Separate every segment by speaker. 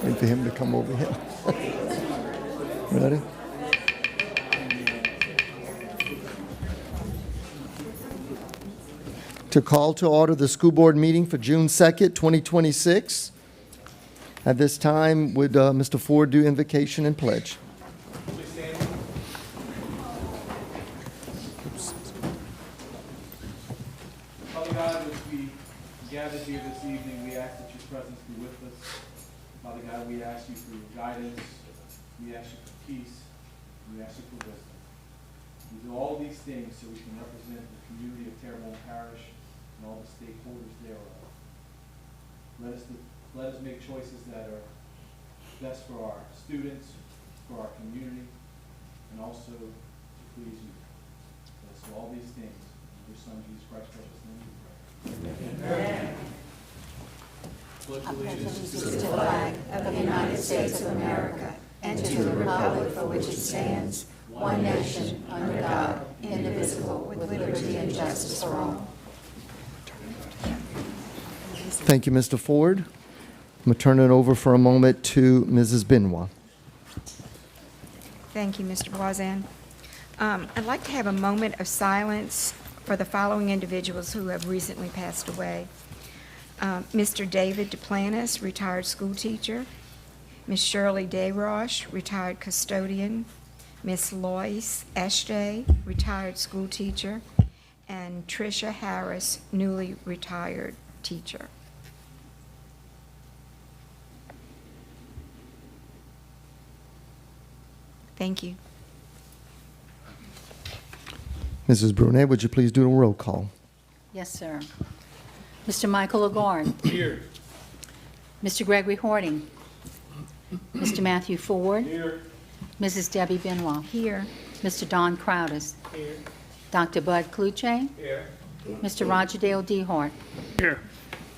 Speaker 1: Wait for him to come over here. Ready? To call to order the school board meeting for June 2nd, 2026. At this time, would Mr. Ford do invocation and pledge?
Speaker 2: Father God, as we gather here this evening, we ask that your presence be with us. Father God, we ask you for your guidance, we ask you for peace, and we ask you for wisdom. We do all these things so we can represent the community of Terrebonne Parish and all the stakeholders thereof. Let us make choices that are best for our students, for our community, and also to please you. Let us do all these things in your Son, Jesus Christ's precious name we pray. Amen. Pledge allegiance
Speaker 3: to the flag of the United States of America and to the republic for which it stands, one nation, under God, indivisible, with liberty and justice for all.
Speaker 1: Thank you, Mr. Ford. I'm going to turn it over for a moment to Mrs. Benoit.
Speaker 4: Thank you, Mr. Voisin. I'd like to have a moment of silence for the following individuals who have recently passed away. Mr. David Duplantis, retired school teacher. Ms. Shirley Desroches, retired custodian. Ms. Lois Eshday, retired school teacher. And Tricia Harris, newly retired teacher. Thank you.
Speaker 1: Mrs. Brunet, would you please do the roll call?
Speaker 3: Yes, sir. Mr. Michael Lagarde.
Speaker 2: Here.
Speaker 3: Mr. Gregory Hording. Mr. Matthew Ford.
Speaker 2: Here.
Speaker 3: Mrs. Debbie Benoit.
Speaker 4: Here.
Speaker 3: Mr. Don Crowdis.
Speaker 2: Here.
Speaker 3: Dr. Bud Kluche.
Speaker 2: Here.
Speaker 3: Mr. Roger Dale Dehart.
Speaker 2: Here.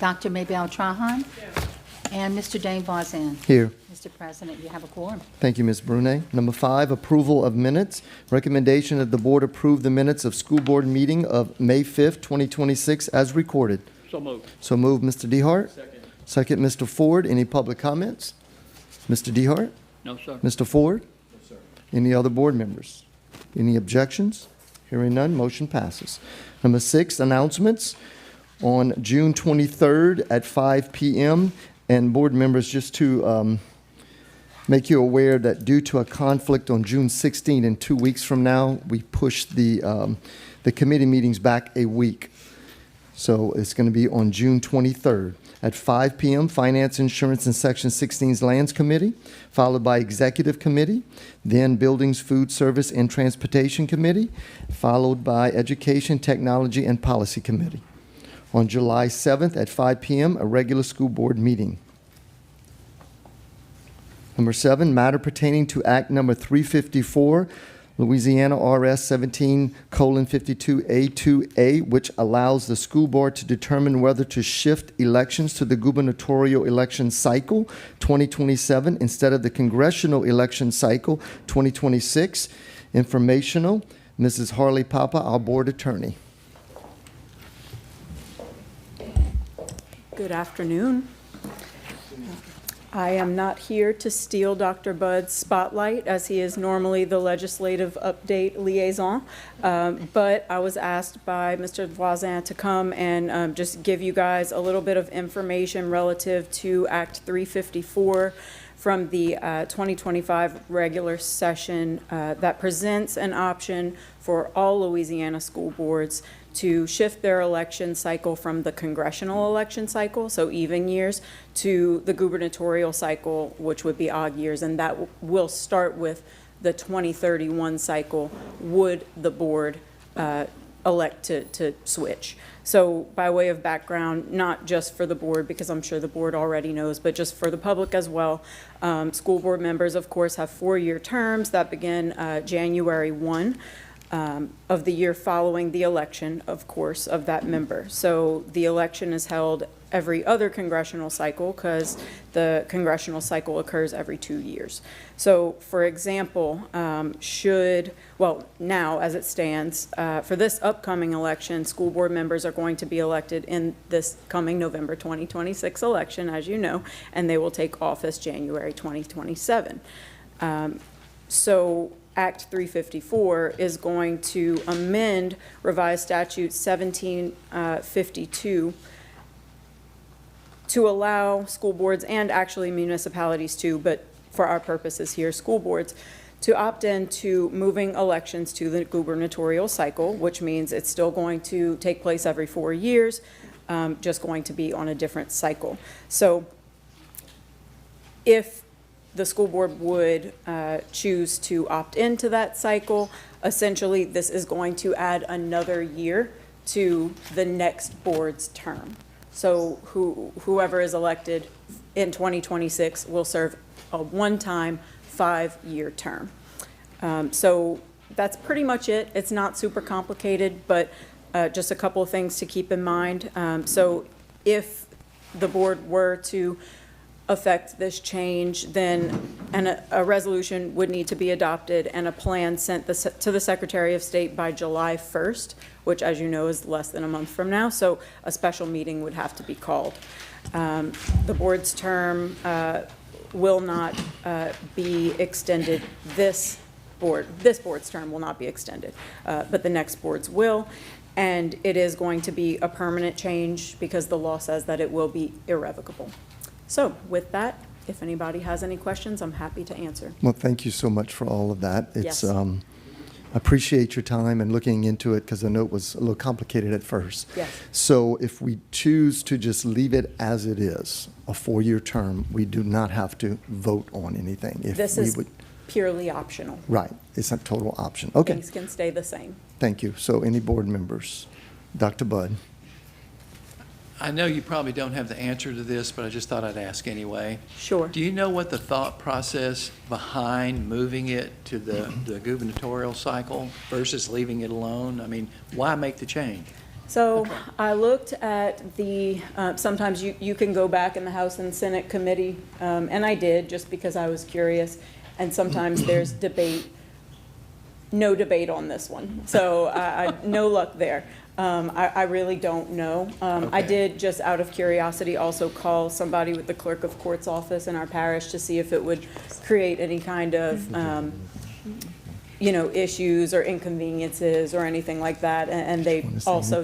Speaker 3: Dr. Maybelle Trahan. And Mr. Dane Voisin.
Speaker 1: Here.
Speaker 3: Mr. President, you have a quorum.
Speaker 1: Thank you, Ms. Brunet. Number 5, approval of minutes. Recommendation that the board approve the minutes of school board meeting of May 5th, 2026 as recorded.
Speaker 2: So moved.
Speaker 1: So moved, Mr. Dehart.
Speaker 2: Second.
Speaker 1: Second, Mr. Ford. Any public comments? Mr. Dehart?
Speaker 2: No, sir.
Speaker 1: Mr. Ford?
Speaker 2: No, sir.
Speaker 1: Any other board members? Any objections? Hearing none, motion passes. Number 6, announcements. On June 23rd at 5 p.m., and board members, just to make you aware that due to a conflict on June 16th, and 2 weeks from now, we pushed the committee meetings back a week. So it's going to be on June 23rd at 5 p.m., Finance, Insurance, and Section 16's Lands Committee, followed by Executive Committee, then Buildings, Food Service, and Transportation Committee, followed by Education, Technology, and Policy Committee. On July 7th at 5 p.m., a regular school board meeting. Number 7, matter pertaining to Act Number 354, Louisiana RS 17:52A2A, which allows the school board to determine whether to shift elections to the gubernatorial election cycle 2027 instead of the congressional election cycle 2026. Informational, Mrs. Harley Papa, our board attorney.
Speaker 5: Good afternoon. I am not here to steal Dr. Bud's spotlight, as he is normally the legislative update liaison, but I was asked by Mr. Voisin to come and just give you guys a little bit of information relative to Act 354 from the 2025 regular session that presents an option for all Louisiana school boards to shift their election cycle from the congressional election cycle, so even years, to the gubernatorial cycle, which would be odd years, and that will start with the 2031 cycle, would the board elect to switch. So by way of background, not just for the board, because I'm sure the board already knows, but just for the public as well, school board members, of course, have 4-year terms that begin January 1. Of the year following the election, of course, of that member. So the election is held every other congressional cycle because the congressional cycle occurs every 2 years. So, for example, now as it stands, for this upcoming election, school board members are going to be elected in this coming November 2026 election, as you know, and they will take office January 2027. So Act 354 is going to amend revised statute 1752 to allow school boards, and actually municipalities too, but for our purposes here, school boards, to opt in to moving elections to the gubernatorial cycle, which means it's still going to take place every 4 years, just going to be on a different cycle. So If the school board would choose to opt into that cycle, essentially, this is going to add another year to the next board's term. So whoever is elected in 2026 will serve a one-time 5-year term. So that's pretty much it. It's not super complicated, but just a couple of things to keep in mind. So if the board were to affect this change, then a resolution would need to be adopted and a plan sent to the Secretary of State by July 1st, which, as you know, is less than a month from now. So a special meeting would have to be called. The board's term will not be extended. This board's term will not be extended, but the next board's will. And it is going to be a permanent change because the law says that it will be irrevocable. So with that, if anybody has any questions, I'm happy to answer.
Speaker 1: Well, thank you so much for all of that. It's,
Speaker 5: Yes.
Speaker 1: I appreciate your time and looking into it because I know it was a little complicated at first.
Speaker 5: Yes.
Speaker 1: So if we choose to just leave it as it is, a 4-year term, we do not have to vote on anything. If
Speaker 5: This
Speaker 1: we
Speaker 5: is
Speaker 1: would,
Speaker 5: purely optional.
Speaker 1: right, it's a total option. Okay,
Speaker 5: Things can stay the same.
Speaker 1: thank you. So any board members? Dr. Budd?
Speaker 6: I know you probably don't have the answer to this, but I just thought I'd ask anyway.
Speaker 5: Sure.
Speaker 6: Do you know what the thought process behind moving it to the gubernatorial cycle versus leaving it alone? I mean, why make the change?
Speaker 5: So I looked at the, sometimes you can go back in the House and Senate committee, and I did just because I was curious. And sometimes there's debate, no debate on this one. So no luck there. I really don't know. I
Speaker 6: Okay.
Speaker 5: did, just out of curiosity, also call somebody with the clerk of court's office in our parish to see if it would create any kind of, issues or inconveniences or anything like that. And they also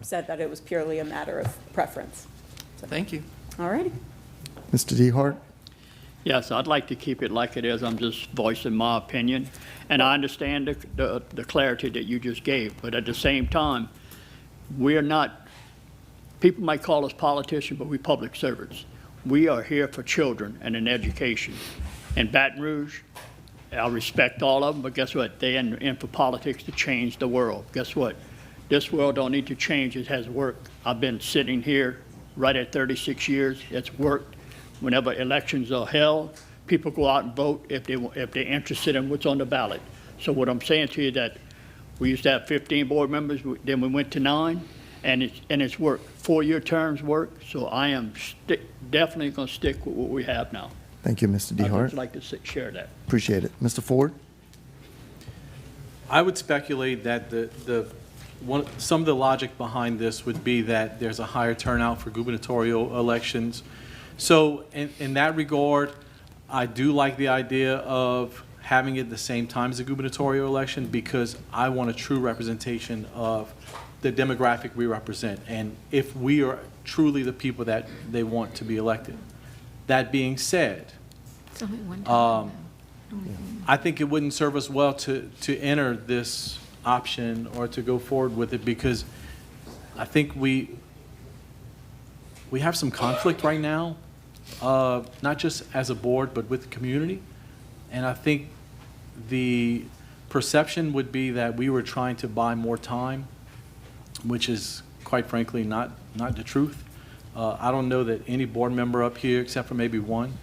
Speaker 5: said that it was purely a matter of preference.
Speaker 6: Thank you.
Speaker 5: All righty.
Speaker 1: Mr. DeHart?
Speaker 7: Yes, I'd like to keep it like it is. I'm just voicing my opinion. And I understand the clarity that you just gave, but at the same time, we're not, people might call us politicians, but we're public servants. We are here for children and an education. In Baton Rouge, I respect all of them, but guess what? They're in for politics to change the world. Guess what? This world don't need to change. It has worked. I've been sitting here right at 36 years. It's worked. Whenever elections are held, people go out and vote if they're interested in what's on the ballot. So what I'm saying to you is that we used to have 15 board members, then we went to 9, and it's worked. 4-year terms work, so I am definitely going to stick with what we have now.
Speaker 1: Thank you, Mr.
Speaker 7: I'd
Speaker 1: DeHart.
Speaker 7: just like to share that.
Speaker 1: Appreciate it. Mr. Ford?
Speaker 2: I would speculate that some of the logic behind this would be that there's a higher turnout for gubernatorial elections. So in that regard, I do like the idea of having it the same time as the gubernatorial election because I want a true representation of the demographic we represent and if we are truly the people that they want to be elected. That being said,
Speaker 4: It's only one time.
Speaker 2: I think it wouldn't serve us well to enter this option or to go forward with it because I think we have some conflict right now, not just as a board, but with the community. And I think the perception would be that we were trying to buy more time, which is quite frankly not the truth. I don't know that any board member up here, except for maybe one,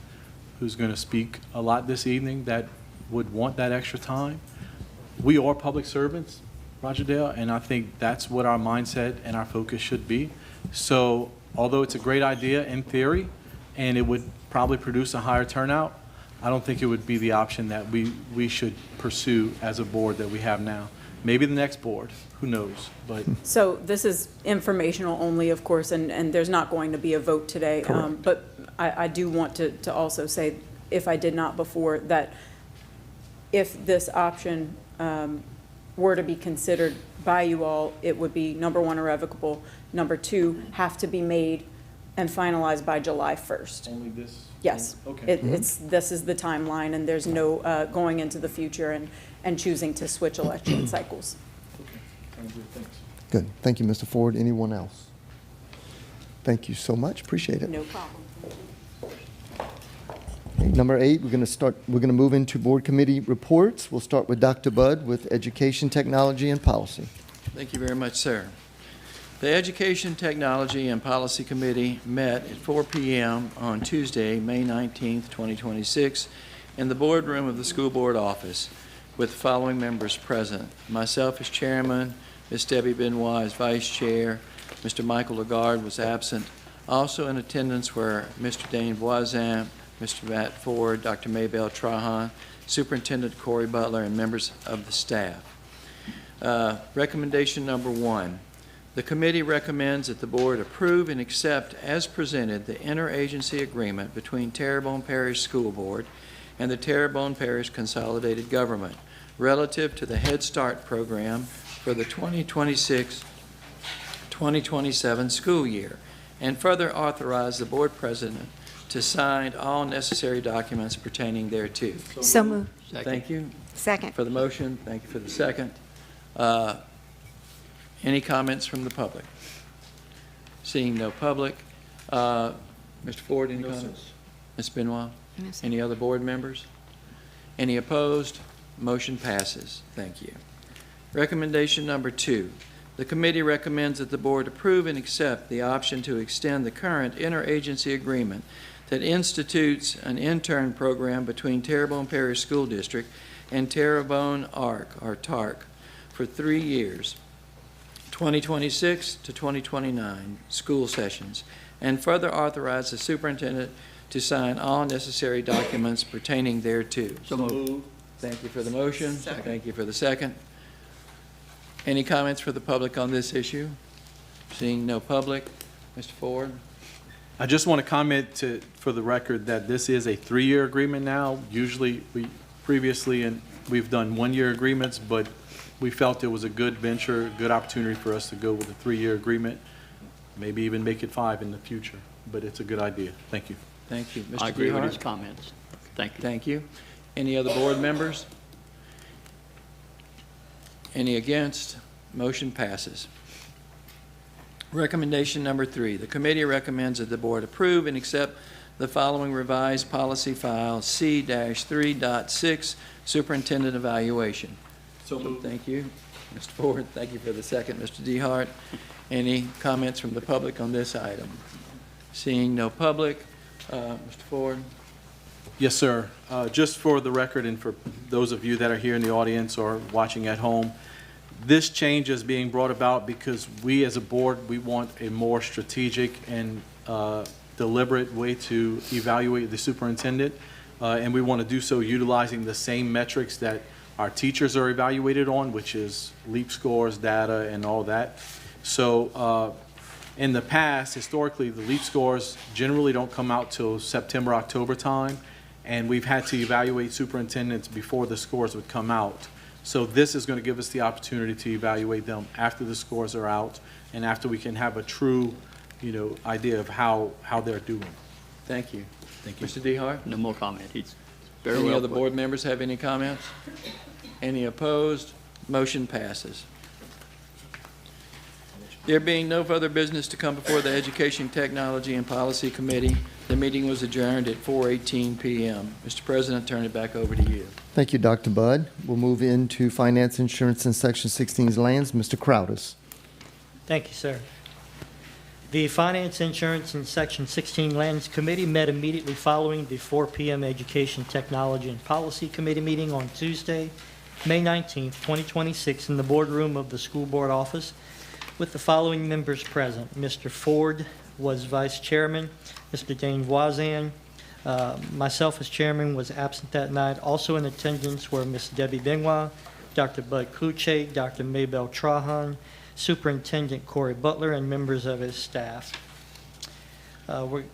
Speaker 2: who's going to speak a lot this evening that would want that extra time. We are public servants, Roger Dale, and I think that's what our mindset and our focus should be. So although it's a great idea in theory, and it would probably produce a higher turnout, I don't think it would be the option that we should pursue as a board that we have now. Maybe the next board, who knows, but.
Speaker 5: So this is informational only, of course, and there's not going to be a vote today. But I do want to also say, if I did not before, that if this option were to be considered by you all, it would be, number 1, irrevocable, number 2, have to be made and finalized by July 1st.
Speaker 2: Only this?
Speaker 5: Yes.
Speaker 2: Okay.
Speaker 5: This is the timeline, and there's no going into the future and choosing to switch election cycles.
Speaker 2: Okay. Sounds good. Thanks.
Speaker 1: Good. Thank you, Mr. Ford. Anyone else? Thank you so much. Appreciate it.
Speaker 5: No problem.
Speaker 1: Okay, number 8, we're going to move into board committee reports. We'll start with Dr. Budd with Education, Technology, and Policy.
Speaker 6: Thank you very much, sir. The Education, Technology, and Policy Committee met at 4 p.m. on Tuesday, May 19th, 2026, in the boardroom of the school board office with the following members present. Myself as chairman, Ms. Debbie Benoit as vice chair, Mr. Michael Lagarde was absent. Also in attendance were Mr. Dane Voisin, Mr. Matt Ford, Dr. Maybelle Trahan, Superintendent Corey Butler, and members of the staff. Recommendation number 1. The committee recommends that the board approve and accept as presented the interagency agreement between Terrebonne Parish School Board and the Terrebonne Parish Consolidated Government relative to the Head Start program for the 2026-2027 school year, and further authorize the board president to sign all necessary documents pertaining thereto.
Speaker 4: So moved.
Speaker 6: Thank you
Speaker 4: Second.
Speaker 6: for the motion. Thank you for the second. Any comments from the public? Seeing no public. Mr. Ford, any comments? Ms. Benoit?
Speaker 4: No, sir.
Speaker 6: Any other board members? Any opposed? Motion passes. Thank you. Recommendation number 2. The committee recommends that the board approve and accept the option to extend the current interagency agreement that institutes an intern program between Terrebonne Parish School District and Terrebonne ARC, or TARC, for 3 years, 2026 to 2029 school sessions, and further authorize the superintendent to sign all necessary documents pertaining thereto.
Speaker 7: So moved.
Speaker 6: Thank you for the motion. Thank you for the second. Any comments for the public on this issue? Seeing no public. Mr. Ford?
Speaker 8: I just want to comment for the record that this is a 3-year agreement now. Usually, we've done 1-year agreements, but we felt it was a good venture, good opportunity for us to go with a 3-year agreement, maybe even make it 5 in the future. But it's a good idea. Thank you.
Speaker 6: Thank you. Mr.
Speaker 7: I agree with
Speaker 6: Dehart?
Speaker 7: his comments. Thank you.
Speaker 6: Thank you. Any other board members? Any against? Motion passes. Recommendation number 3. The committee recommends that the board approve and accept the following revised policy file C-3.6 Superintendent Evaluation.
Speaker 8: So moved.
Speaker 6: Thank you. Mr. Ford, thank you for the second. Mr. Dehart, any comments from the public on this item? Seeing no public, Mr. Ford?
Speaker 8: Yes, sir. Just for the record and for those of you that are here in the audience or watching at home, this change is being brought about because we as a board, we want a more strategic and deliberate way to evaluate the superintendent. And we want to do so utilizing the same metrics that our teachers are evaluated on, which is LEAP scores, data, and all that. So in the past, historically, the LEAP scores generally don't come out till September, October time, and we've had to evaluate superintendents before the scores would come out. So this is going to give us the opportunity to evaluate them after the scores are out and after we can have a true, idea of how they're doing.
Speaker 6: Thank you.
Speaker 8: Thank you.
Speaker 6: Mr. Dehart?
Speaker 7: No more comment. He's very
Speaker 6: Any
Speaker 7: well
Speaker 6: other
Speaker 7: put.
Speaker 6: board members have any comments? Any opposed? Motion passes. There being no further business to come before the Education, Technology, and Policy Committee, the meeting was adjourned at 4:18 p.m. Mr. President, turn it back over to you.
Speaker 1: Thank you, Dr. Budd. We'll move into Finance, Insurance, and Section 16's lands. Mr. Crowdis.
Speaker 9: Thank you, sir. The Finance, Insurance, and Section 16 Lands Committee met immediately following the 4 p.m. Education, Technology, and Policy Committee meeting on Tuesday, May 19th, 2026, in the boardroom of the school board office with the following members present. Mr. Ford was vice chairman. Mr. Dane Voisin, myself as chairman, was absent that night. Also in attendance were Ms. Debbie Benoit, Dr. Bud Kluche, Dr. Maybelle Trahan, Superintendent Corey Butler, and members of his staff.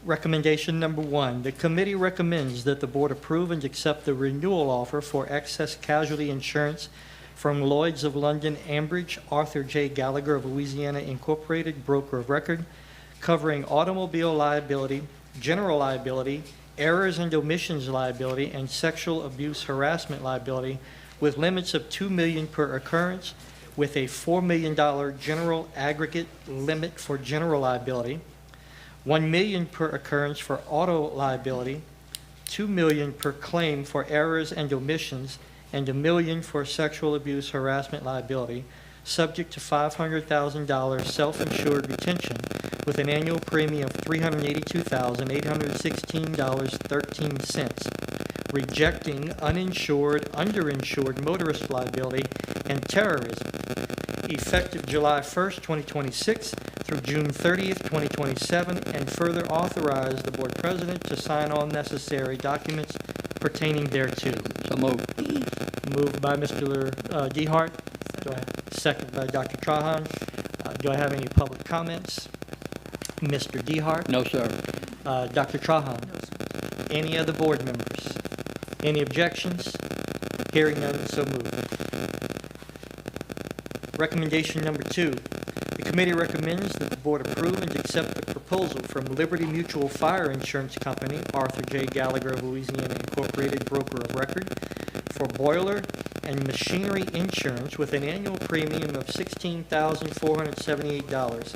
Speaker 9: Recommendation number 1, the committee recommends that the board approve and accept the renewal offer for excess casualty insurance from Lloyd's of London, Ambridge, Arthur J. Gallagher of Louisiana, Incorporated, broker of record, covering automobile liability, general liability, errors and omissions liability, and sexual abuse harassment liability with limits of $2 million per occurrence, with a $4 million general aggregate limit for general liability, $1 million per occurrence for auto liability, $2 million per claim for errors and omissions, and $1 million for sexual abuse harassment liability, subject to $500,000 self-insured retention with an annual premium of $382,816.13, rejecting uninsured, underinsured motorist liability and terrorism, effective July 1st, 2026 through June 30th, 2027, and further authorize the board president to sign all necessary documents pertaining thereto.
Speaker 7: So moved.
Speaker 9: Moved by Mr. Dehart. Do I second by Dr. Trahan? Do I have any public comments? Mr. Dehart?
Speaker 7: No, sir.
Speaker 9: Dr. Trahan? Any other board members? Any objections? Hearing none, so moved. Recommendation number 2. The committee recommends that the board approve and accept the proposal from Liberty Mutual Fire Insurance Company, Arthur J. Gallagher of Louisiana Incorporated, broker of record, for boiler and machinery insurance with an annual premium of $16,478,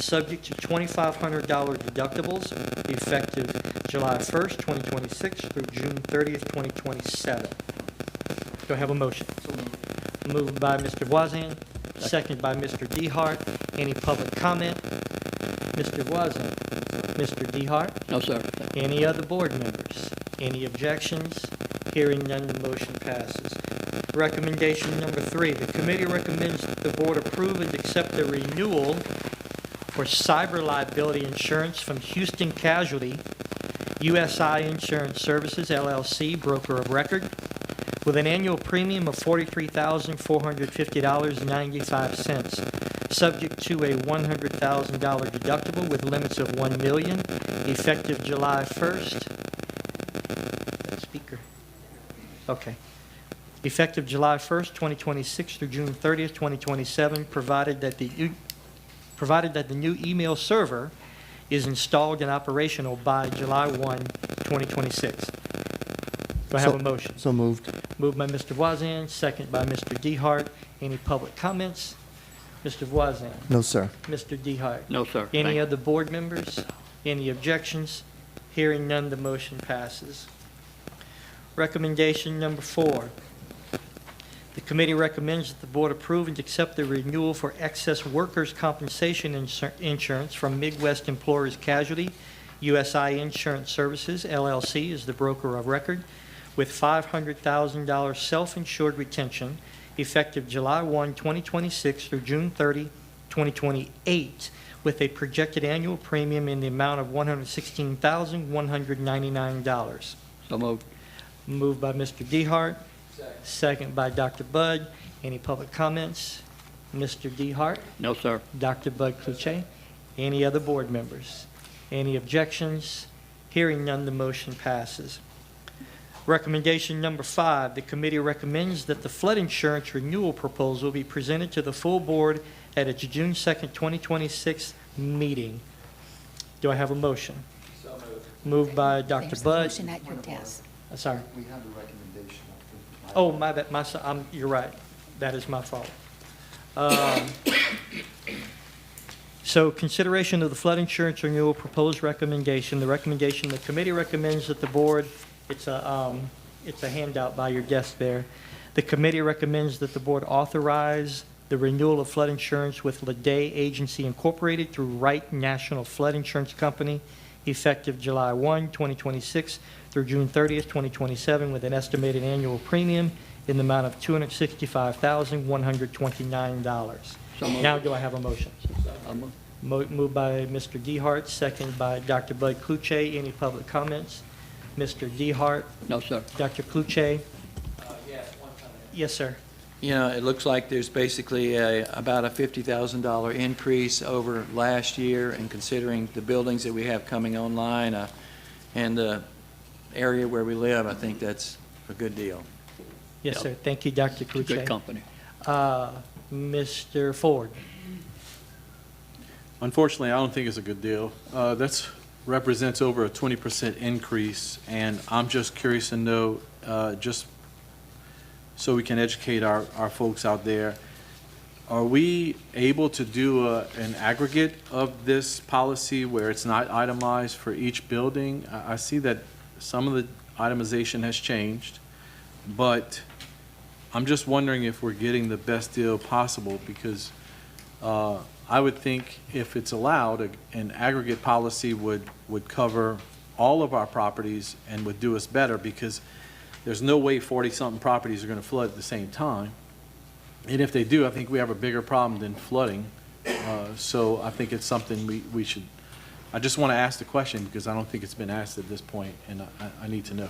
Speaker 9: subject to $2,500 deductibles, effective July 1st, 2026 through June 30th, 2027. Do I have a motion? Moved by Mr. Voisin, second by Mr. Dehart. Any public comment? Mr. Voisin? Mr. Dehart?
Speaker 7: No, sir.
Speaker 9: Any other board members? Any objections? Hearing none, the motion passes. Recommendation number 3, the committee recommends that the board approve and accept the renewal for cyber liability insurance from Houston Casualty, USI Insurance Services, LLC, broker of record, with an annual premium of $43,450.95, subject to a $100,000 deductible with limits of $1 million, effective July 1st. Speaker. Okay. Effective July 1st, 2026 through June 30th, 2027, provided that the new email server is installed and operational by July 1, 2026. Do I have a motion?
Speaker 1: So moved.
Speaker 9: Moved by Mr. Voisin, second by Mr. Dehart. Any public comments? Mr. Voisin?
Speaker 1: No, sir.
Speaker 9: Mr. Dehart?
Speaker 7: No, sir.
Speaker 9: Any
Speaker 7: Thank you.
Speaker 9: other board members? Any objections? Hearing none, the motion passes. Recommendation number 4. The committee recommends that the board approve and accept the renewal for excess workers' compensation insurance from Midwest Employers Casualty, USI Insurance Services, LLC, is the broker of record, with $500,000 self-insured retention effective July 1, 2026 through June 30, 2028, with a projected annual premium in the amount of $116,199.
Speaker 7: So moved.
Speaker 9: Moved by Mr. Dehart, second by Dr. Budd. Any public comments? Mr. Dehart?
Speaker 7: No, sir.
Speaker 9: Dr. Bud Kluche? Any other board members? Any objections? Hearing none, the motion passes. Recommendation number 5, the committee recommends that the flood insurance renewal proposal be presented to the full board at its June 2nd, 2026 meeting. Do I have a motion?
Speaker 6: So moved.
Speaker 9: Moved by Dr.
Speaker 3: There's the
Speaker 9: Budd.
Speaker 3: motion at your desk.
Speaker 9: Sorry.
Speaker 1: We have a recommendation.
Speaker 9: Oh, my bad, you're right. That is my fault. So consideration of the flood insurance renewal proposed recommendation. The recommendation, the committee recommends that the board, it's a handout by your desk there. The committee recommends that the board authorize the renewal of flood insurance with Leday Agency Incorporated through Wright National Flood Insurance Company, effective July 1, 2026 through June 30th, 2027, with an estimated annual premium in the amount of $265,129.
Speaker 7: So moved.
Speaker 9: Now do I have a motion?
Speaker 7: I'll move.
Speaker 9: Moved by Mr. Dehart, second by Dr. Bud Kluche. Any public comments? Mr. Dehart,
Speaker 7: No, sir.
Speaker 9: Dr. Kluche?
Speaker 6: Yes, one comment.
Speaker 9: Yes, sir.
Speaker 6: You know, it looks like there's basically about a $50,000 increase over last year, and considering the buildings that we have coming online and the area where we live, I think that's a good deal.
Speaker 9: Yes,
Speaker 7: Yep.
Speaker 9: sir. Thank you, Dr. Kluche.
Speaker 7: Good company.
Speaker 9: Mr. Ford?
Speaker 8: Unfortunately, I don't think it's a good deal. That's represents over a 20% increase, and I'm just curious to know, just so we can educate our folks out there, are we able to do an aggregate of this policy where it's not itemized for each building? I see that some of the itemization has changed, but I'm just wondering if we're getting the best deal possible, because I would think if it's allowed, an aggregate policy would cover all of our properties and would do us better, because there's no way 40-something properties are going to flood at the same time. And if they do, I think we have a bigger problem than flooding. So I think it's something we should, I just want to ask the question because I don't think it's been asked at this point, and I need to know.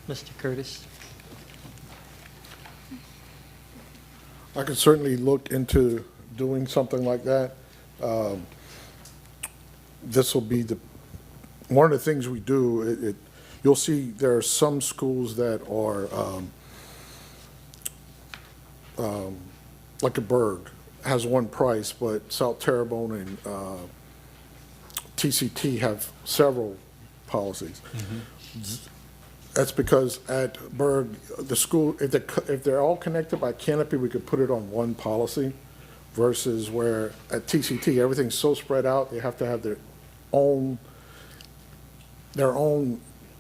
Speaker 9: Mr. Curtis?
Speaker 10: I could certainly look into doing something like that. This will be one of the things we do. You'll see there are some schools that are like a Berg has one price, but South Terrebonne and TCT have several policies. That's because at Berg, the school, if they're all connected by canopy, we could put it on one policy, versus where at TCT, everything's so spread out, they have to have their own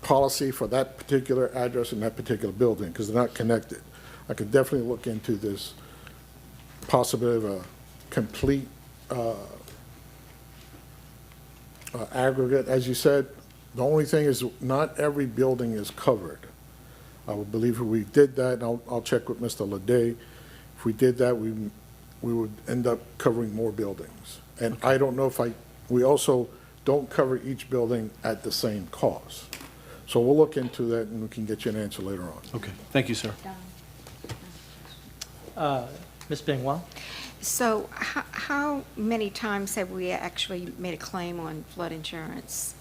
Speaker 10: policy for that particular address in that particular building, because they're not connected. I could definitely look into this possibility of a complete aggregate. As you said, the only thing is not every building is covered. I would believe if we did that, and I'll check with Mr. Leday, if we did that, we would end up covering more buildings. And I don't know if we also don't cover each building at the same cost. So we'll look into that and we can get you an answer later on.
Speaker 8: Okay, thank you, sir.
Speaker 9: Ms. Benoit?
Speaker 4: So how many times have we actually made a claim on flood insurance?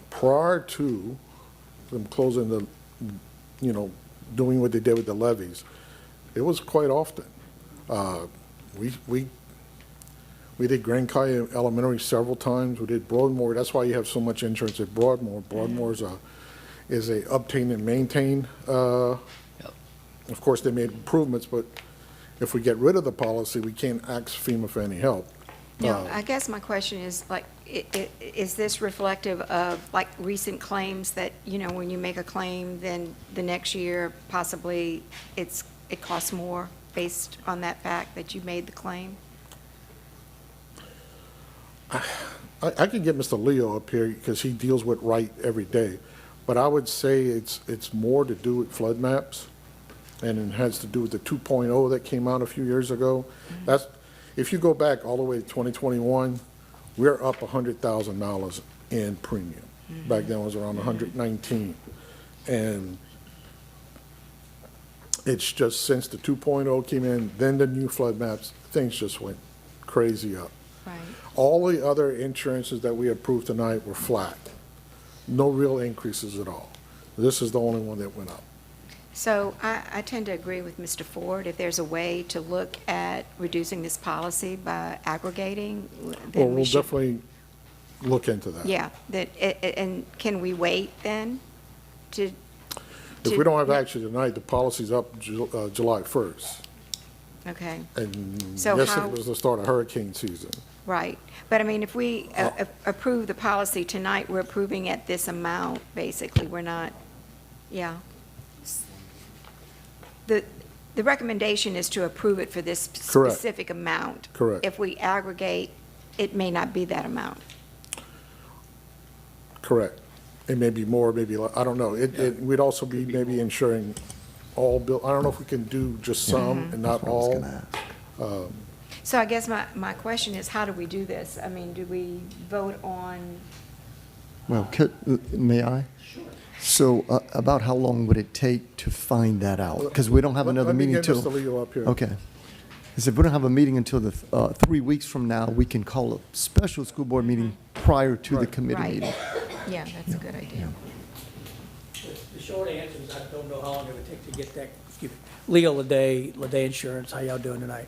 Speaker 10: Prior to them closing doing what they did with the levees, it was quite often. We did Grand Caille Elementary several times. We did Broadmoor. That's why you have so much insurance at Broadmoor. Broadmoor is a obtain and maintain. Of course, they made improvements, but if we get rid of the policy, we can't ask FEMA for any help.
Speaker 4: No, I guess my question is, like, is this reflective of, like, recent claims that, when you make a claim, then the next year possibly it costs more based on that fact that you made the claim?
Speaker 10: I can get Mr. Leo up here because he deals with Wright every day, but I would say it's more to do with flood maps, and it has to do with the 2.0 that came out a few years ago. If you go back all the way to 2021, we're up $100,000 in premium. Back then it was around 119, and it's just since the 2.0 came in, then the new flood maps, things just went crazy up.
Speaker 4: Right.
Speaker 10: All the other insurances that we approved tonight were flat. No real increases at all. This is the only one that went up.
Speaker 4: So I tend to agree with Mr. Ford. If there's a way to look at reducing this policy by aggregating, then
Speaker 10: Well,
Speaker 4: we
Speaker 10: we'll
Speaker 4: should.
Speaker 10: definitely look into that.
Speaker 4: Yeah, and can we wait then to?
Speaker 10: If we don't have action tonight, the policy's up July 1st.
Speaker 4: Okay,
Speaker 10: And
Speaker 4: So
Speaker 10: yes,
Speaker 4: how-
Speaker 10: it was the start of hurricane season.
Speaker 4: right. But I mean, if we approve the policy tonight, we're approving at this amount, basically. We're not, yeah. The recommendation is to approve it for this
Speaker 10: Correct.
Speaker 4: specific amount.
Speaker 10: Correct.
Speaker 4: If we aggregate, it may not be that amount.
Speaker 10: Correct. It may be more, maybe, I don't know. We'd also be maybe insuring all I don't know if we can do just some and not
Speaker 1: That's what I was
Speaker 10: all.
Speaker 1: gonna ask.
Speaker 4: So I guess my question is, how do we do this? I mean, do we vote on?
Speaker 1: Well, may I? Sure. So about how long would it take to find that out? Because we don't have another meeting
Speaker 10: Let me
Speaker 1: till.
Speaker 10: get Mr. Leo up here.
Speaker 1: Okay. Because if we don't have a meeting until the 3 weeks from now, we can call a special school board meeting prior to the
Speaker 10: Right.
Speaker 1: committee
Speaker 4: Right.
Speaker 1: meeting.
Speaker 4: Yeah, that's a good idea.
Speaker 11: The short answer is I don't know how long it would take to get that, excuse me, Leo Leday Insurance, how y'all doing tonight?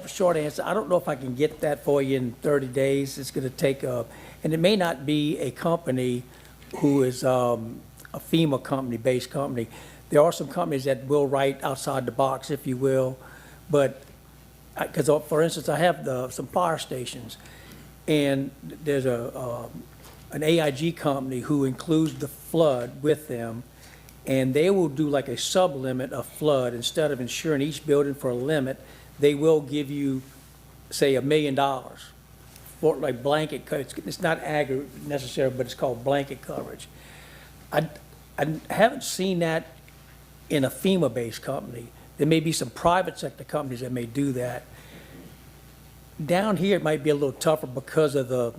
Speaker 11: Short answer, I don't know if I can get that for you in 30 days. It's gonna take and it may not be a company who is a FEMA company-based company. There are some companies that will write outside the box, if you will, but, because for instance, I have some fire stations, and there's an AIG company who includes the flood with them, and they will do like a sub-limit of flood. Instead of insuring each building for a limit, they will give you, say, $1 million for like blanket coverage. It's not aggregate necessarily, but it's called blanket coverage. I haven't seen that in a FEMA-based company. There may be some private sector companies that may do that. Down here, it might be a little tougher because of the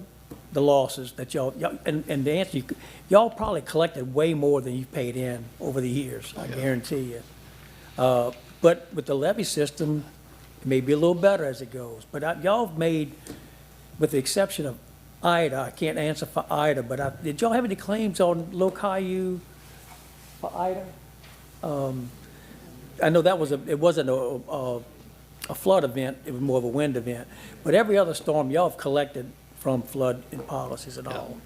Speaker 11: losses that y'all and the answer, y'all probably collected way more than you paid in over the years, I guarantee you. But with the levy system, it may be a little better as it goes. But y'all have made, with the exception of Ida, I can't answer for Ida, but did y'all have any claims on Low Caillou for Ida? I know that it wasn't a flood event, it was more of a wind event. But every other storm, y'all have collected from flood and policies and all.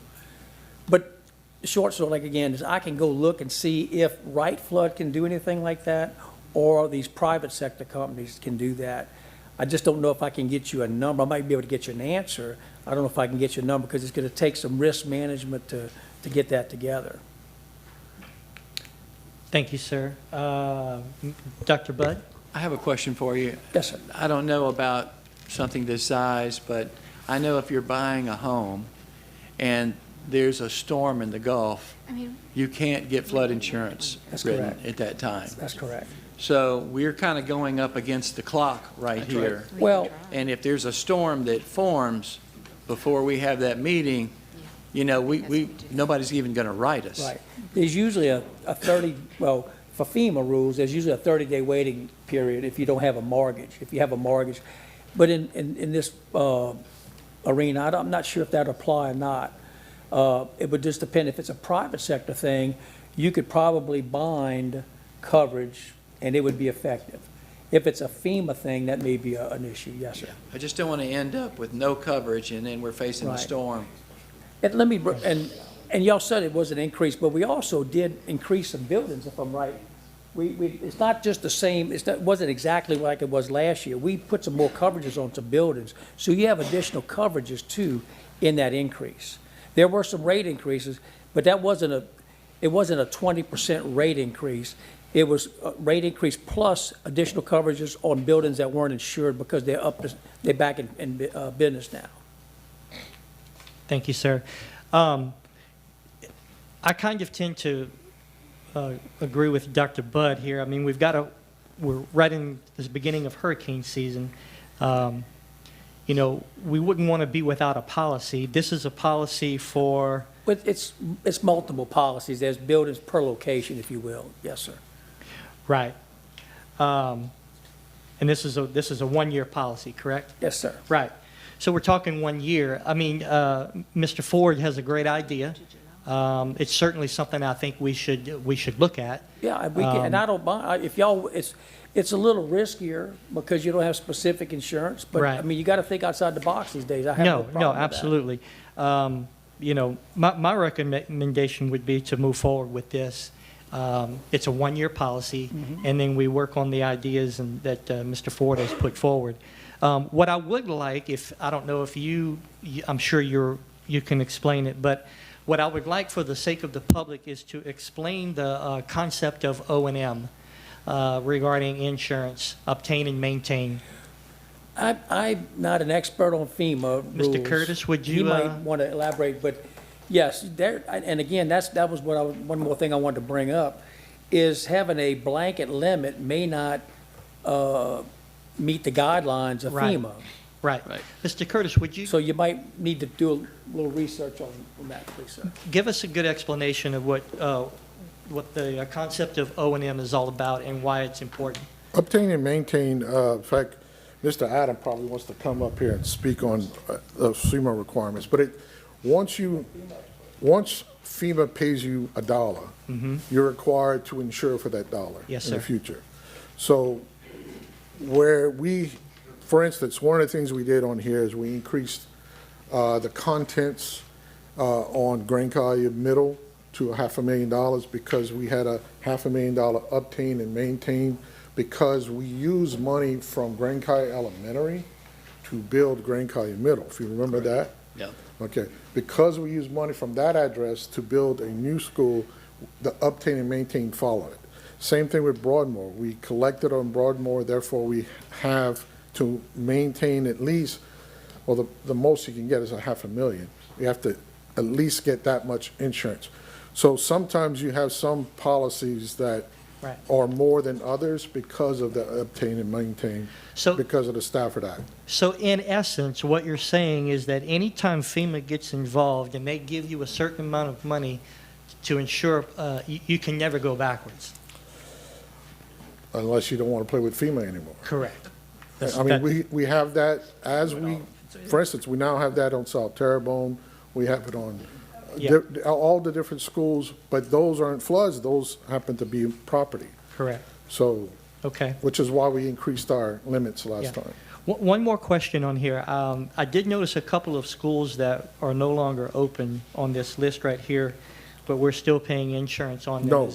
Speaker 11: But the short story, like again, is I can go look and see if Wright Flood can do anything like that, or these private sector companies can do that. I just don't know if I can get you a number. I might be able to get you an answer. I don't know if I can get you a number because it's going to take some risk management to get that together.
Speaker 9: Thank you, sir. Dr. Budd?
Speaker 6: I have a question for you.
Speaker 11: Yes, sir.
Speaker 6: I don't know about something this size, but I know if you're buying a home and there's a storm in the Gulf, you can't get flood insurance
Speaker 11: That's
Speaker 6: written
Speaker 11: correct.
Speaker 6: at that time.
Speaker 11: That's correct.
Speaker 6: So we're kind of going up against the clock right here.
Speaker 11: Well,
Speaker 6: And if there's a storm that forms before we have that meeting, you know, nobody's even going to write us.
Speaker 11: right. There's usually a 30, well, for FEMA rules, there's usually a 30-day waiting period if you don't have a mortgage, if you have a mortgage. But in this arena, I'm not sure if that apply or not. It would just depend. If it's a private sector thing, you could probably bind coverage and it would be effective. If it's a FEMA thing, that may be an issue, yes, sir.
Speaker 6: I just don't want to end up with no coverage and then we're facing a
Speaker 11: Right.
Speaker 6: storm.
Speaker 11: And let me, and y'all said it was an increase, but we also did increase some buildings, if I'm right. It's not just the same, it wasn't exactly like it was last year. We put some more coverages on some buildings. So you have additional coverages too in that increase. There were some rate increases, but it wasn't a 20% rate increase. It was a rate increase plus additional coverages on buildings that weren't insured because they're back in business now.
Speaker 9: Thank you, sir. I kind of tend to agree with Dr. Budd here. I mean, we're right in the beginning of hurricane season. You know, we wouldn't want to be without a policy. This is a policy for...
Speaker 11: But it's multiple policies. There's buildings per location, if you will. Yes, sir.
Speaker 9: Right. And this is a one-year policy, correct?
Speaker 11: Yes, sir.
Speaker 9: Right. So we're talking 1 year. I mean, Mr. Ford has a great idea. It's certainly something I think we should look at.
Speaker 11: Yeah, we can, and I don't mind, if y'all, it's a little riskier because you don't have specific insurance, but, I
Speaker 9: Right.
Speaker 11: mean, you gotta think outside the box these days. I have no
Speaker 9: No,
Speaker 11: problem with that.
Speaker 9: absolutely. You know, my recommendation would be to move forward with this. It's a one-year policy, and then we work on the ideas that Mr. Ford has put forward. What I would like, I don't know if I'm sure you can explain it, but what I would like for the sake of the public is to explain the concept of O&M regarding insurance, obtain and maintain.
Speaker 11: I'm not an expert on FEMA rules.
Speaker 9: Mr. Curtis, would you?
Speaker 11: He might want to elaborate, but yes, and again, that was one more thing I wanted to bring up, is having a blanket limit may not meet the guidelines of
Speaker 9: Right.
Speaker 11: FEMA.
Speaker 9: Right. Mr. Curtis, would you
Speaker 11: So you might need to do a little research on that, please, sir.
Speaker 9: give us a good explanation of what the concept of O&M is all about and why it's important?
Speaker 10: Obtain and maintain, in fact, Mr. Adam probably wants to come up here and speak on the FEMA requirements, but once FEMA pays you $1, you're required to insure for that dollar
Speaker 9: Yes,
Speaker 10: in the
Speaker 9: sir.
Speaker 10: future. So for instance, one of the things we did on here is we increased the contents on Grand Caillou Middle to $500,000 because we had a $500,000 obtain and maintain because we use money from Grand Caillou Elementary to build Grand Caillou Middle, if you remember that.
Speaker 6: Yeah.
Speaker 10: Okay, because we use money from that address to build a new school, the obtain and maintain follow it. Same thing with Broadmoor. We collected on Broadmoor, therefore we have to maintain at least, well, the most you can get is $500,000. You have to at least get that much insurance. So sometimes you have some policies that
Speaker 9: Right.
Speaker 10: are more than others because of the obtain and maintain,
Speaker 9: So-
Speaker 10: because of the Stafford Act.
Speaker 9: So in essence, what you're saying is that anytime FEMA gets involved and they give you a certain amount of money to ensure, you can never go backwards.
Speaker 10: Unless you don't want to play with FEMA anymore.
Speaker 9: Correct.
Speaker 10: I mean, we have that as for instance, we now have that on South Terrebonne. We have it on
Speaker 9: Yeah.
Speaker 10: all the different schools, but those aren't floods. Those happen to be property.
Speaker 9: Correct.
Speaker 10: So,
Speaker 9: Okay.
Speaker 10: which is why we increased our limits last
Speaker 9: Yeah.
Speaker 10: time.
Speaker 9: One more question on here. I did notice a couple of schools that are no longer open on this list right here, but we're still paying insurance on them.
Speaker 10: No.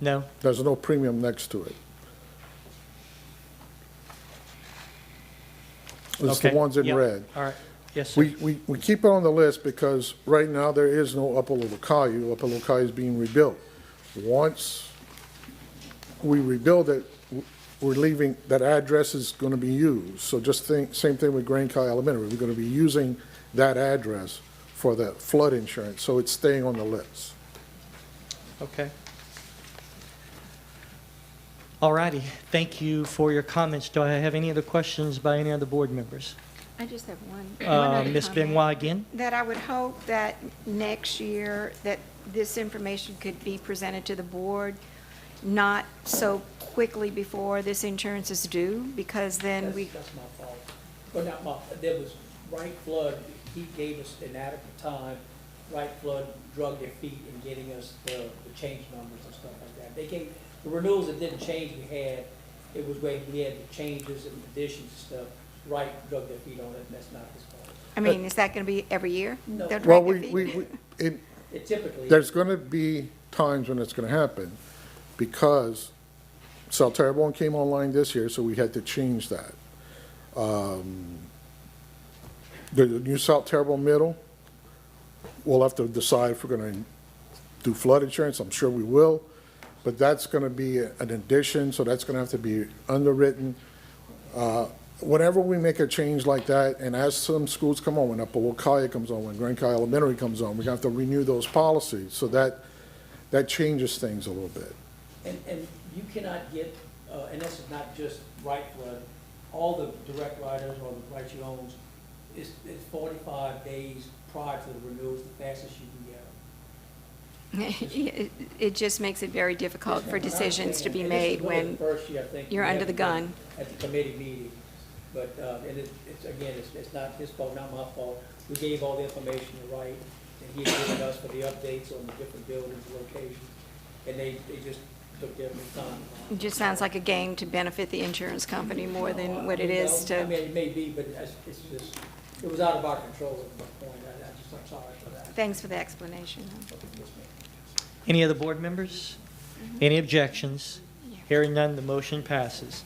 Speaker 9: No?
Speaker 10: There's no premium next to it. It's the
Speaker 9: Okay.
Speaker 10: ones in
Speaker 9: Yep.
Speaker 10: red.
Speaker 9: All right. Yes, sir.
Speaker 10: We keep it on the list because right now there is no Upper Lucayu. Upper Lucayu is being rebuilt. Once we rebuild it, we're leaving, that address is going to be used. So just think, same thing with Grand Kai Elementary. We're going to be using that address for the flood insurance, so it's staying on the list.
Speaker 9: Okay. All righty. Thank you for your comments. Do I have any other questions by any other board members?
Speaker 4: I just have one other
Speaker 9: Ms.
Speaker 4: comment.
Speaker 9: Benoit again?
Speaker 4: That I would hope that next year, that this information could be presented to the board, not so quickly before this insurance is due, because then we,
Speaker 11: That's my fault. Well, not my, there was Wright Flood, he gave us inadequate time. Wright Flood drug their feet in getting us the change numbers and stuff like that. They gave, the renewals that didn't change we had, it was where we had the changes and additions and stuff. Wright drug their feet on it, and that's not his fault.
Speaker 4: I mean, is that going to be every year?
Speaker 11: No.
Speaker 4: They'll
Speaker 10: Well,
Speaker 4: drag their feet?
Speaker 11: It typically.
Speaker 10: There's going to be times when it's going to happen because South Terrebonne came online this year, so we had to change that. The new South Terrebonne Middle, we'll have to decide if we're going to do flood insurance. I'm sure we will, but that's going to be an addition, so that's going to have to be underwritten. Whenever we make a change like that, and as some schools come on, when Upper Wilkaya comes on, when Grand Kai Elementary comes on, we're going to have to renew those policies, so that changes things a little bit.
Speaker 11: And you cannot get, and this is not just Wright Flood, all the direct writers or the rights you owns, it's 45 days prior to the renewals, the fastest you can get them.
Speaker 4: It just makes it very difficult for decisions to be
Speaker 11: And this is
Speaker 4: made
Speaker 11: really the
Speaker 4: when
Speaker 11: first year, I think,
Speaker 4: you're
Speaker 11: we
Speaker 4: under
Speaker 11: have
Speaker 4: the
Speaker 11: to
Speaker 4: gun.
Speaker 11: At the committee meeting, but, and it's, again, it's not his fault, not my fault. We gave all the information to Wright, and he had given us for the updates on the different buildings, locations, and they just took their time.
Speaker 4: It just sounds like a game to benefit the insurance company more than what it is
Speaker 11: I
Speaker 4: to,
Speaker 11: mean, it may be, but it's just, it was out of our control at that point. I'm sorry for that.
Speaker 4: thanks for the explanation.
Speaker 11: Yes, ma'am.
Speaker 9: Any other board members? Any objections? Hearing none, the motion passes.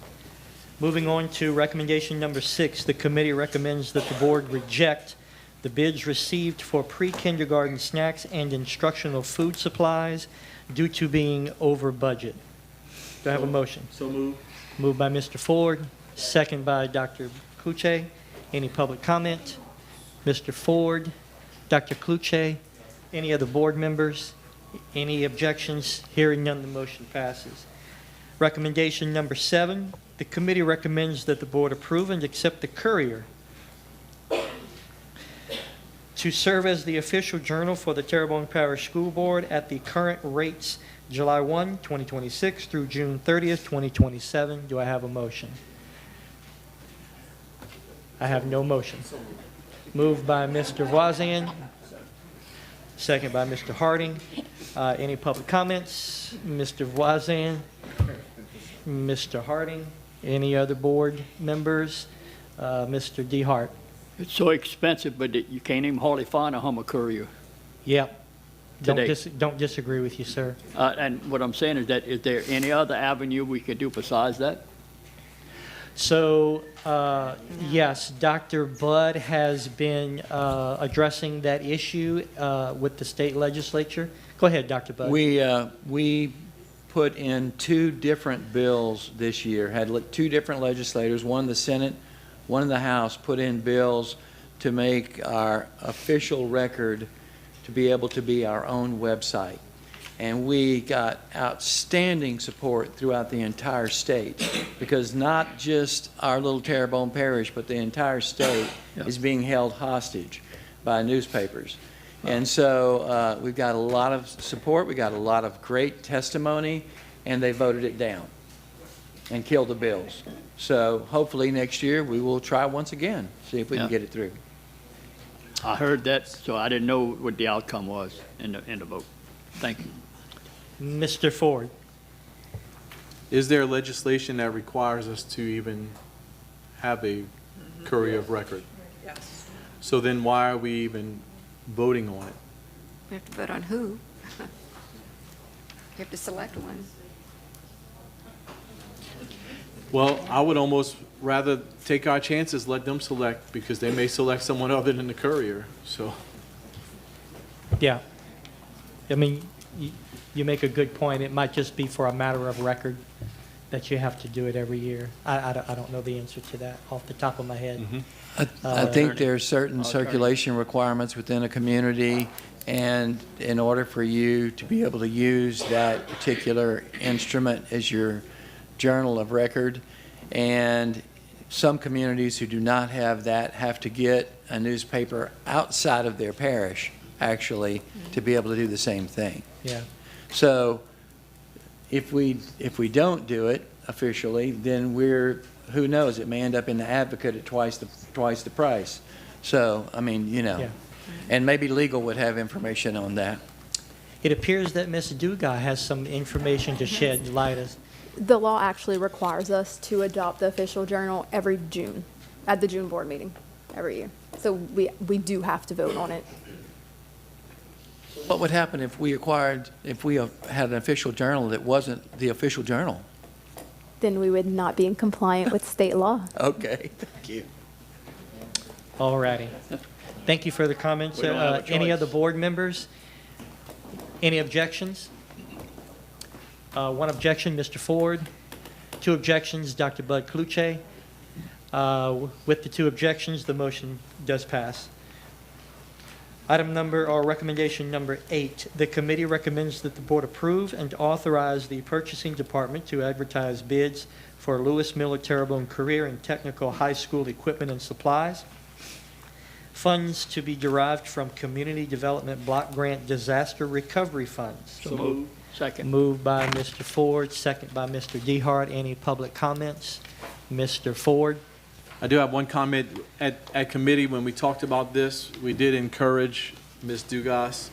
Speaker 9: Moving on to recommendation number 6, the committee recommends that the board reject the bids received for pre-kindergarten snacks and instructional food supplies due to being over budget. Do I have a motion?
Speaker 8: So moved.
Speaker 9: Moved by Mr. Ford, second by Dr. Cluche. Any public comment? Mr. Ford, Dr. Cluche, any other board members? Any objections? Hearing none, the motion passes. Recommendation number 7, the committee recommends that the board approve and accept the Courier to serve as the official journal for the Terrebonne Parish School Board at the current rates July 1, 2026 through June 30th, 2027. Do I have a motion? I have no motion. Moved by Mr. Voisin, second by Mr. Harding. Any public comments? Mr. Voisin, Mr. Harding, any other board members? Mr. DeHart.
Speaker 7: It's so expensive, but you can't even hardly find a Hummer Courier.
Speaker 9: Yep.
Speaker 7: Today.
Speaker 9: Don't disagree with you, sir.
Speaker 7: And what I'm saying is that, is there any other avenue we could do besides that?
Speaker 9: So, yes, Dr. Budd has been addressing that issue with the state legislature. Go ahead, Dr. Budd.
Speaker 6: We put in two different bills this year, had two different legislators, one in the Senate, one in the House, put in bills to make our official record to be able to be our own website. And we got outstanding support throughout the entire state, because not just our little Terrebonne Parish, but the entire state is being held hostage by newspapers. And so we've got a lot of support, we got a lot of great testimony, and they voted it down and killed the bills. So hopefully next year we will try once again, see if we can get it through.
Speaker 7: I heard that, so I didn't know what the outcome was in the vote. Thank you.
Speaker 9: Mr. Ford.
Speaker 8: Is there legislation that requires us to even have a courier of record?
Speaker 4: Yes.
Speaker 8: So then why are we even voting on it?
Speaker 4: We have to vote on who. You have to select one.
Speaker 8: Well, I would almost rather take our chances, let them select, because they may select someone other than the courier, so.
Speaker 9: Yeah. I mean, you make a good point. It might just be for a matter of record that you have to do it every year. I don't know the answer to that off the top of my head.
Speaker 6: I think there are certain circulation requirements within a community, and in order for you to be able to use that particular instrument as your journal of record, and some communities who do not have that have to get a newspaper outside of their parish, actually, to be able to do the same thing.
Speaker 9: Yeah.
Speaker 6: So if we don't do it officially, then who knows, it may end up in the Advocate at twice the price. So, I mean,
Speaker 9: Yeah.
Speaker 6: and maybe legal would have information on that.
Speaker 9: It appears that Ms. Dugas has some information to shed light as.
Speaker 12: The law actually requires us to adopt the official journal every June, at the June board meeting, every year. So we do have to vote on it.
Speaker 6: What would happen if we had an official journal that wasn't the official journal?
Speaker 12: Then we would not be in compliant with state law.
Speaker 6: Okay, thank you.
Speaker 9: All righty. Thank you for the comments.
Speaker 7: We don't have a
Speaker 9: Any
Speaker 7: choice.
Speaker 9: other board members? Any objections? One objection, Mr. Ford. Two objections, Dr. Bud Kluche. With the two objections, the motion does pass. Recommendation number 8, the committee recommends that the board approve and authorize the purchasing department to advertise bids for Lewis Miller Terrebonne Career and Technical High School equipment and supplies. Funds to be derived from Community Development Block Grant Disaster Recovery Funds.
Speaker 7: So moved. Second.
Speaker 9: Moved by Mr. Ford, second by Mr. Dehart. Any public comments? Mr. Ford?
Speaker 8: I do have one comment. At committee, when we talked about this, we did encourage Ms. Dugas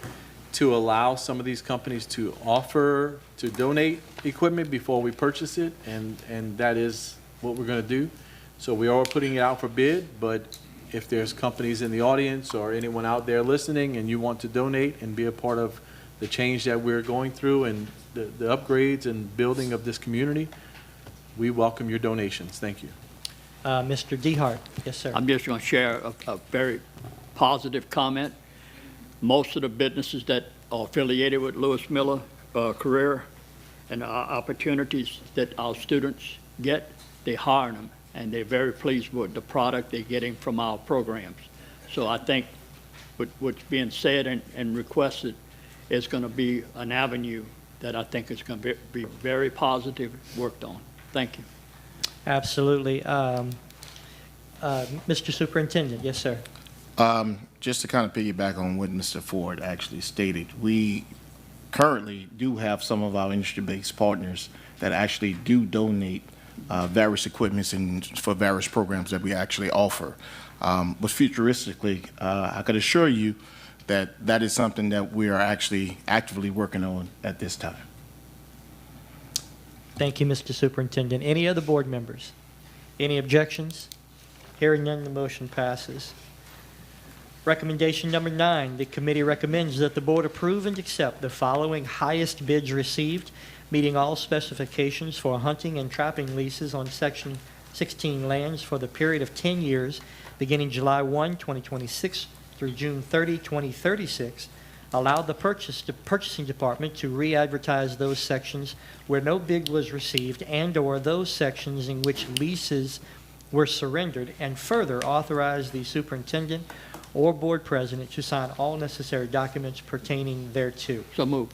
Speaker 8: to allow some of these companies to offer to donate equipment before we purchase it, and that is what we're going to do. So we are putting it out for bid, but if there's companies in the audience or anyone out there listening and you want to donate and be a part of the change that we're going through and the upgrades and building of this community, we welcome your donations. Thank you.
Speaker 9: Mr. Dehart? Yes, sir.
Speaker 7: I'm just going to share a very positive comment. Most of the businesses that are affiliated with Lewis Miller Career and opportunities that our students get, they hire them, and they're very pleased with the product they're getting from our programs. So I think what's being said and requested is going to be an avenue that I think is going to be very positive, worked on. Thank you.
Speaker 9: Absolutely. Mr. Superintendent? Yes, sir.
Speaker 13: Just to kind of piggyback on what Mr. Ford actually stated, we currently do have some of our industry-based partners that actually do donate various equipments and for various programs that we actually offer. But futuristically, I could assure you that that is something that we are actually actively working on at this time.
Speaker 9: Thank you, Mr. Superintendent. Any other board members? Any objections? Hearing none, the motion passes. Recommendation number 9, the committee recommends that the board approve and accept the following highest bids received, meeting all specifications for hunting and trapping leases on Section 16 lands for the period of 10 years, beginning July 1, 2026 through June 30, 2036, allowed the purchasing department to re-advertise those sections where no bid was received and/or those sections in which leases were surrendered, and further authorize the superintendent or board president to sign all necessary documents pertaining thereto.
Speaker 7: So moved.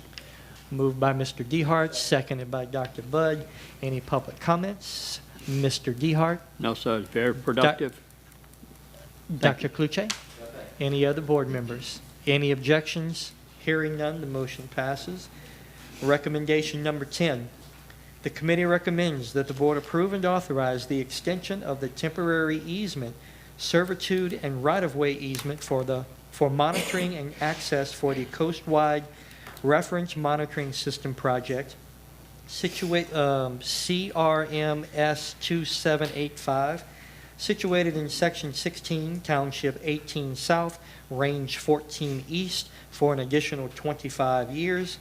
Speaker 9: Moved by Mr. Dehart, seconded by Dr. Budd. Any public comments? Mr. Dehart?
Speaker 7: No, sir, it's very productive.
Speaker 9: Dr. Cluche? Any other board members? Any objections? Hearing none, the motion passes. Recommendation number 10. The committee recommends that the board approve and authorize the extension of the temporary easement, servitude, and right-of-way easement for monitoring and access for the coastwide reference monitoring system project, CRMS 2785, situated in Section 16, Township 18 South, Range 14 East, for an additional 25 years,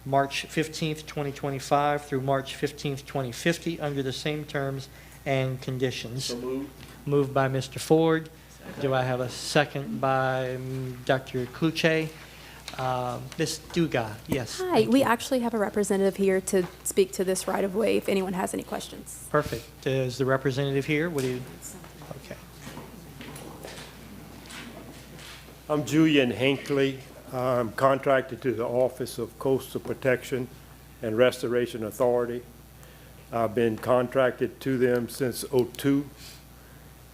Speaker 9: March 15th, 2025 through March 15th, 2050, under the same terms and conditions.
Speaker 8: So moved.
Speaker 9: Moved by Mr. Ford. Do I have a second by Dr. Cluche? Ms. Dugas, yes.
Speaker 12: Hi,
Speaker 9: thank
Speaker 12: we
Speaker 9: you.
Speaker 12: actually have a representative here to speak to this right-of-way if anyone has any questions.
Speaker 9: Perfect. Is the representative here? Would you? Okay.
Speaker 14: I'm Julian Hinckley. I'm contracted to the Office of Coastal Protection and Restoration Authority. I've been contracted to them since '02,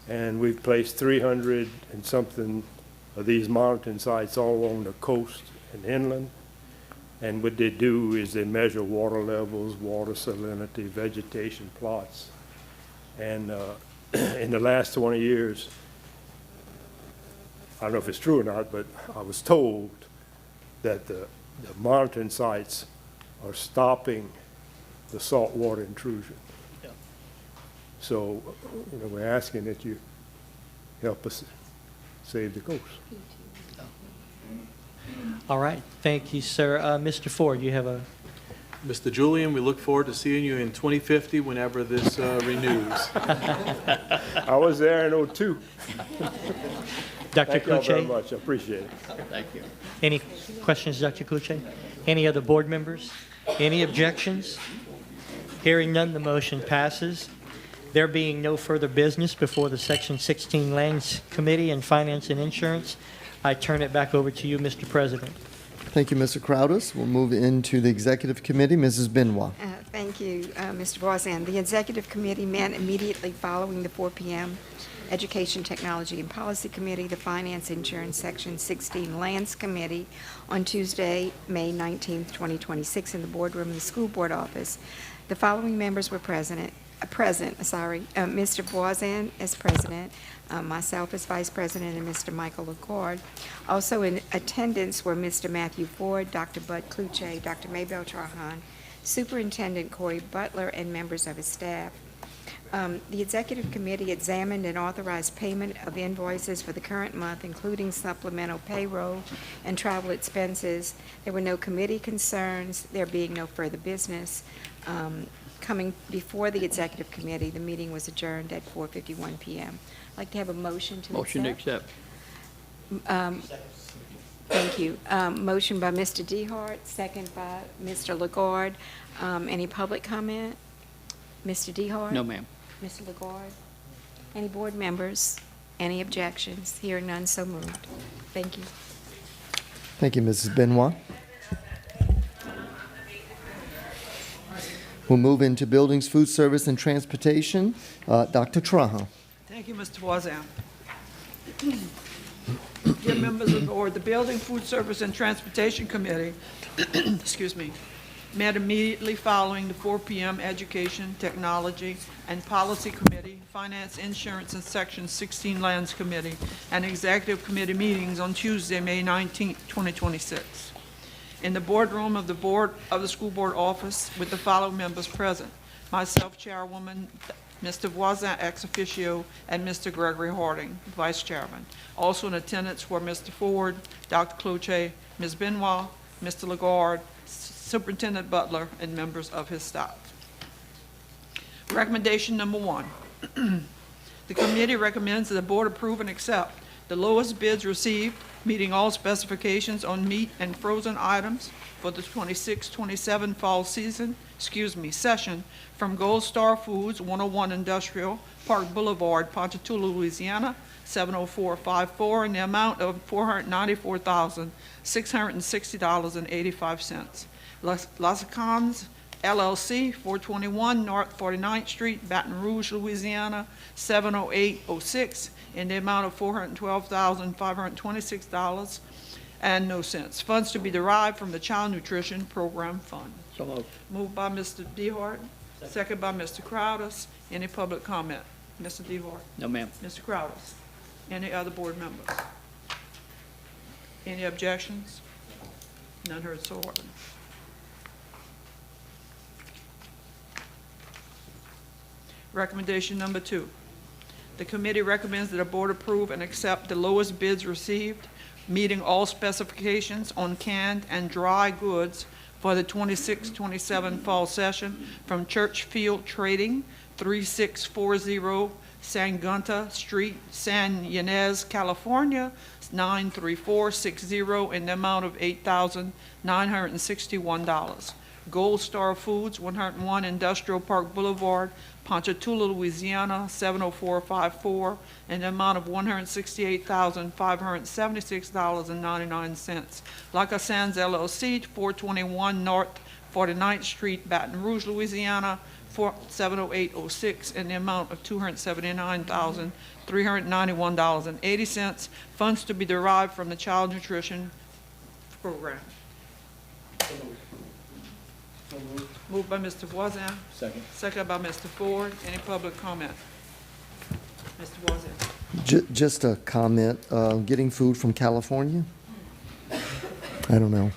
Speaker 14: and we've placed 300 and something of these monitoring sites all along the coast and inland. And what they do is they measure water levels, water salinity, vegetation plots. And in the last 20 years, I don't know if it's true or not, but I was told that the monitoring sites are stopping the saltwater intrusion.
Speaker 9: Yeah.
Speaker 14: So, we're asking that you help us save the coast.
Speaker 9: All right. Thank you, sir. Mr. Ford, you have a...
Speaker 8: Mr. Julian, we look forward to seeing you in 2050 whenever this renews.
Speaker 14: I was there in '02.
Speaker 9: Dr.
Speaker 14: Thank you all very
Speaker 9: Cluche?
Speaker 14: much. I appreciate it.
Speaker 7: Thank you.
Speaker 9: Any questions, Dr. Cluche? Any other board members? Any objections? Hearing none, the motion passes. There being no further business before the Section 16 Lands Committee and Finance and Insurance, I turn it back over to you, Mr. President.
Speaker 1: Thank you, Mr. Crowdus. We'll move into the Executive Committee. Mrs. Benoit.
Speaker 4: Thank you, Mr. Voisin. The Executive Committee met immediately following the 4 p.m. Education, Technology, and Policy Committee, the Finance, Insurance, Section 16 Lands Committee on Tuesday, May 19th, 2026, in the boardroom of the School Board office. The following members were present. Mr. Voisin as president, myself as vice president, and Mr. Michael LaCord. Also in attendance were Mr. Matthew Ford, Dr. Bud Cluche, Dr. Maybelle Trahan, Superintendent Corey Butler, and members of his staff. The Executive Committee examined and authorized payment of invoices for the current month, including supplemental payroll and travel expenses. There were no committee concerns, there being no further business. Coming before the Executive Committee, the meeting was adjourned at 4:51 p.m. I'd like to have a motion to accept.
Speaker 7: Motion to accept.
Speaker 4: Thank you. Motion by Mr. Dehart, second by Mr. Lagarde. Any public comment? Mr. Dehart?
Speaker 7: No, ma'am.
Speaker 4: Mr. Lagarde? Any board members? Any objections? Hearing none, so moved. Thank you.
Speaker 1: Thank you, Mrs. Benoit. We'll move into Buildings, Food Service, and Transportation. Dr. Trahan.
Speaker 15: Thank you, Mr. Voisin. Dear members of the board, the Building, Food Service, and Transportation Committee, excuse me, met immediately following the 4 p.m. Education, Technology, and Policy Committee, Finance, Insurance, and Section 16 Lands Committee, and Executive Committee meetings on Tuesday, May 19, 2026. In the boardroom of the School Board office with the following members present: myself, Chairwoman, Mr. Voisin, ex officio, and Mr. Gregory Harding, Vice Chairman. Also in attendance were Mr. Ford, Dr. Cluche, Ms. Benoit, Mr. Lagarde, Superintendent Butler, and members of his staff. Recommendation number 1, The committee recommends that the board approve and accept the lowest bids received, meeting all specifications on meat and frozen items for the 26-27 fall session from Gold Star Foods, 101 Industrial Park Boulevard, Ponchatoula, Louisiana, 70454, in the amount of $494,660.85. Las Cans LLC, 421 North 49th Street, Baton Rouge, Louisiana, 70806, in the amount of $412,526 and no cents. Funds to be derived from the Child Nutrition Program Fund.
Speaker 7: So moved.
Speaker 15: Moved by Mr. DeHart, second by Mr. Crowders. Any public comment? Mr. DeHart.
Speaker 7: No, ma'am.
Speaker 15: Mr. Crowders. Any other board members? Any objections? None heard, so ordered. Recommendation number 2. The committee recommends that the board approve and accept the lowest bids received, meeting all specifications on canned and dry goods for the 26-27 fall session from Church Field Trading, 3640 Sangunta Street, San Ynez, California, 93460, in the amount of $8,961. Gold Star Foods, 101 Industrial Park Boulevard, Ponchatoula, Louisiana, 70454, in the amount of $168,576.99. Laca Sands LLC, 421 North 49th Street, Baton Rouge, Louisiana, 70806, in the amount of $279,391.80. Funds to be derived from the Child Nutrition Program. Moved by Mr. Voisin.
Speaker 6: Second.
Speaker 15: Second by Mr. Ford. Any public comment? Mr. Voisin.
Speaker 1: Just a comment, getting food from California? I don't know.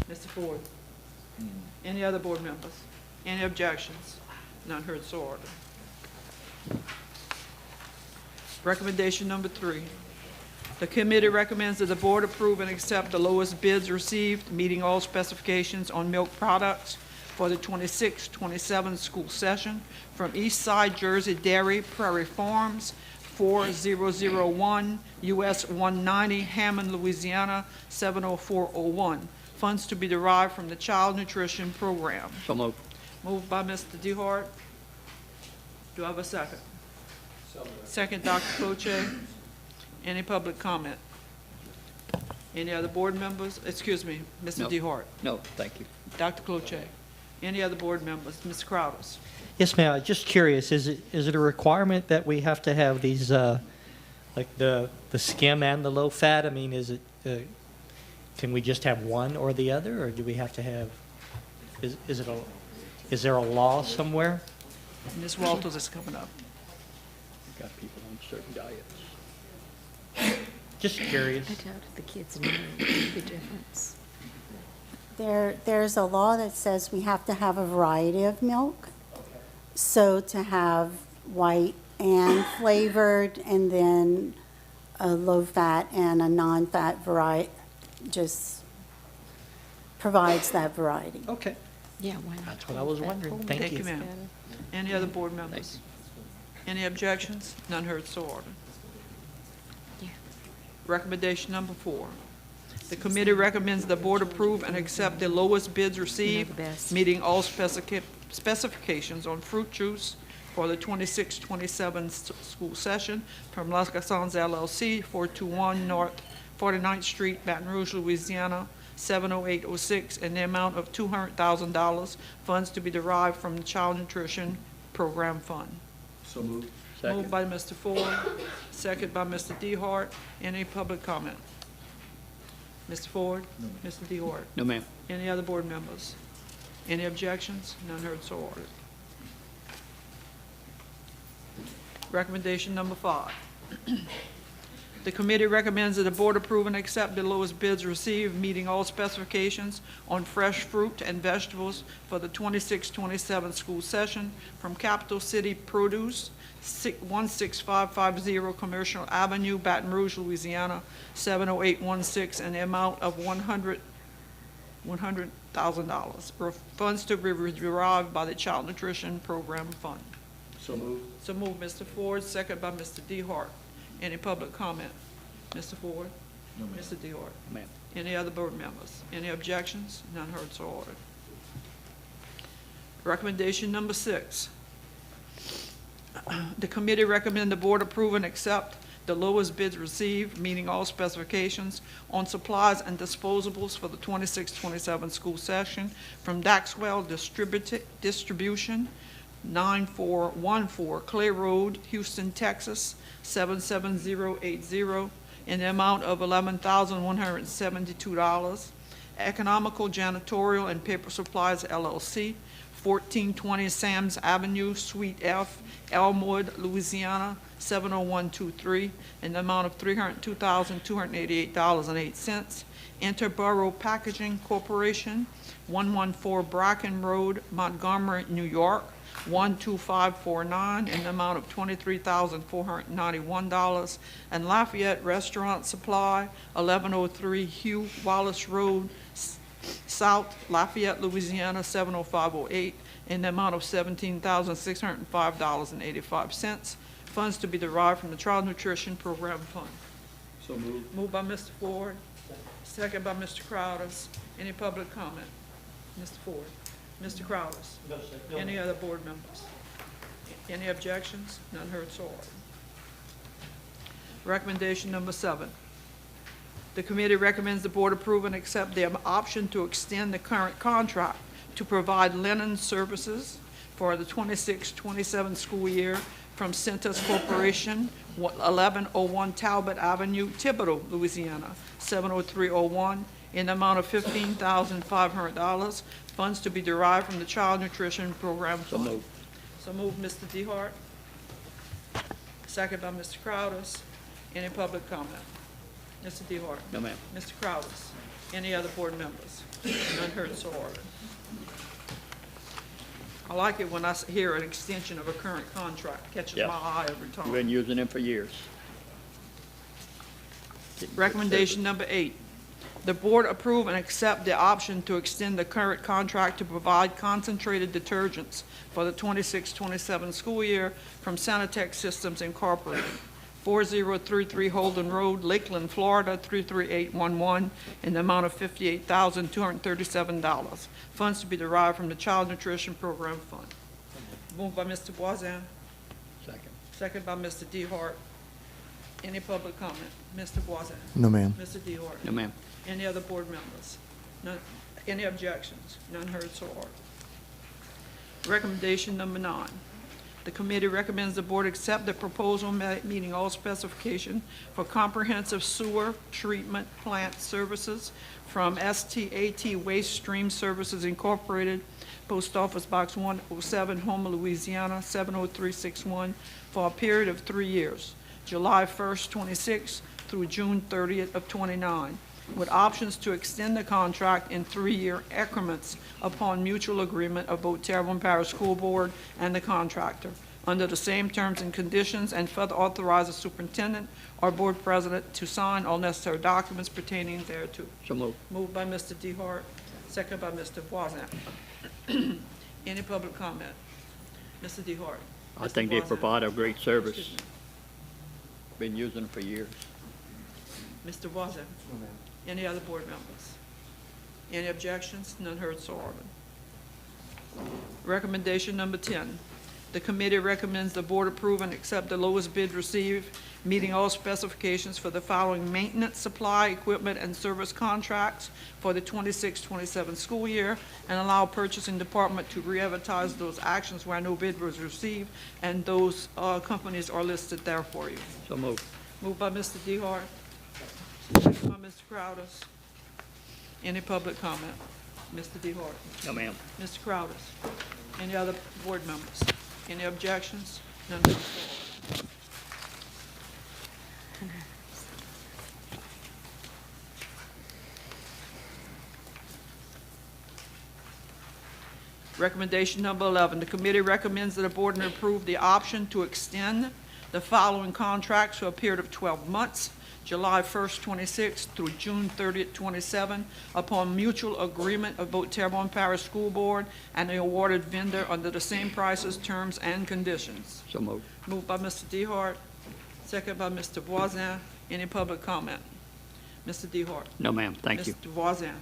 Speaker 15: Mr. Ford. Any other board members? Any objections? None heard, so ordered. Recommendation number 3. The committee recommends that the board approve and accept the lowest bids received, meeting all specifications on milk products for the 26-27 school session from East Side Jersey Dairy, Prairie Farms, 4001 US 190, Hammond, Louisiana, 70401. Funds to be derived from the Child Nutrition Program.
Speaker 7: So moved.
Speaker 15: Moved by Mr. DeHart. Do I have a second? Second, Dr. Cloche. Any public comment? Any other board members? Excuse me, Mr.
Speaker 7: No.
Speaker 15: DeHart.
Speaker 7: No, thank you.
Speaker 15: Dr. Cloche. Any other board members? Mr. Crowders.
Speaker 9: Yes, ma'am. Just curious, is it a requirement that we have to have these, like the skim and the low fat? I mean, is it, can we just have one or the other, or do we have to have, is there a law somewhere?
Speaker 15: Ms. Walters is coming up.
Speaker 7: We've got people on certain diets. Just curious.
Speaker 3: I doubt if the kids know the difference.
Speaker 16: There's a law that says we have to have a variety of milk. So to have white and flavored, and then a low-fat and a non-fat variety just provides that variety.
Speaker 9: Okay.
Speaker 3: Yeah, why not?
Speaker 9: That's what I was wondering. Thank you.
Speaker 15: ma'am. Any other board members? Any objections? None heard, so ordered.
Speaker 3: Yeah.
Speaker 15: Recommendation number 4. The committee recommends the board approve and accept the lowest bids received, meeting all specifications on fruit juice for the 26-27 school session from Las Cassans LLC, 421 North 49th Street, Baton Rouge, Louisiana, 70806, in the amount of $200,000. Funds to be derived from the Child Nutrition Program Fund.
Speaker 6: So moved.
Speaker 15: Moved by Mr. Ford, second by Mr. DeHart. Any public comment? Mr. Ford? Mr. DeHart?
Speaker 7: No, ma'am.
Speaker 15: Any other board members? Any objections? None heard, so ordered. Recommendation number 5. The committee recommends that the board approve and accept the lowest bids received, meeting all specifications on fresh fruit and vegetables for the 26-27 school session from Capital City Produce, 16550 Commercial Avenue, Baton Rouge, Louisiana, 70816, and the amount of $100,000. For funds to be derived by the Child Nutrition Program Fund.
Speaker 7: So moved.
Speaker 15: So moved, Mr. Ford, second by Mr. DeHart. Any public comment? Mr. Ford?
Speaker 13: No, ma'am.
Speaker 15: Mr. DeHart?
Speaker 7: Ma'am.
Speaker 15: Any other board members? Any objections? None heard, so ordered. Recommendation number 6. The committee recommend the board approve and accept the lowest bids received, meeting all specifications, on supplies and disposables for the 26-27 school session from Daxwell Distribution, 9414 Clay Road, Houston, Texas, 77080, in the amount of $11,172. Economical Janitorial and Paper Supplies LLC, 1420 Sam's Avenue, Suite F, Elmwood, Louisiana, 70123, in the amount of $302,288.08. Interborough Packaging Corporation, 114 Bracken Road, Montgomery, New York, 12549, in the amount of $23,491. And Lafayette Restaurant Supply, 1103 Hugh Wallace Road, South Lafayette, Louisiana, 70508, in the amount of $17,605.85. Funds to be derived from the Child Nutrition Program Fund.
Speaker 7: So moved.
Speaker 15: Moved by Mr. Ford, second by Mr. Crowders. Any public comment? Mr. Ford? Mr. Crowders?
Speaker 9: No, sir.
Speaker 15: Any other board members? Any objections? None heard, so ordered. Recommendation number 7. The committee recommends the board approve and accept the option to extend the current contract to provide linen services for the 26-27 school year from Centus Corporation, 1101 Talbot Avenue, Thibodaux, Louisiana, 70301, in the amount of $15,500. Funds to be derived from the Child Nutrition Program Fund.
Speaker 7: So moved.
Speaker 15: So moved, Mr. DeHart. Second by Mr. Crowders. Any public comment? Mr. DeHart?
Speaker 7: No, ma'am.
Speaker 15: Mr. Crowders? Any other board members? None heard, so ordered. I like it when I hear an extension of a current contract. Catches
Speaker 7: Yeah.
Speaker 15: my eye every
Speaker 7: We've
Speaker 15: time.
Speaker 7: been using them for years.
Speaker 15: Recommendation number 8. The board approve and accept the option to extend the current contract to provide concentrated detergents for the 26-27 school year from Sanitec Systems Incorporated, 4033 Holden Road, Lakeland, Florida, 33811, in the amount of $58,237. Funds to be derived from the Child Nutrition Program Fund. Moved by Mr. Voisin,
Speaker 7: Second.
Speaker 15: second by Mr. DeHart. Any public comment? Mr. Voisin.
Speaker 1: No, ma'am.
Speaker 15: Mr. DeHart.
Speaker 7: No, ma'am.
Speaker 15: Any other board members? None, any objections? None heard, so ordered. Recommendation number 9. The committee recommends the board accept the proposal meeting all specification for comprehensive sewer treatment plant services from STAT Waste Stream Services Incorporated, Post Office Box 107, Houma, Louisiana, 70361, for a period of 3 years, July 1st, 26 through June 30th of 29, with options to extend the contract in 3-year increments upon mutual agreement of both Terrebonne Parish School Board and the contractor, under the same terms and conditions, and further authorize the superintendent or board president to sign all necessary documents pertaining thereto.
Speaker 7: So moved.
Speaker 15: Moved by Mr. DeHart, second by Mr. Voisin. Any public comment? Mr. DeHart.
Speaker 7: I
Speaker 15: Mr.
Speaker 7: think they
Speaker 15: Voisin.
Speaker 7: provide a great service.
Speaker 15: Excuse me.
Speaker 7: Been using them for years.
Speaker 15: Mr. Voisin. Any other board members? Any objections? None heard, so ordered. Recommendation number 10. The committee recommends the board approve and accept the lowest bid received, meeting all specifications for the following maintenance, supply, equipment, and service contracts for the 26-27 school year, and allow purchasing department to re-advertise those actions where no bid was received, and those companies are listed there for you.
Speaker 7: So moved.
Speaker 15: Moved by Mr. DeHart. Second by Mr. Crowders. Any public comment? Mr. DeHart.
Speaker 7: No, ma'am.
Speaker 15: Mr. Crowders. Any other board members? Any objections? None heard, so ordered. Recommendation number 11, the committee recommends that the board approve the option to extend the following contracts for a period of 12 months July 1st, 26 through June 30th, 27, upon mutual agreement of both Terrebonne Parish School Board and the awarded vendor under the same prices, terms, and conditions.
Speaker 7: So moved.
Speaker 15: Moved by Mr. Dehart, second by Mr. Voisin. Any public comment? Mr. Dehart.
Speaker 7: No, ma'am, thank you.
Speaker 15: Mr. Voisin.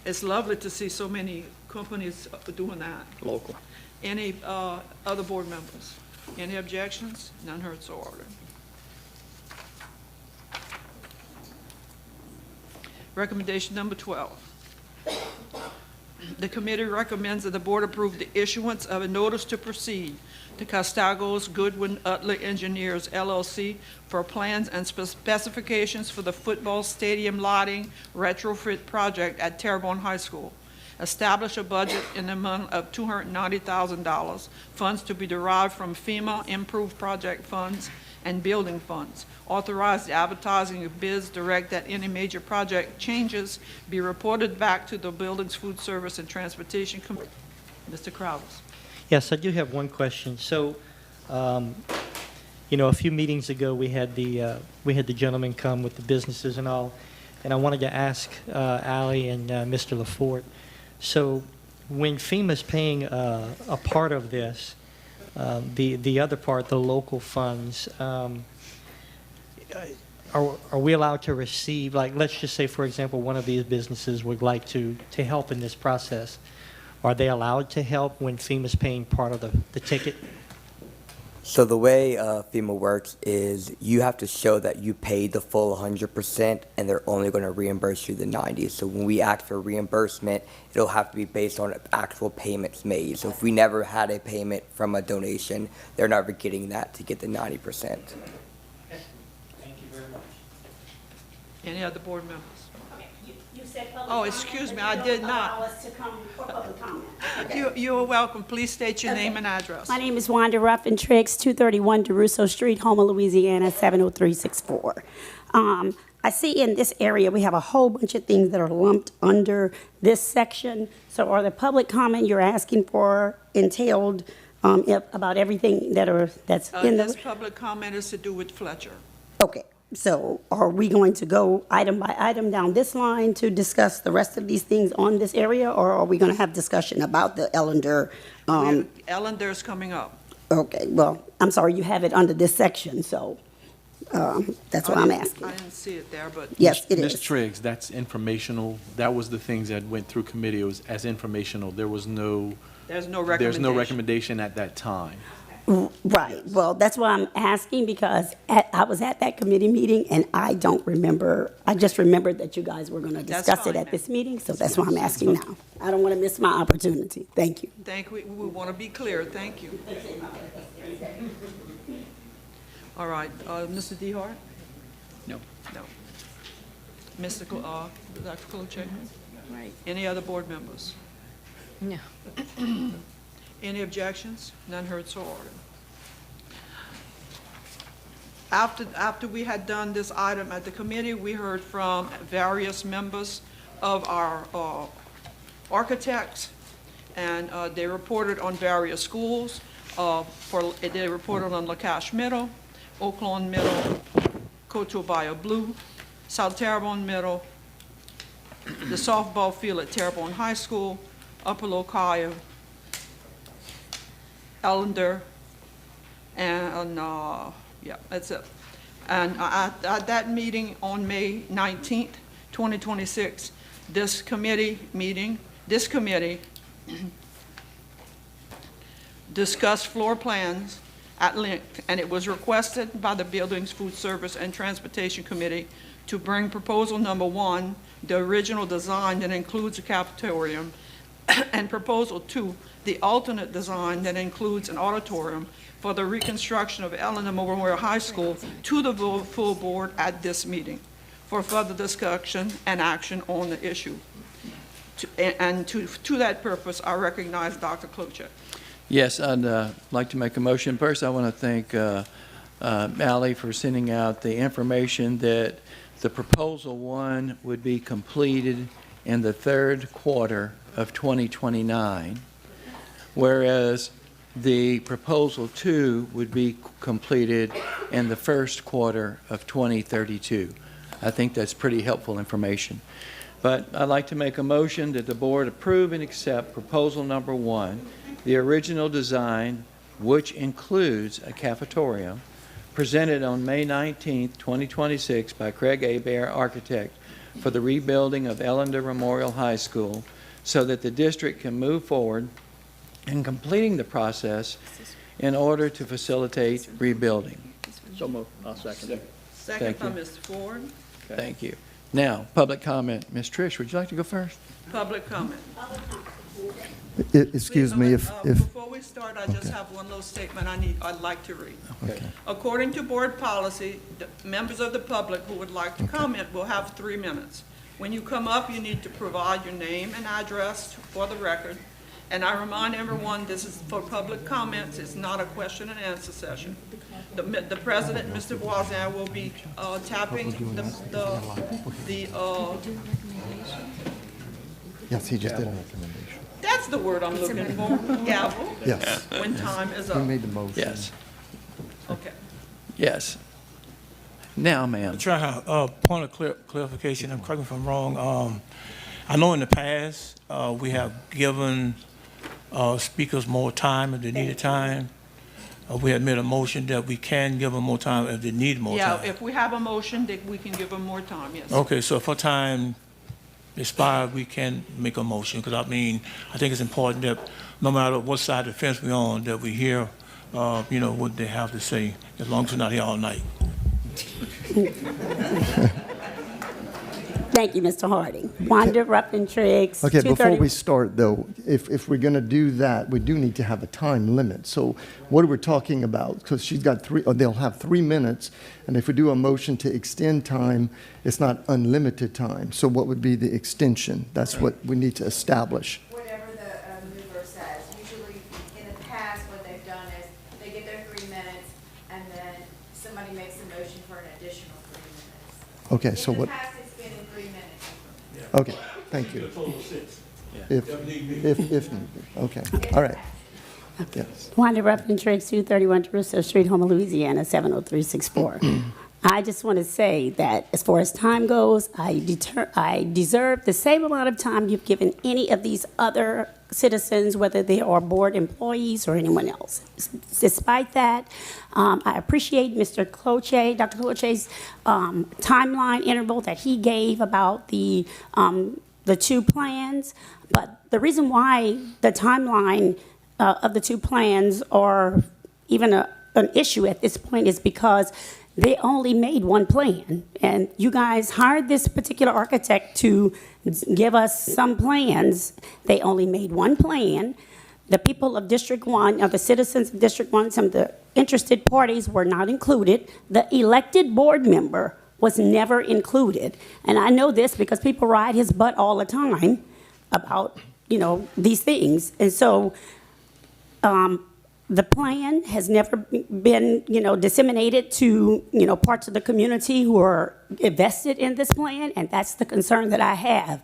Speaker 15: It's lovely to see so many companies doing that.
Speaker 7: Local.
Speaker 15: Any other board members? Any objections? None heard, so ordered. Recommendation number 12. The committee recommends that the board approve the issuance of a notice to proceed to Costagos Goodwin Utley Engineers LLC for plans and specifications for the football stadium lighting retrofit project at Terrebonne High School. Establish a budget in the amount of $290,000, funds to be derived from FEMA improved project funds and building funds. Authorize the advertising of bids, direct that any major project changes be reported back to the Buildings, Food Service, and Transportation Committee. Mr. Crowder.
Speaker 9: Yes, I do have one question. So, a few meetings ago, we had the gentleman come with the businesses and all, and I wanted to ask Ally and Mr. LaForte. So, when FEMA's paying a part of this, the other part, the local funds, are we allowed to receive, like, let's just say, for example, one of these businesses would like to help in this process. Are they allowed to help when FEMA's paying part of the ticket?
Speaker 17: So the way FEMA works is you have to show that you paid the full 100%, and they're only going to reimburse you the 90. So when we ask for reimbursement, it'll have to be based on actual payments made. So if we never had a payment from a donation, they're never getting that to get the 90%.
Speaker 9: Thank you very much.
Speaker 15: Any other board members?
Speaker 18: You said public
Speaker 15: Oh,
Speaker 18: comment,
Speaker 15: excuse
Speaker 18: but
Speaker 15: me,
Speaker 18: you
Speaker 15: I
Speaker 18: don't
Speaker 15: did
Speaker 18: allow
Speaker 15: not.
Speaker 18: us to come for public comment.
Speaker 15: You are welcome. Please state your name and address.
Speaker 18: My name is Wanda Ruffin Triggs, 231 DeRusso Street, Houma, Louisiana, 70364. I see in this area, we have a whole bunch of things that are lumped under this section. So are the public comment you're asking for entailed about everything that's in
Speaker 15: This
Speaker 18: the...
Speaker 15: public comment is to do with Fletcher.
Speaker 18: Okay, so are we going to go item by item down this line to discuss the rest of these things on this area, or are we going to have discussion about the Ellender?
Speaker 15: Ellender's coming up.
Speaker 18: Okay, well, I'm sorry, you have it under this section, so that's what I'm asking.
Speaker 15: I didn't see it there, but.
Speaker 18: Yes, it
Speaker 8: Ms.
Speaker 18: is.
Speaker 8: Triggs, that's informational. That was the things that went through committee. It was as informational. There was no.
Speaker 15: There's no recommendation.
Speaker 8: There's no recommendation at that time.
Speaker 18: Right, well, that's why I'm asking, because I was at that committee meeting, and I don't remember, I just remembered that you guys were going to
Speaker 15: That's
Speaker 18: discuss it
Speaker 15: fine,
Speaker 18: at this meeting, so that's why I'm asking now. I don't want to miss my opportunity. Thank you.
Speaker 15: We want to be clear. Thank you. All right, Mr. Dehart?
Speaker 7: No.
Speaker 15: No. Mr. Dr. Klucek?
Speaker 4: Right.
Speaker 15: Any other board members?
Speaker 4: No.
Speaker 15: Any objections? None heard, so ordered. After we had done this item at the committee, we heard from various members of our architects, and they reported on various schools. They reported on LaCache Middle, Oaklawn Middle, Coturbaya Blue, South Terrebonne Middle, the softball field at Terrebonne High School, Upper Locaia, Ellender, and yeah, that's it. And at that meeting on May 19th, 2026, this committee discussed floor plans at length, and it was requested by the Buildings, Food Service, and Transportation Committee to bring proposal number 1, the original design that includes a cafeteria, and proposal 2, the alternate design that includes an auditorium for the reconstruction of Ellender Memorial High School, to the full board at this meeting for further discussion and action on the issue. To that purpose, I recognize Dr. Klucek.
Speaker 6: Yes, I'd like to make a motion. First, I want to thank Ally for sending out the information that the proposal 1 would be completed in the 3rd quarter of 2029, whereas the proposal 2 would be completed in the 1st quarter of 2032. I think that's pretty helpful information. But I'd like to make a motion that the board approve and accept proposal number 1, the original design, which includes a cafeteria, presented on May 19, 2026 by Craig A. Bear, architect, for the rebuilding of Ellender Memorial High School so that the district can move forward in completing the process in order to facilitate rebuilding.
Speaker 7: So moved. I'll second it.
Speaker 15: Second
Speaker 6: Thank
Speaker 15: by
Speaker 6: you.
Speaker 15: Mr. Ford.
Speaker 6: Thank you. Now, public comment. Ms. Trish, would you like to go first?
Speaker 15: Public comment.
Speaker 1: Excuse me, if,
Speaker 15: Before we start, I just
Speaker 1: Okay.
Speaker 15: have one little statement I'd like to read.
Speaker 6: Okay.
Speaker 15: According to board policy, the members of the public who would like to comment will have 3 minutes. When you come up, you need to provide your name and address for the record. And I remind everyone, this is for public comments, it's not a question and answer session. The president, Mr. Voisin, will be tapping
Speaker 1: yes, he just did a recommendation.
Speaker 15: that's the word I'm looking for, gavel,
Speaker 1: Yes.
Speaker 15: when time is
Speaker 1: He
Speaker 15: up.
Speaker 1: made the motion.
Speaker 6: Yes.
Speaker 15: Okay.
Speaker 6: Yes. Now, ma'am.
Speaker 19: Try a point of clarification. I'm correct me if I'm wrong. I know in the past we have given speakers more time if they needed time. We had made a motion that we can give them more time if they need more
Speaker 15: Yeah,
Speaker 19: time.
Speaker 15: if we have a motion, that we can give them more time, yes.
Speaker 19: Okay, so if our time expired, we can make a motion, because I mean, I think it's important that no matter what side of the fence we're on, that we hear, what they have to say, as long as we're not here all night.
Speaker 18: Thank you, Mr. Harding. Wanda Ruffin Triggs.
Speaker 1: Okay, before
Speaker 18: 230
Speaker 1: we start, though, if we're going to do that, we do need to have a time limit. So what are we talking about? Because she's got they'll have 3 minutes, and if we do a motion to extend time, it's not unlimited time. So what would be the extension? That's what we need to establish.
Speaker 20: Whatever the mover says. Usually, in the past, what they've done is they get their 3 minutes, and then somebody makes a motion for an additional 3 minutes.
Speaker 1: Okay, so
Speaker 20: In the
Speaker 1: what?
Speaker 20: past, it's been in 3 minutes.
Speaker 1: Okay, thank you. If need be. Okay, all right. Yes.
Speaker 18: Wanda Ruffin Triggs, 231 Jerusalem Street, Houma, Louisiana, 70364. I just want to say that as far as time goes, I deserve the same amount of time you've given any of these other citizens, whether they are board employees or anyone else. Despite that, I appreciate Mr. Cloche, Dr. Cloche's timeline interval that he gave about the 2 plans. But the reason why the timeline of the 2 plans are even an issue at this point is because they only made 1 plan. And you guys hired this particular architect to give us some plans. They only made 1 plan. The people of District 1, or the citizens of District 1, some of the interested parties were not included. The elected board member was never included. And I know this because people ride his butt all the time about, these things. And so, the plan has never been, disseminated to, parts of the community who are invested in this plan, and that's the concern that I have.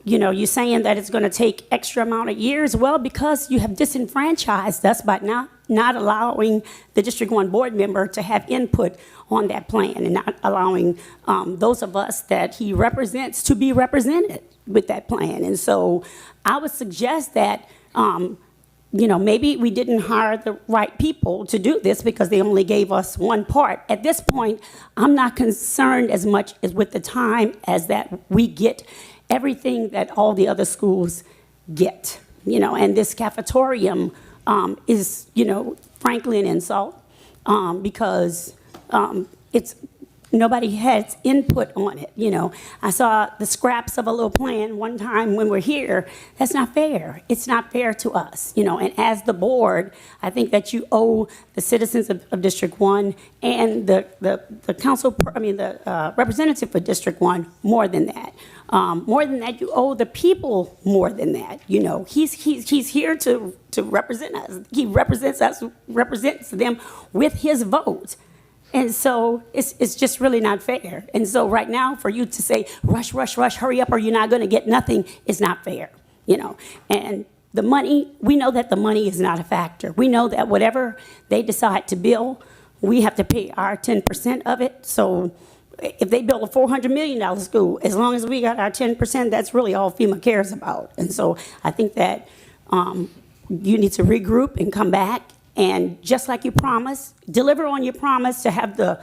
Speaker 18: You're saying that it's going to take extra amount of years. Well, because you have disenfranchised us by not allowing the District 1 board member to have input on that plan and not allowing those of us that he represents to be represented with that plan. And so I would suggest that maybe we didn't hire the right people to do this because they only gave us 1 part. At this point, I'm not concerned as much as with the time as that we get everything that all the other schools get, and this cafetorium is, frankly, an insult because it's nobody has input on it, I saw the scraps of a little plan one time when we're here. That's not fair. It's not fair to us, and as the board, I think that you owe the citizens of District 1 and the representative for District 1 more than that. More than that, you owe the people more than that. He's here to represent us. He represents them with his vote. And so it's just really not fair. And so right now, for you to say, rush, hurry up, or you're not going to get nothing, is not fair, And the money, we know that the money is not a factor. We know that whatever they decide to bill, we have to pay our 10% of it. So if they build a $400 million school, as long as we got our 10%, that's really all FEMA cares about. And so I think that you need to regroup and come back, and just like you promised, deliver on your promise to have the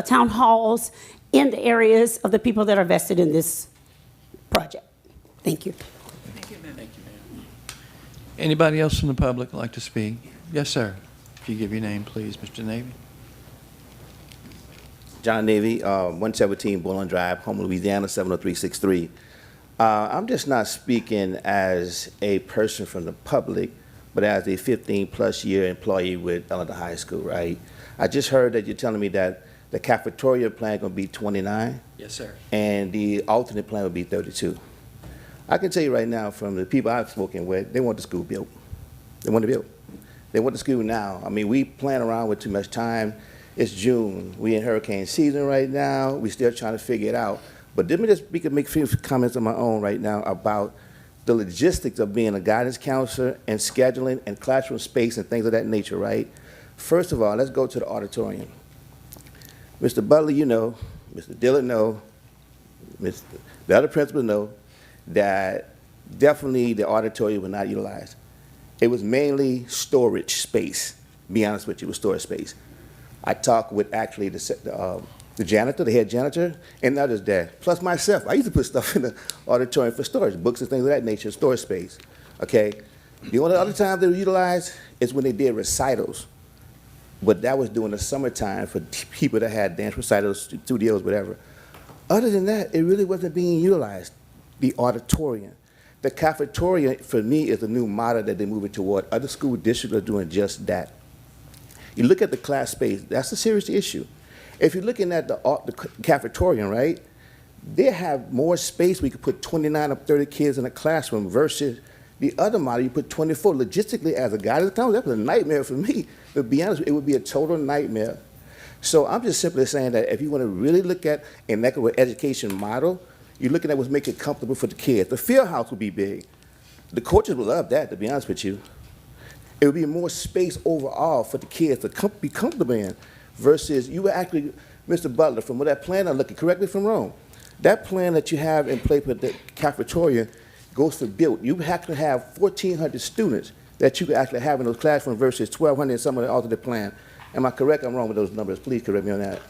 Speaker 18: town halls in the areas of the people that are vested in this project. Thank you.
Speaker 6: Thank you, ma'am. Anybody else from the public like to speak? Yes, sir. If you give your name, please, Mr. Navy.
Speaker 21: John Navy, 117 Bullen Drive, Houma, Louisiana, 70363. I'm just not speaking as a person from the public, but as a 15-plus year employee with Ellender High School, right? I just heard that you're telling me that the cafeteria plan is going to be 29,
Speaker 6: Yes, sir.
Speaker 21: and the alternate plan will be 32. I can tell you right now, from the people I've spoken with, they want the school built. They want it built. They want the school now. I mean, we playing around with too much time. It's June. We in hurricane season right now. We still trying to figure it out. But let me just make a few comments of my own right now about the logistics of being a guidance counselor and scheduling and classroom space and things of that nature, right? First of all, let's go to the auditorium. Mr. Butler, you know, Mr. Dillon know, the other principals know that definitely the auditorium was not utilized. It was mainly storage space, to be honest with you, it was storage space. I talked with actually the janitor, the head janitor, and others there, plus myself. I used to put stuff in the auditorium for storage, books and things of that nature, storage space, okay? The only other time they were utilized is when they did recitals, but that was during the summertime for people that had dance recitals, studios, whatever. Other than that, it really wasn't being utilized, the auditorium. The cafeteria, for me, is a new model that they're moving toward. Other school districts are doing just that. You look at the class space, that's a serious issue. If you're looking at the cafeteria, right, they have more space. We could put 29 or 30 kids in a classroom versus the other model, you put 24. Logistically, as a guidance counselor, that was a nightmare for me. To be honest, it would be a total nightmare. So I'm just simply saying that if you want to really look at an equitable education model, you're looking at what's making it comfortable for the kids. The field house would be big. The coaches would love that, to be honest with you. It would be more space overall for the kids to be comfortable in versus you were actually, Mr. Butler, from that plan I'm looking, correct me if I'm wrong, that plan that you have in place with the cafeteria goes for built. You have to have 1,400 students that you could actually have in those classrooms versus 1,200 in some of the alternate plan. Am I correct? I'm wrong with those numbers. Please correct me on that.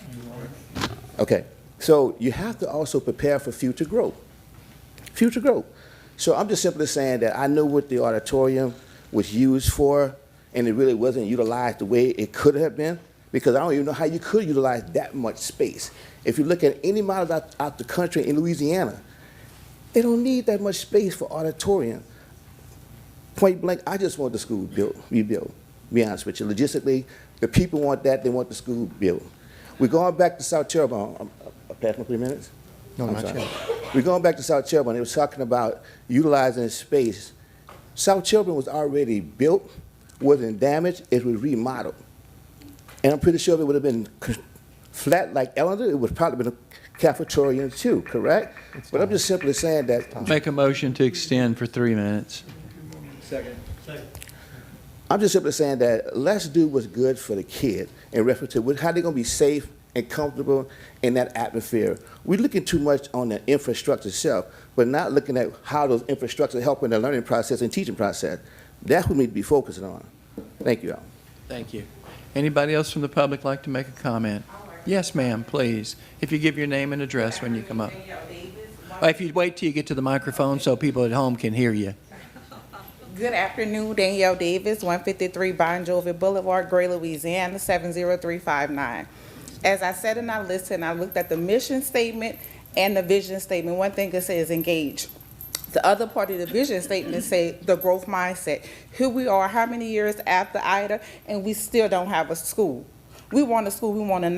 Speaker 21: Okay. So you have to also prepare for future growth. Future growth. So I'm just simply saying that I know what the auditorium was used for, and it really wasn't utilized the way it could have been, because I don't even know how you could utilize that much space. If you look at any models out the country in Louisiana, they don't need that much space for auditorium. Point blank, I just want the school rebuilt, to be honest with you. Logistically, the people want that, they want the school built. We're going back to South Terrebonne. Past my 3 minutes?
Speaker 1: No,
Speaker 21: I'm
Speaker 1: not
Speaker 21: sorry.
Speaker 1: yet.
Speaker 21: We're going back to South Terrebonne. They were talking about utilizing space. South Terrebonne was already built, wasn't damaged, it was remodeled. And I'm pretty sure if it would have been flat like Ellender, it would probably been a cafeteria too, correct? But I'm just simply saying that.
Speaker 6: Make a motion to extend for 3 minutes.
Speaker 2: Second.
Speaker 21: I'm just simply saying that let's do what's good for the kid in reference to how they're going to be safe and comfortable in that atmosphere. We're looking too much on the infrastructure itself, but not looking at how those infrastructures help in the learning process and teaching process. That's what we need to be focusing on. Thank you all.
Speaker 6: Thank you. Anybody else from the public like to make a comment? Yes, ma'am, please. If you give your name and address when you come up. If you wait till you get to the microphone so people at home can hear you.
Speaker 22: Good afternoon, Danielle Davis, 153 Bon Jovi Boulevard, Gray, Louisiana, 70359. As I said and I listened, I looked at the mission statement and the vision statement. One thing it says engage. The other part of the vision statement say the growth mindset. Here we are, how many years after Ida, and we still don't have a school. We want a school, we want it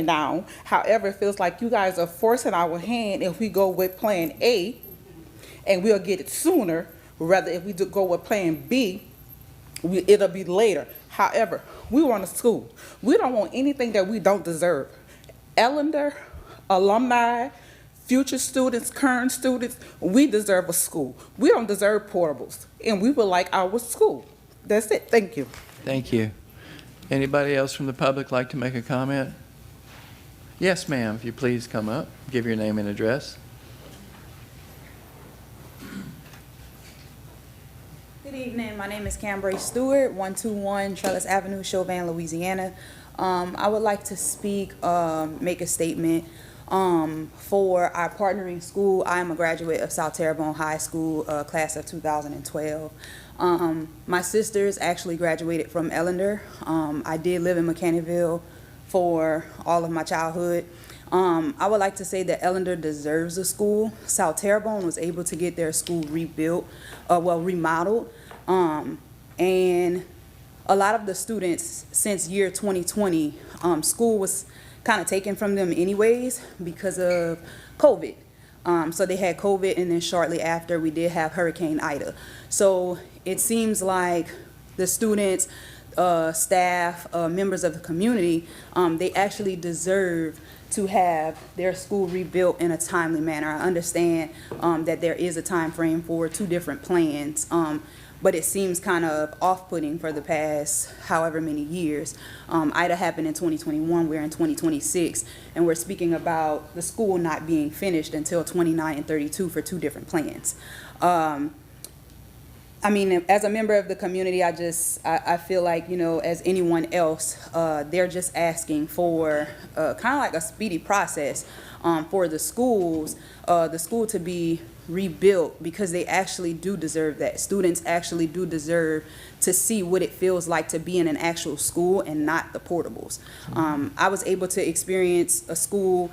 Speaker 22: now. However, it feels like you guys are forcing our hand if we go with plan A, and we'll get it sooner. Rather, if we go with plan B, it'll be later. However, we want a school. We don't want anything that we don't deserve. Ellender, alumni, future students, current students, we deserve a school. We don't deserve portables, and we would like our school. That's it. Thank you.
Speaker 6: Thank you. Anybody else from the public like to make a comment? Yes, ma'am, if you please come up, give your name and address.
Speaker 5: Good evening. My name is Cambray Stewart, 121 Trellis Avenue, Chauvin, Louisiana. I would like to speak, make a statement for our partnering school. I am a graduate of South Terrebonne High School, class of 2012. My sisters actually graduated from Ellender. I did live in Mechanicsville for all of my childhood. I would like to say that Ellender deserves a school. South Terrebonne was able to get their school rebuilt, remodeled. And a lot of the students since year 2020, school was kind of taken from them anyways because of COVID. So they had COVID, and then shortly after we did have Hurricane Ida. So it seems like the students, staff, members of the community, they actually deserve to have their school rebuilt in a timely manner. I understand that there is a time frame for 2 different plans, but it seems kind of off-putting for the past however many years. Ida happened in 2021, we're in 2026, and we're speaking about the school not being finished until 29 and 32 for 2 different plans. I mean, as a member of the community, I feel like, you know, as anyone else, they're just asking for kind of like a speedy process for the school to be rebuilt, because they actually do deserve that. Students actually do deserve to see what it feels like to be in an actual school and not the portables. I was able to experience a school,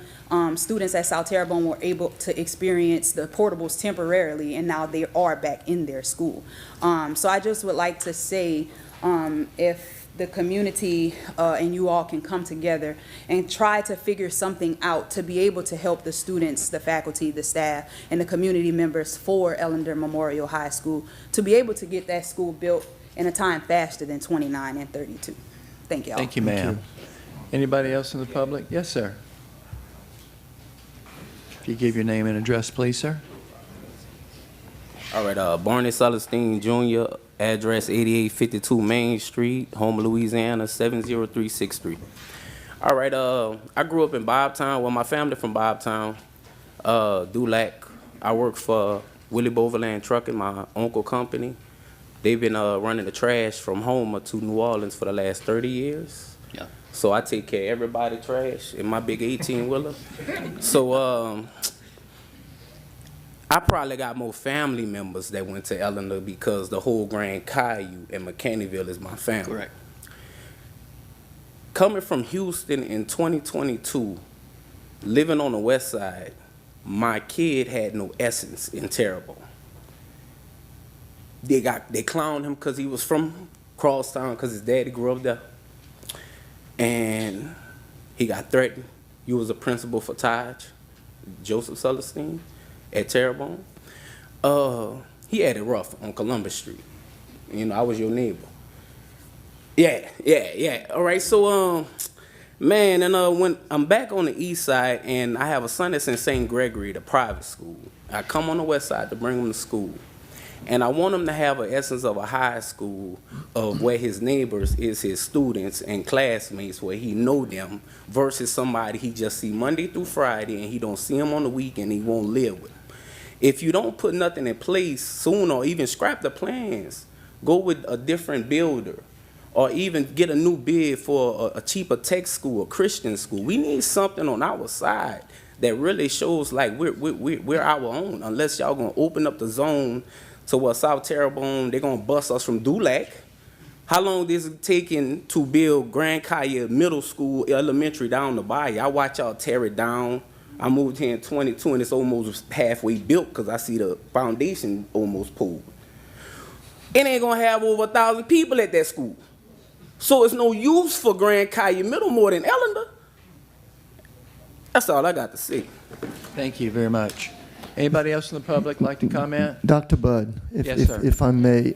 Speaker 5: students at South Terrebonne were able to experience the portables temporarily, and now they are back in their school. So I just would like to say, if the community and you all can come together and try to figure something out to be able to help the students, the faculty, the staff, and the community members for Ellender Memorial High School to be able to get that school built in a time faster than 29 and 32. Thank y'all.
Speaker 6: Thank you, ma'am. Anybody else in the public? Yes, sir. If you give your name and address, please, sir.
Speaker 10: All right, Barney Celestine Jr., address 8852 Main Street, Houma, Louisiana, 70363. All right, I grew up in Bobtown. Well, my family from Bobtown, Dulac. I work for Willie Boverland Trucking, my uncle company. They've been running the trash from Houma to New Orleans for the last 30 years.
Speaker 7: Yeah.
Speaker 10: So I take care of everybody's trash in my big 18-wheeler. So I probably got more family members that went to Ellender because the whole Grand Caillou and Mechanicsville is my family.
Speaker 7: Correct.
Speaker 10: Coming from Houston in 2022, living on the west side, my kid had no essence in Terrebonne. They clowned him because he was from Crosstown because his daddy grew up there. And he got threatened. You was a principal for Taj, Joseph Celestine, at Terrebonne. He had it rough on Columbus Street. You know, I was your neighbor. Yeah. All right, so, man, and when I'm back on the east side, and I have a son that's in St. Gregory, the private school. I come on the west side to bring him to school. And I want him to have an essence of a high school of where his neighbors is his students and classmates, where he know them, versus somebody he just see Monday through Friday and he don't see him on the weekend, he won't live with. If you don't put nothing in place soon, or even scrap the plans, go with a different builder, or even get a new bid for a cheaper tech school, a Christian school. We need something on our side that really shows like we're our own, unless y'all gonna open up the zone to what South Terrebonne, they're gonna bust us from Dulac. How long is it taking to build Grand Caillou Middle School, elementary down the bayou? I watch y'all tear it down. I moved here in 22 and it's almost halfway built because I see the foundation almost pulled. It ain't gonna have over 1,000 people at that school. So it's no use for Grand Caillou Middle more than Ellender. That's all I got to say.
Speaker 6: Thank you very much. Anybody else in the public like to comment?
Speaker 1: Dr. Budd,
Speaker 6: Yes, sir.
Speaker 1: if I may,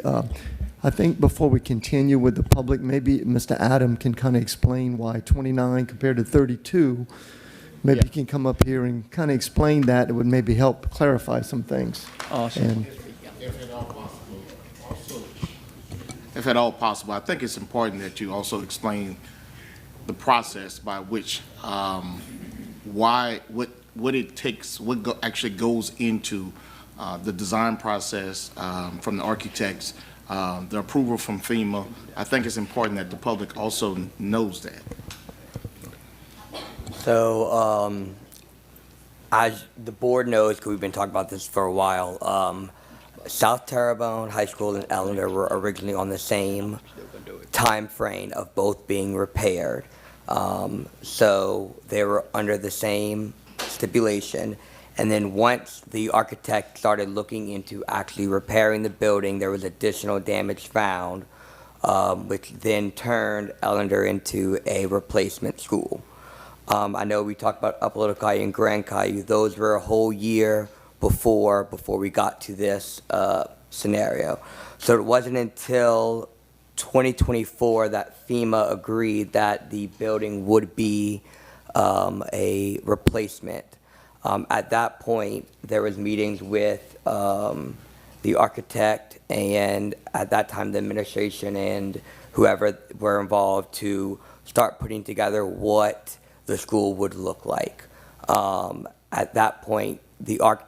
Speaker 1: I think before we continue with the public, maybe Mr. Adam can kind of explain why 29 compared to 32. Maybe he can come up here and kind of explain that. It would maybe help clarify some things.
Speaker 6: Awesome.
Speaker 1: And
Speaker 13: If at all possible, I think it's important that you also explain the process by which what it takes, actually goes into the design process from the architects, the approval from FEMA. I think it's important that the public also knows that.
Speaker 17: So, as the board knows, because we've been talking about this for a while, South Terrebonne High School and Ellender were originally on the same time frame of both being repaired. So they were under the same stipulation. And then once the architect started looking into actually repairing the building, there was additional damage found, which then turned Ellender into a replacement school. I know we talked about Upper Little Caillou and Grand Caillou. Those were a whole year before we got to this scenario. So it wasn't until 2024 that FEMA agreed that the building would be a replacement. At that point, there was meetings with the architect and at that time the administration and whoever were involved to start putting together what the school would look like. At that point,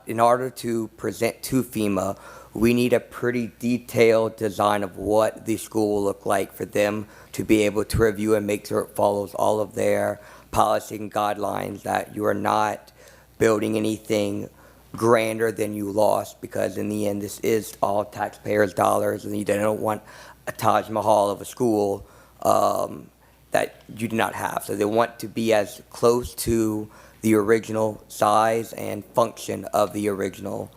Speaker 17: in order to present to FEMA, we need a pretty detailed design of what the school will look like for them to be able to review and make sure it follows all of their policy and guidelines, that you are not building anything grander than you lost, because in the end, this is all taxpayers' dollars, and you don't want a Taj Mahal of a school that you do not have. So they want to be as close to the original size and function of the original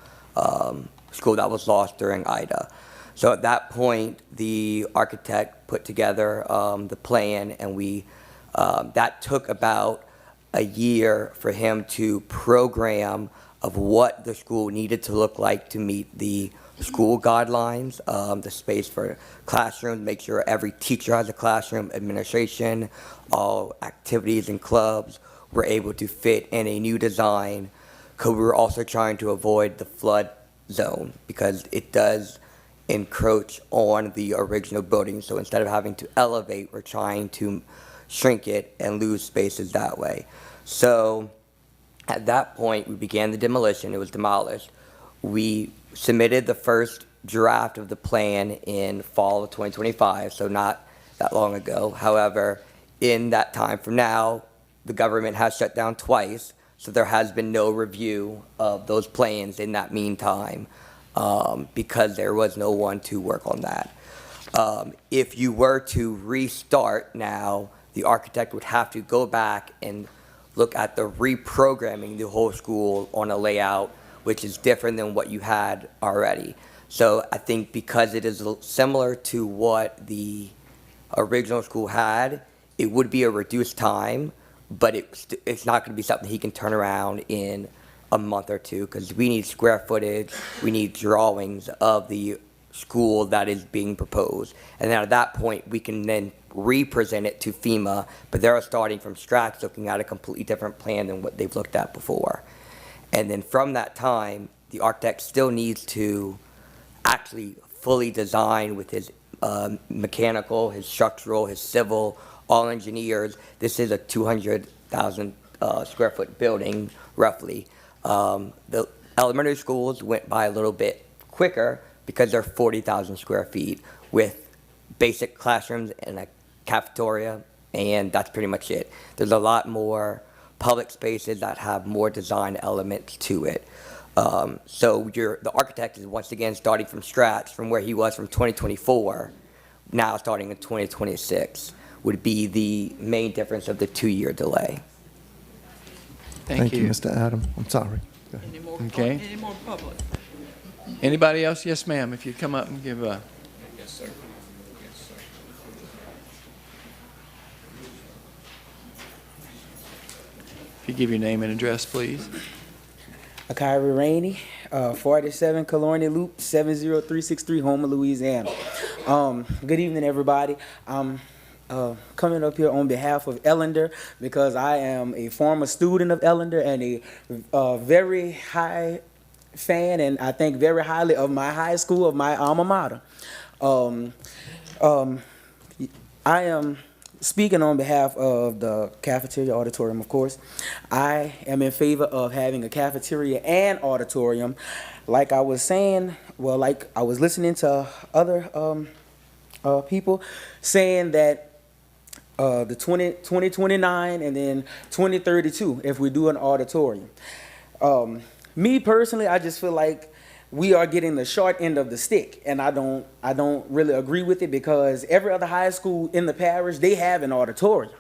Speaker 17: school that was lost during Ida. So at that point, the architect put together the plan, and that took about a year for him to program of what the school needed to look like to meet the school guidelines, the space for classrooms, make sure every teacher has a classroom, administration, all activities and clubs were able to fit in a new design, because we were also trying to avoid the flood zone, because it does encroach on the original building. So instead of having to elevate, we're trying to shrink it and lose spaces that way. So at that point, we began the demolition. It was demolished. We submitted the first draft of the plan in fall of 2025, so not that long ago. However, in that time from now, the government has shut down twice, so there has been no review of those plans in that meantime, because there was no one to work on that. If you were to restart now, the architect would have to go back and look at the reprogramming the whole school on a layout, which is different than what you had already. So I think because it is similar to what the original school had, it would be a reduced time, but it's not going to be something he can turn around in a month or two, because we need square footage, we need drawings of the school that is being proposed. And then at that point, we can then re-present it to FEMA, but they're starting from scratch, looking at a completely different plan than what they've looked at before. And then from that time, the architect still needs to actually fully design with his mechanical, his structural, his civil, all engineers. This is a 200,000 square foot building, roughly. The elementary schools went by a little bit quicker because they're 40,000 square feet with basic classrooms and a cafeteria, and that's pretty much it. There's a lot more public spaces that have more design elements to it. So the architect is once again starting from scratch from where he was from 2024, now starting in 2026, would be the main difference of the 2-year delay.
Speaker 6: Thank you.
Speaker 1: Mr. Adam. I'm sorry. Go ahead.
Speaker 6: Okay.
Speaker 15: Any more public?
Speaker 6: Anybody else? Yes, ma'am, if you'd come up and give a...
Speaker 11: Yes, sir. Yes, sir.
Speaker 6: If you give your name and address, please.
Speaker 12: Akari Rainey, 47 Colorny Loop, 70363, Houma, Louisiana. Good evening, everybody. I'm coming up here on behalf of Ellender because I am a former student of Ellender and a very high fan, and I think very highly of my high school, of my alma mater. I am speaking on behalf of the cafeteria auditorium, of course, I am in favor of having a cafeteria and auditorium. Like I was saying, well, like I was listening to other people saying that the 2029 and then 2032 if we do an auditorium. Me personally, I just feel like we are getting the short end of the stick, and I don't really agree with it because every other high school in the parish, they have an auditorium.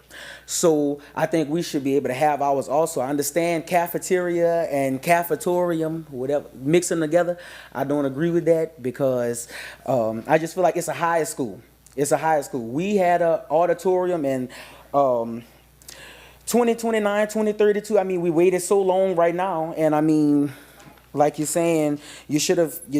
Speaker 12: So I think we should be able to have ours also. I understand cafeteria and cafetorium, whatever, mixing together. I don't agree with that because I just feel like it's a high school. It's a high school. We had an auditorium in 2029, 2032. I mean, we waited so long right now, and I mean, like you're saying, you're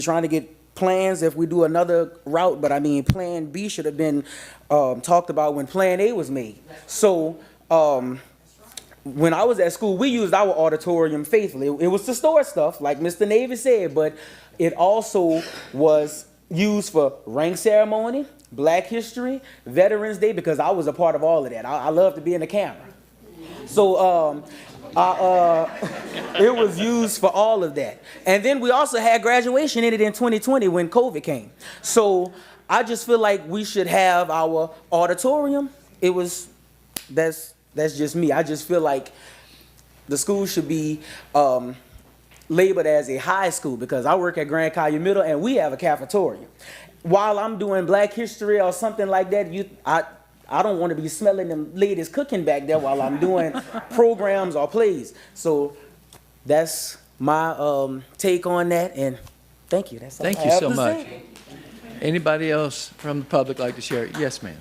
Speaker 12: trying to get plans if we do another route, but I mean, Plan B should have been talked about when Plan A was made. So when I was at school, we used our auditorium faithfully. It was to store stuff, like Mr. Navy said, but it also was used for rank ceremony, Black History, Veterans Day, because I was a part of all of that. I love to be in the camera. So it was used for all of that. And then we also had graduation in it in 2020 when COVID came. So I just feel like we should have our auditorium. That's just me. I just feel like the school should be labeled as a high school because I work at Grand Collier Middle and we have a cafeteria. While I'm doing Black History or something like that, I don't want to be smelling them ladies cooking back there while I'm doing programs or plays. So that's my take on that, and thank you. That's all
Speaker 6: Thank
Speaker 12: I
Speaker 6: you
Speaker 12: have
Speaker 6: so
Speaker 12: to
Speaker 6: much.
Speaker 12: say.
Speaker 6: Anybody else from the public like to share? Yes, ma'am.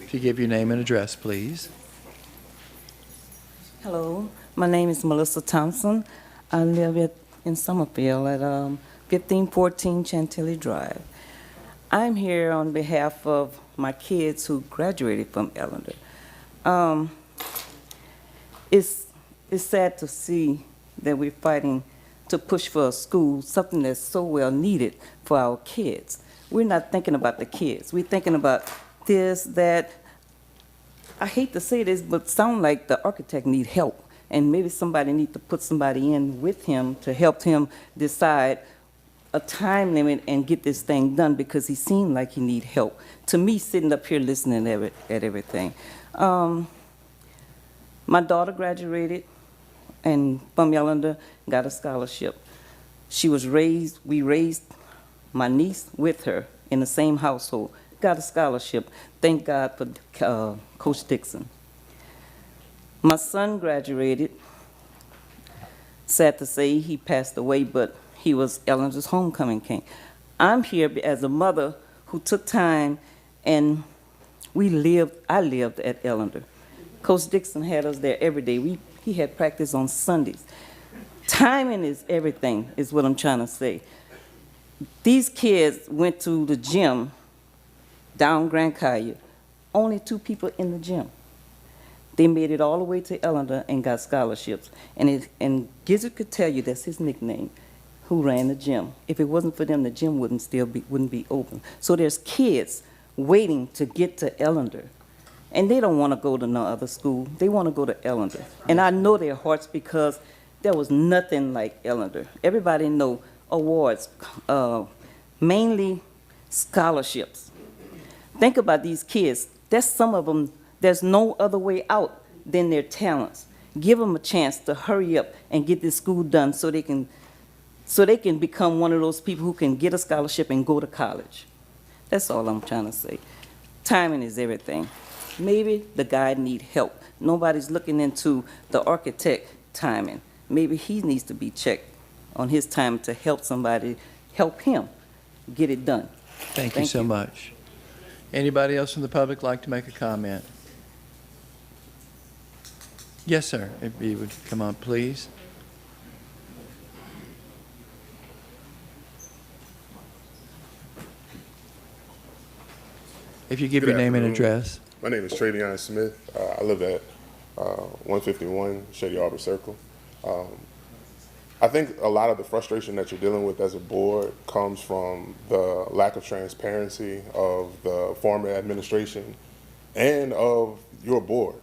Speaker 6: If you give your name and address, please.
Speaker 14: Hello, my name is Melissa Thompson. I live in Summerfield at 1514 Chantilly Drive. I'm here on behalf of my kids who graduated from Ellender. It's sad to see that we're fighting to push for a school, something that's so well needed for our kids. We're not thinking about the kids. We're thinking about this, that. I hate to say this, but sound like the architect need help, and maybe somebody need to put somebody in with him to help him decide a time limit and get this thing done because he seemed like he need help. To me, sitting up here listening at everything. My daughter graduated and from Ellender got a scholarship. We raised my niece with her in the same household, got a scholarship. Thank God for Coach Dixon. My son graduated. Sad to say he passed away, but he was Ellender's homecoming king. I'm here as a mother who took time, and I lived at Ellender. Coach Dixon had us there every day. He had practice on Sundays. Timing is everything, is what I'm trying to say. These kids went to the gym down Grand Collier. Only 2 people in the gym. They made it all the way to Ellender and got scholarships. And Gizzard could tell you that's his nickname, who ran the gym. If it wasn't for them, the gym wouldn't be open. So there's kids waiting to get to Ellender. And they don't want to go to no other school. They want to go to Ellender. And I know their hearts because there was nothing like Ellender. Everybody know awards, mainly scholarships. Think about these kids. There's some of them, there's no other way out than their talents. Give them a chance to hurry up and get this school done so they can become one of those people who can get a scholarship and go to college. That's all I'm trying to say. Timing is everything. Maybe the guy need help. Nobody's looking into the architect timing. Maybe he needs to be checked on his time to help somebody, help him get it done.
Speaker 6: Thank you so much. Anybody else from the public like to make a comment? Yes, sir. If you would come up, please. If you give your name and address.
Speaker 11: My name is Travion Smith. I live at 151 Shady Arbor Circle. I think a lot of the frustration that you're dealing with as a board comes from the lack of transparency of the former administration and of your board.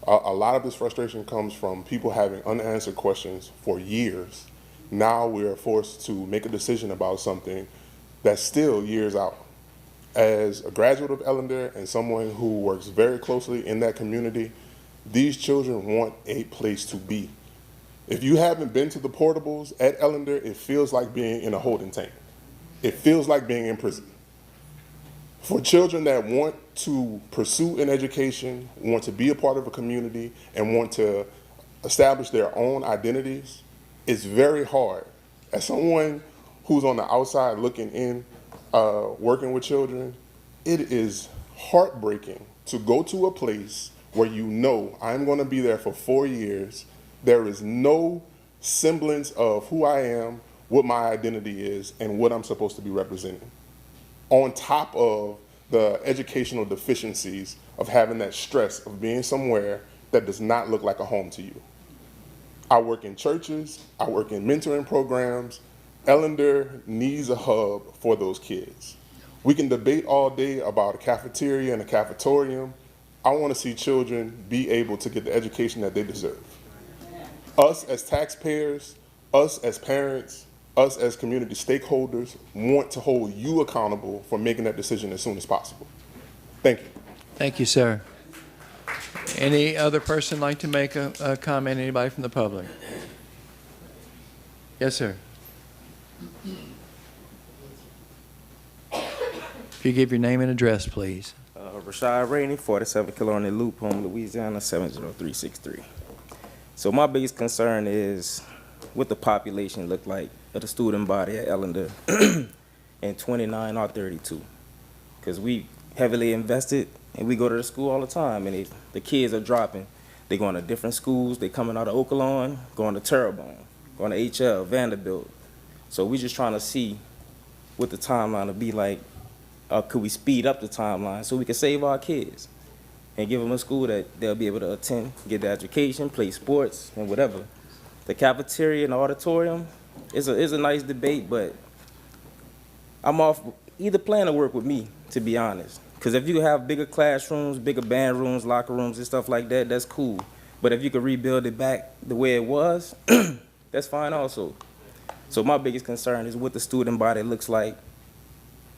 Speaker 11: A lot of this frustration comes from people having unanswered questions for years. Now we're forced to make a decision about something that's still years out. As a graduate of Ellender and someone who works very closely in that community, these children want a place to be. If you haven't been to the portables at Ellender, it feels like being in a holding tank. It feels like being in prison. For children that want to pursue an education, want to be a part of a community, and want to establish their own identities, it's very hard. As someone who's on the outside looking in, working with children, it is heartbreaking to go to a place where you know I'm going to be there for 4 years. There is no semblance of who I am, what my identity is, and what I'm supposed to be representing. On top of the educational deficiencies of having that stress of being somewhere that does not look like a home to you. I work in churches, I work in mentoring programs. Ellender needs a hub for those kids. We can debate all day about a cafeteria and a cafetorium. I want to see children be able to get the education that they deserve. Us as taxpayers, us as parents, us as community stakeholders want to hold you accountable for making that decision as soon as possible. Thank you.
Speaker 6: Thank you, sir. Any other person like to make a comment? Anybody from the public? Yes, sir. If you give your name and address, please.
Speaker 3: Rashad Rainey, 47 Killarney Loop, Home, Louisiana, 70363. So my biggest concern is what the population look like of the student body at Ellender in 29 or 32. Because we heavily invested and we go to the school all the time, and the kids are dropping. They're going to different schools. They're coming out of Oaklawn, going to Terrebonne, going to HL, Vanderbilt. So we're just trying to see what the timeline will be like. Could we speed up the timeline so we can save our kids and give them a school that they'll be able to attend, get their education, play sports, and whatever. The cafeteria and the auditorium is a nice debate, but I'm off either plan to work with me, to be honest. Because if you have bigger classrooms, bigger band rooms, locker rooms, and stuff like that, that's cool. But if you could rebuild it back the way it was, that's fine also. So my biggest concern is what the student body looks like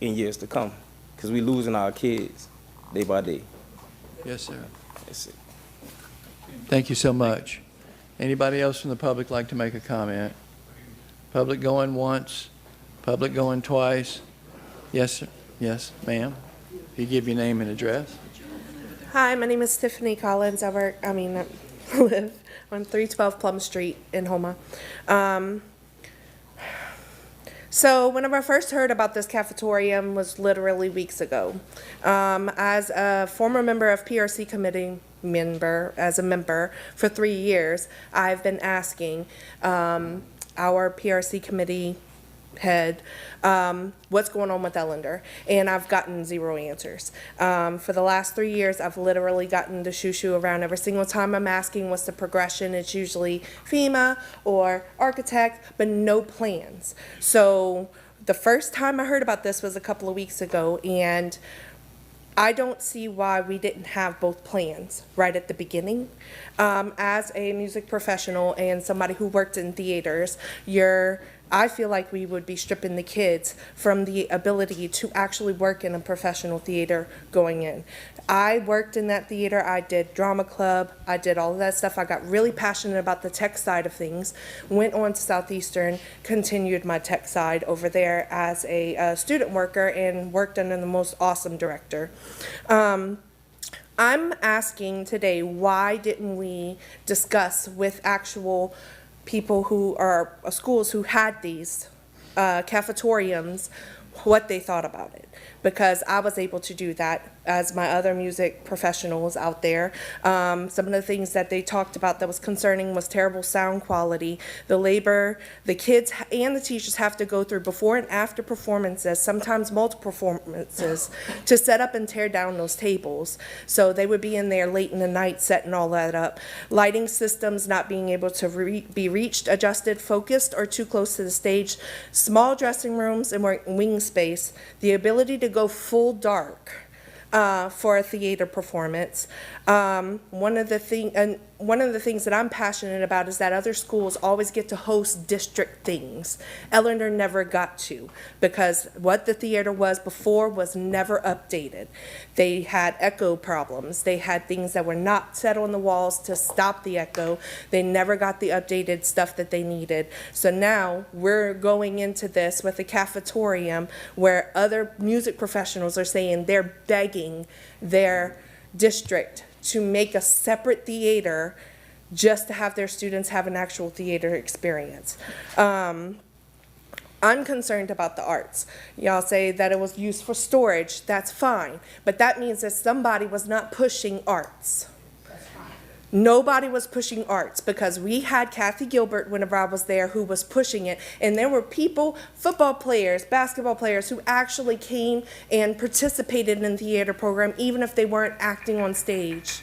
Speaker 3: in years to come, because we losing our kids day by day.
Speaker 6: Yes, sir.
Speaker 3: That's it.
Speaker 6: Thank you so much. Anybody else from the public like to make a comment? Public going once, public going twice. Yes, sir. Yes, ma'am. If you give your name and address.
Speaker 16: Hi, my name is Tiffany Collins. I live on 312 Plum Street in Houma. So whenever I first heard about this cafetorium was literally weeks ago. As a former member of PRC committee, as a member for 3 years, I've been asking our PRC committee head what's going on with Ellender, and I've gotten zero answers. For the last 3 years, I've literally gotten the shoo-shoo around every single time I'm asking what's the progression. It's usually FEMA or architect, but no plans. So the first time I heard about this was a couple of weeks ago, and I don't see why we didn't have both plans right at the beginning. As a music professional and somebody who worked in theaters, I feel like we would be stripping the kids from the ability to actually work in a professional theater going in. I worked in that theater. I did drama club. I did all of that stuff. I got really passionate about the tech side of things, went on to Southeastern, continued my tech side over there as a student worker, and worked under the most awesome director. I'm asking today, why didn't we discuss with actual people who are schools who had these cafetoriums what they thought about it? Because I was able to do that as my other music professionals out there. Some of the things that they talked about that was concerning was terrible sound quality. The labor, the kids and the teachers have to go through before and after performances, sometimes multiple performances, to set up and tear down those tables. So they would be in there late in the night setting all that up. Lighting systems not being able to be reached, adjusted, focused, or too close to the stage. Small dressing rooms and wing space. The ability to go full dark. for a theater performance. One of the things that I'm passionate about is that other schools always get to host district things. Ellender never got to, because what the theater was before was never updated. They had echo problems. They had things that were not set on the walls to stop the echo. They never got the updated stuff that they needed. So now we're going into this with a cafetorium where other music professionals are saying they're begging their district to make a separate theater just to have their students have an actual theater experience. I'm concerned about the arts. Y'all say that it was used for storage. That's fine. But that means that somebody was not pushing arts. Nobody was pushing arts, because we had Kathy Gilbert whenever I was there who was pushing it. And there were people, football players, basketball players, who actually came and participated in the theater program, even if they weren't acting on stage.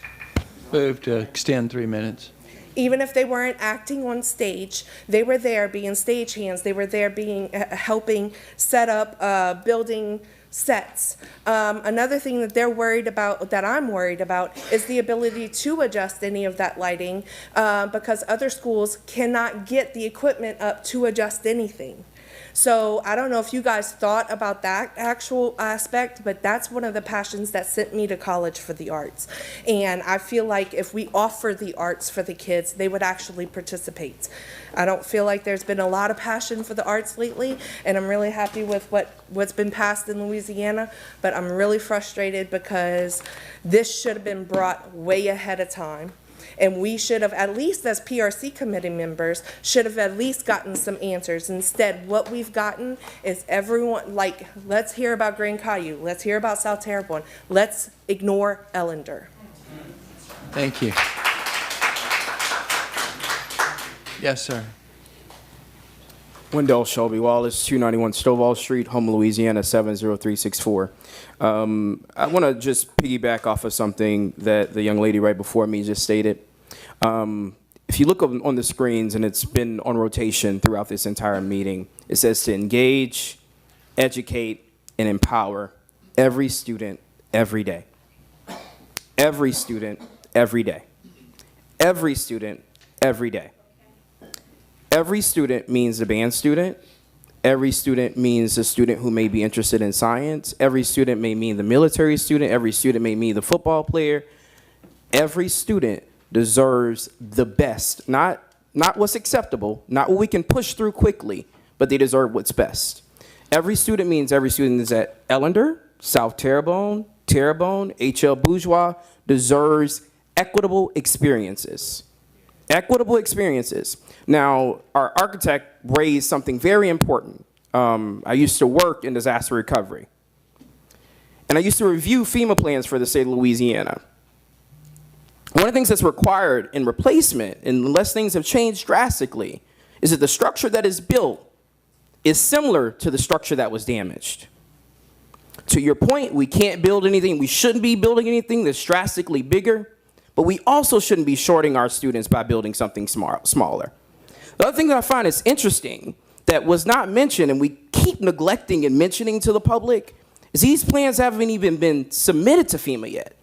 Speaker 6: Move to extend 3 minutes.
Speaker 16: Even if they weren't acting on stage, they were there being stagehands. They were there being helping set up building sets. Another thing that they're worried about, that I'm worried about, is the ability to adjust any of that lighting, because other schools cannot get the equipment up to adjust anything. So I don't know if you guys thought about that actual aspect, but that's one of the passions that sent me to college for the arts. And I feel like if we offer the arts for the kids, they would actually participate. I don't feel like there's been a lot of passion for the arts lately, and I'm really happy with what's been passed in Louisiana, but I'm really frustrated because this should have been brought way ahead of time. And we should have, at least as PRC committee members, should have at least gotten some answers. Instead, what we've gotten is everyone, like, let's hear about Grand Caillou, let's hear about South Terrebonne, let's ignore Ellender.
Speaker 6: Thank you. Yes, sir.
Speaker 8: Wendell Shelby Wallace, 291 Stovall Street, Houma, Louisiana, 70364. I want to just piggyback off of something that the young lady right before me just stated. If you look on the screens, and it's been on rotation throughout this entire meeting, it says to engage, educate, and empower every student every day. Every student every day. Every student every day. Every student means the band student. Every student means a student who may be interested in science. Every student may mean the military student. Every student may mean the football player. Every student deserves the best, not what's acceptable, not what we can push through quickly, but they deserve what's best. Every student means every student is at Ellender, South Terrebonne, H.L. Bourgeois, deserves equitable experiences. Equitable experiences. Now, our architect raised something very important. I used to work in disaster recovery. And I used to review FEMA plans for the state of Louisiana. One of the things that's required in replacement, unless things have changed drastically, is that the structure that is built is similar to the structure that was damaged. To your point, we can't build anything, we shouldn't be building anything that's drastically bigger, but we also shouldn't be shorting our students by building something smaller. The other thing that I find is interesting that was not mentioned, and we keep neglecting and mentioning to the public, is these plans haven't even been submitted to FEMA yet.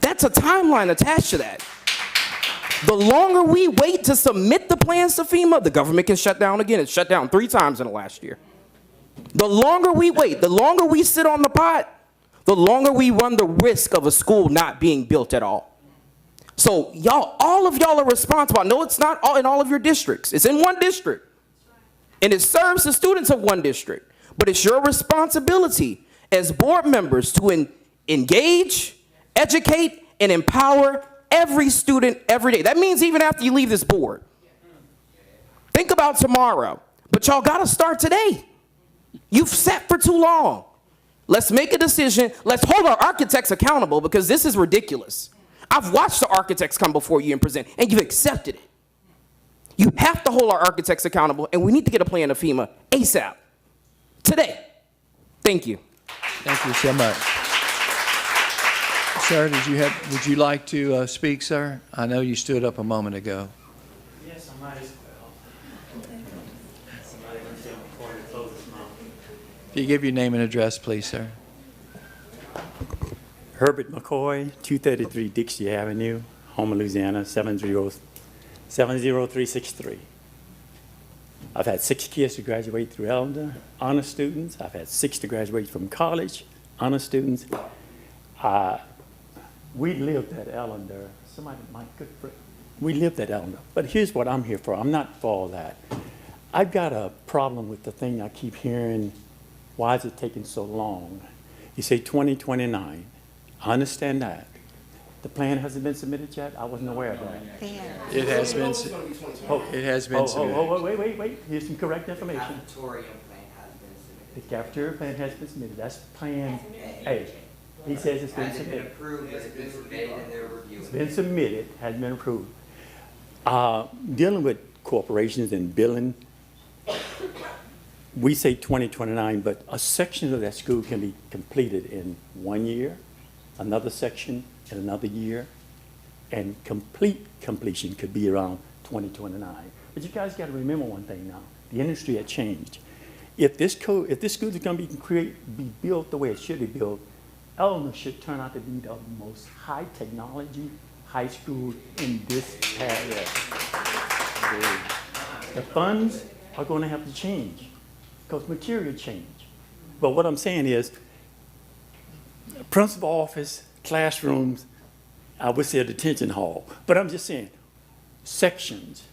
Speaker 8: That's a timeline attached to that. The longer we wait to submit the plans to FEMA, the government can shut down again. It's shut down 3 times in the last year. The longer we wait, the longer we sit on the pot, the longer we run the risk of a school not being built at all. So y'all, all of y'all are responsible. No, it's not all in all of your districts. It's in one district. And it serves the students of one district. But it's your responsibility as board members to engage, educate, and empower every student every day. That means even after you leave this board. Think about tomorrow. But y'all got to start today. You've sat for too long. Let's make a decision. Let's hold our architects accountable, because this is ridiculous. I've watched the architects come before you and present, and you've accepted it. You have to hold our architects accountable, and we need to get a plan to FEMA ASAP. Today. Thank you.
Speaker 6: Thank you so much. Sir, would you like to speak, sir? I know you stood up a moment ago.
Speaker 9: Yes, I might as well. Somebody went down before we close this mouth.
Speaker 6: If you give your name and address, please, sir.
Speaker 4: Herbert McCoy, 233 Dixie Avenue, Houma, Louisiana, 70363. I've had 6 kids to graduate through Ellender, honor students. I've had 6 to graduate from college, honor students. We lived at Ellender. We lived at Ellender. But here's what I'm here for. I'm not for all that. I've got a problem with the thing I keep hearing. Why is it taking so long? You say 2029. I understand that. The plan hasn't been submitted yet? I wasn't aware of that.
Speaker 6: It has been, it has been submitted.
Speaker 4: Wait. Here's some correct information.
Speaker 17: Cafeteria plan has been submitted.
Speaker 4: The cafeteria plan has been submitted. That's plan A. He says it's been
Speaker 17: Hasn't been
Speaker 4: submitted.
Speaker 17: approved, but it's been submitted and they're reviewing.
Speaker 4: It's been submitted, hasn't been approved. Dealing with corporations and billing, we say 2029, but a section of that school can be completed in 1 year, another section in another year, and completion could be around 2029. But you guys got to remember one thing now. The industry had changed. If this school is going to be built the way it should be built, Eleanor should turn out to be the most high technology high school in this area. The funds are going to have to change because material change. But what I'm saying is, principal office, classrooms, I would say a detention hall. But I'm just saying, sections.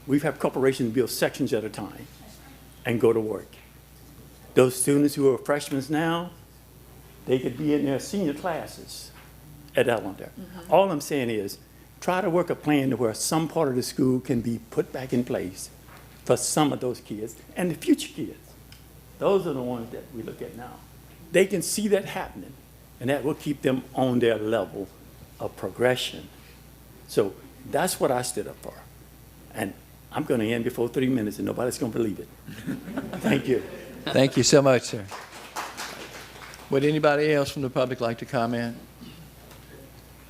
Speaker 4: We've had corporations build sections at a time and go to work. Those students who are freshmen now, they could be in their senior classes at Ellender. All I'm saying is, try to work a plan to where some part of the school can be put back in place for some of those kids and the future kids. Those are the ones that we look at now. They can see that happening, and that will keep them on their level of progression. So that's what I stood up for. And I'm going to end before 3 minutes, and nobody's going to believe it. Thank you.
Speaker 6: Thank you so much, sir. Would anybody else from the public like to comment?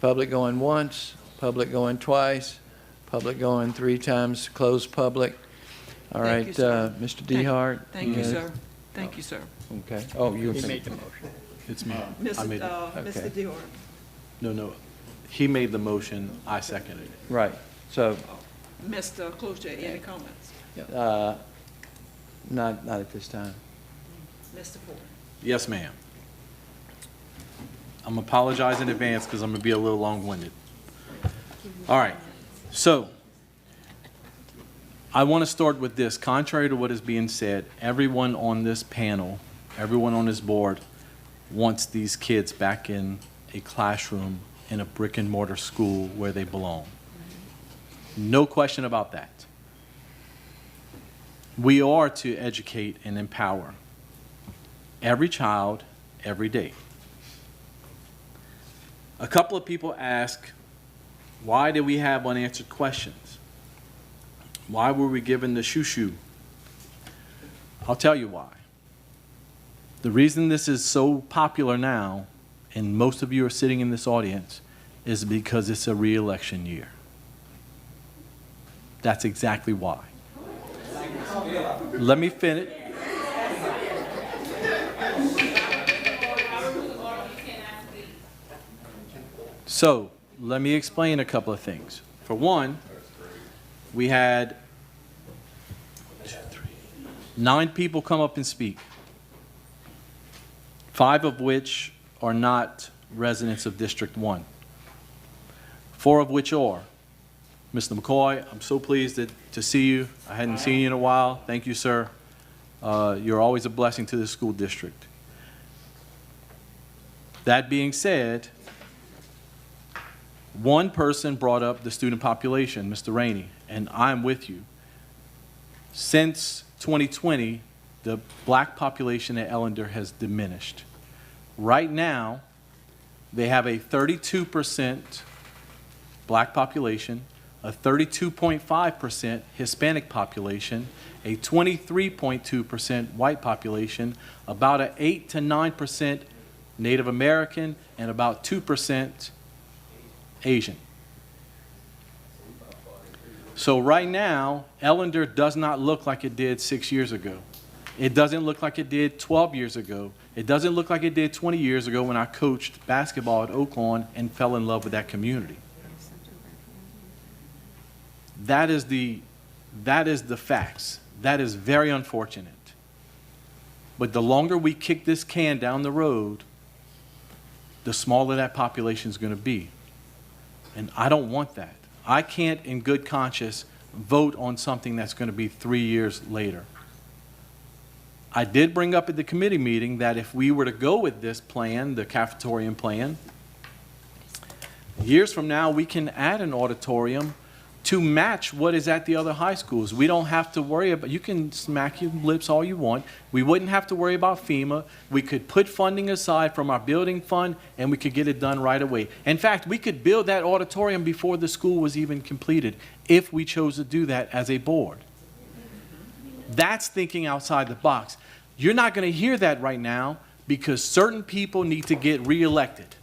Speaker 6: Public going once, public going twice, public going 3 times, closed public. All right,
Speaker 15: Thank you, sir.
Speaker 6: Mr. DeHart.
Speaker 15: Thank you, sir. Thank you, sir.
Speaker 6: Okay. Oh, you
Speaker 7: He made the motion.
Speaker 9: It's me.
Speaker 15: Mr.
Speaker 6: Okay.
Speaker 15: Dior.
Speaker 9: No. He made the motion, I seconded it.
Speaker 6: Right. So,
Speaker 15: Mr. Cloutier, any comments?
Speaker 6: not at this time.
Speaker 15: Mr. Ford.
Speaker 9: Yes, ma'am. I'm apologize in advance because I'm going to be a little long-winded. All right. So, I want to start with this. Contrary to what is being said, everyone on this panel, everyone on this board wants these kids back in a classroom in a brick-and-mortar school where they belong. No question about that. We are to educate and empower every child, every day. A couple of people ask, why do we have unanswered questions? Why were we given the shoo-shoo? I'll tell you why. The reason this is so popular now, and most of you are sitting in this audience, is because it's a re-election year. That's exactly why. Let me finish. So, let me explain a couple of things. For one, we had 9 people come up and speak, 5 of which are not residents of District 1, 4 of which are. Mr. McCoy, I'm so pleased to see you. I hadn't seen you in a while. Thank you, sir. You're always a blessing to the school district. That being said, one person brought up the student population, Mr. Rainey, and I'm with you. Since 2020, the black population at Ellender has diminished. Right now, they have a 32% black population, a 32.5% Hispanic population, a 23.2% white population, about an 8 to 9% Native American, and about 2% Asian. So right now, Ellender does not look like it did 6 years ago. It doesn't look like it did 12 years ago. It doesn't look like it did 20 years ago when I coached basketball at Oaklawn and fell in love with that community. That is the facts. That is very unfortunate. But the longer we kick this can down the road, the smaller that population is going to be. And I don't want that. I can't, in good conscience, vote on something that's going to be 3 years later. I did bring up at the committee meeting that if we were to go with this plan, the cafetorium plan, years from now we can add an auditorium to match what is at the other high schools. We don't have to worry about, you can smack your lips all you want. We wouldn't have to worry about FEMA. We could put funding aside from our building fund and we could get it done right away. In fact, we could build that auditorium before the school was even completed if we chose to do that as a board. That's thinking outside the box. You're not going to hear that right now because certain people need to get reelected.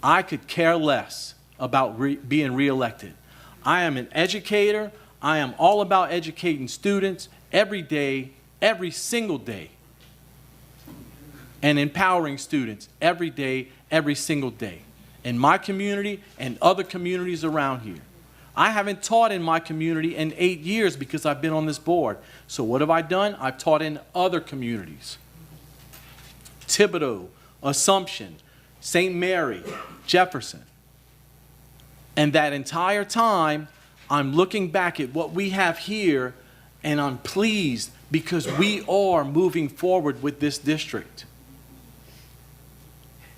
Speaker 9: I could care less about being reelected. I am an educator. I am all about educating students every day, every single day, and empowering students every day, every single day, in my community and other communities around here. I haven't taught in my community in 8 years because I've been on this board. So what have I done? I've taught in other communities. Thibodaux, Assumption, St. Mary, Jefferson. And that entire time, I'm looking back at what we have here, and I'm pleased because we are moving forward with this district.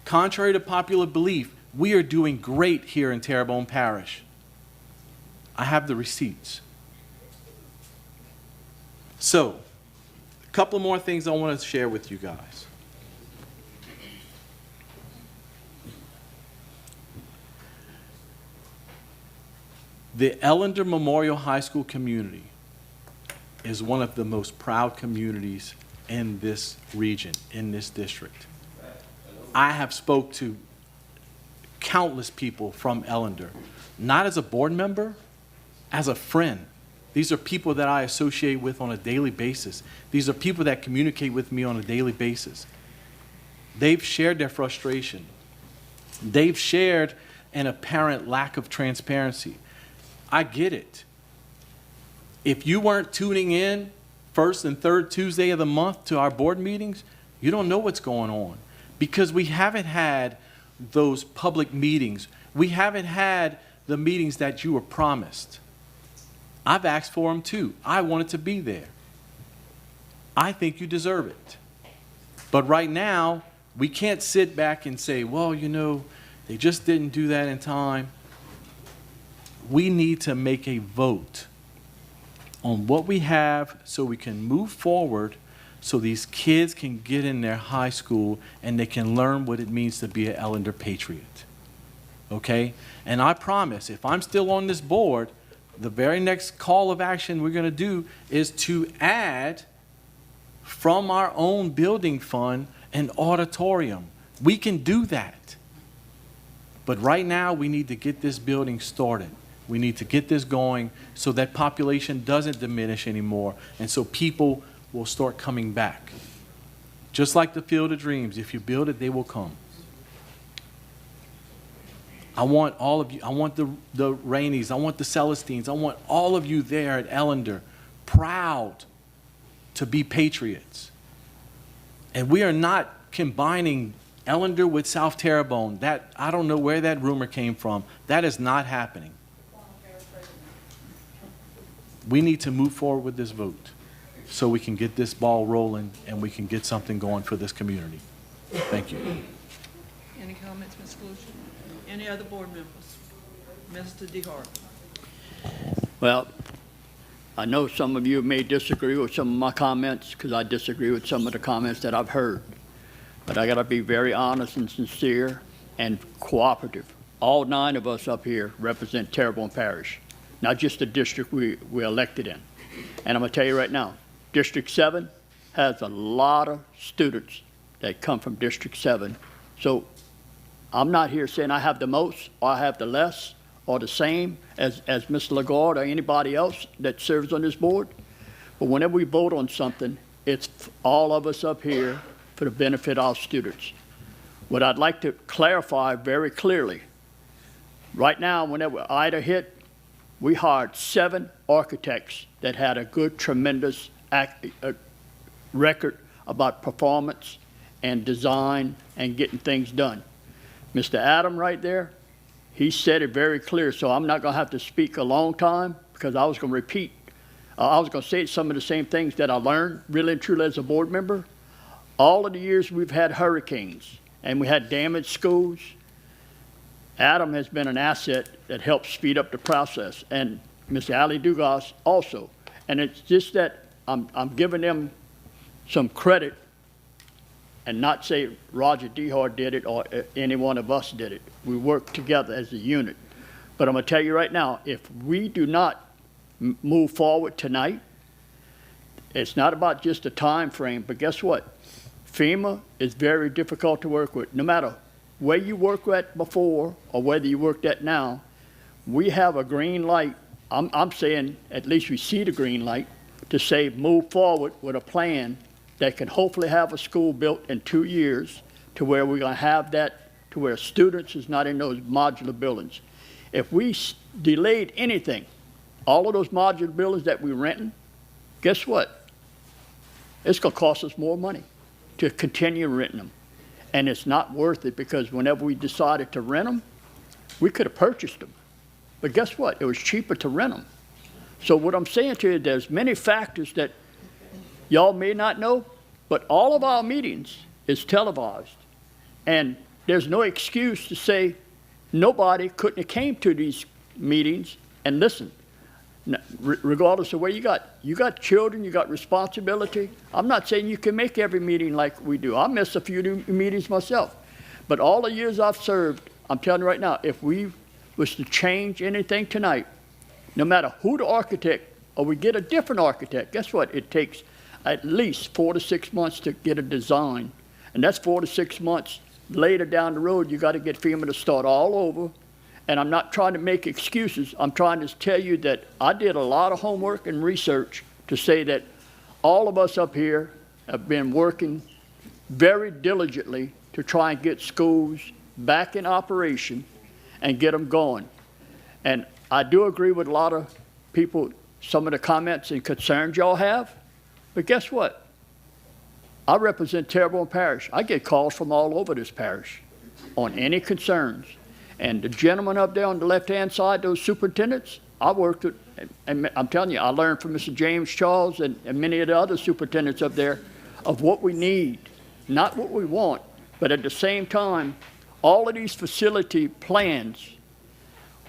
Speaker 9: Contrary to popular belief, we are doing great here in Terrebonne Parish. I have the receipts. So, a couple more things I want to share with you guys. The Ellender Memorial High School community is one of the most proud communities in this region, in this district. I have spoke to countless people from Ellender, not as a board member, as a friend. These are people that I associate with on a daily basis. These are people that communicate with me on a daily basis. They've shared their frustration. They've shared an apparent lack of transparency. I get it. If you weren't tuning in first and third Tuesday of the month to our board meetings, you don't know what's going on because we haven't had those public meetings. We haven't had the meetings that you were promised. I've asked for them too. I wanted to be there. I think you deserve it. But right now, we can't sit back and say, well, you know, they just didn't do that in time. We need to make a vote on what we have so we can move forward so these kids can get in their high school and they can learn what it means to be an Ellender patriot. Okay? And I promise, if I'm still on this board, the very next call of action we're going to do is to add from our own building fund an auditorium. We can do that. But right now we need to get this building started. We need to get this going so that population doesn't diminish anymore and so people will start coming back. Just like the Field of Dreams, if you build it, they will come. I want all of you, I want the Rainies, I want the Celestines, I want all of you there at Ellender, proud to be patriots. And we are not combining Ellender with South Terrebonne. That, I don't know where that rumor came from. That is not happening. We need to move forward with this vote so we can get this ball rolling and we can get something going for this community. Thank you.
Speaker 15: Any comments, Ms. Lucia? Any other board members? Mr. DeHart.
Speaker 7: Well, I know some of you may disagree with some of my comments because I disagree with some of the comments that I've heard. But I got to be very honest and sincere and cooperative. All 9 of us up here represent Terrebonne Parish, not just the district we're elected in. And I'm going to tell you right now, District 7 has a lot of students that come from District 7. So I'm not here saying I have the most or I have the less or the same as Mr. Lagarde or anybody else that serves on this board. But whenever we vote on something, It's all of us up here for the benefit of our students. What I'd like to clarify very clearly, right now, whenever Ida hit, we hired 7 architects that had a good, tremendous record about performance and design and getting things done. Mr. Adam right there, he said it very clear, so I'm not going to have to speak a long time because I was going to repeat. I was going to say some of the same things that I learned really and truly as a board member. All of the years we've had hurricanes and we had damaged schools, Adam has been an asset that helps speed up the process, and Mr. Ali Dugas also. And it's just that I'm giving them some credit and not say Roger Dehart did it or any one of us did it. We worked together as a unit. But I'm going to tell you right now, if we do not move forward tonight, it's not about just a time frame, but guess what? FEMA is very difficult to work with. No matter where you worked at before or whether you worked at now, we have a green light. I'm saying at least we see the green light to say move forward with a plan that can hopefully have a school built in 2 years to where we're going to have that to where students is not in those modular buildings. If we delayed anything, all of those modular buildings that we're renting, guess what? It's going to cost us more money to continue renting them. And it's not worth it because whenever we decided to rent them, we could have purchased them. But guess what? It was cheaper to rent them. So what I'm saying to you, there's many factors that y'all may not know, but all of our meetings is televised. And there's no excuse to say nobody couldn't have came to these meetings and listened. Regardless of where you got children, you got responsibility. I'm not saying you can make every meeting like we do. I miss a few meetings myself. But all the years I've served, I'm telling you right now, if we was to change anything tonight, no matter who the architect, or we get a different architect, guess what? It takes at least 4 to 6 months to get a design. And that's 4 to 6 months. Later down the road, you got to get FEMA to start all over. And I'm not trying to make excuses. I'm trying to tell you that I did a lot of homework and research to say that all of us up here have been working very diligently to try and get schools back in operation and get them going. And I do agree with a lot of people, some of the comments and concerns y'all have. But guess what? I represent Terrebonne Parish. I get calls from all over this parish on any concerns. And the gentleman up there on the left-hand side, those superintendents, I worked with, and I'm telling you, I learned from Mr. James Charles and many of the other superintendents up there of what we need, not what we want, but at the same time, all of these facility plans,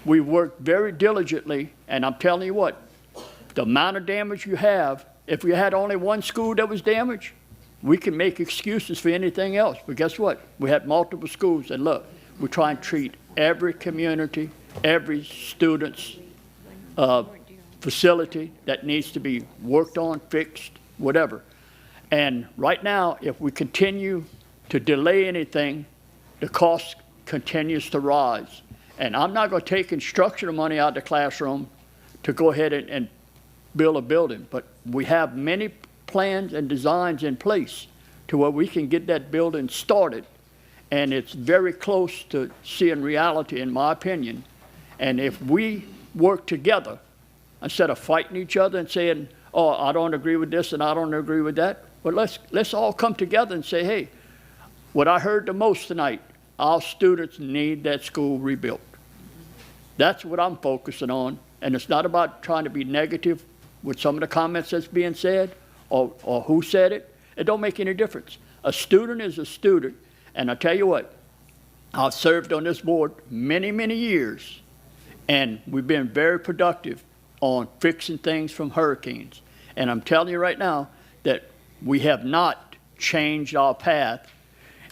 Speaker 7: we worked very diligently, and I'm telling you what, the amount of damage you have, if we had only one school that was damaged, we can make excuses for anything else. But guess what? We had multiple schools, and look, we try and treat every community, every student's facility that needs to be worked on, fixed, whatever. And right now, if we continue to delay anything, the cost continues to rise. And I'm not going to take instructional money out of the classroom to go ahead and build a building, but we have many plans and designs in place to where we can get that building started. And it's very close to seeing reality, in my opinion. And if we work together, instead of fighting each other and saying, oh, I don't agree with this and I don't agree with that, but let's all come together and say, hey, what I heard the most tonight, our students need that school rebuilt. That's what I'm focusing on. And it's not about trying to be negative with some of the comments that's being said or who said it. It don't make any difference. A student is a student. And I tell you what, I've served on this board many, many years, and we've been very productive on fixing things from hurricanes. And I'm telling you right now that we have not changed our path.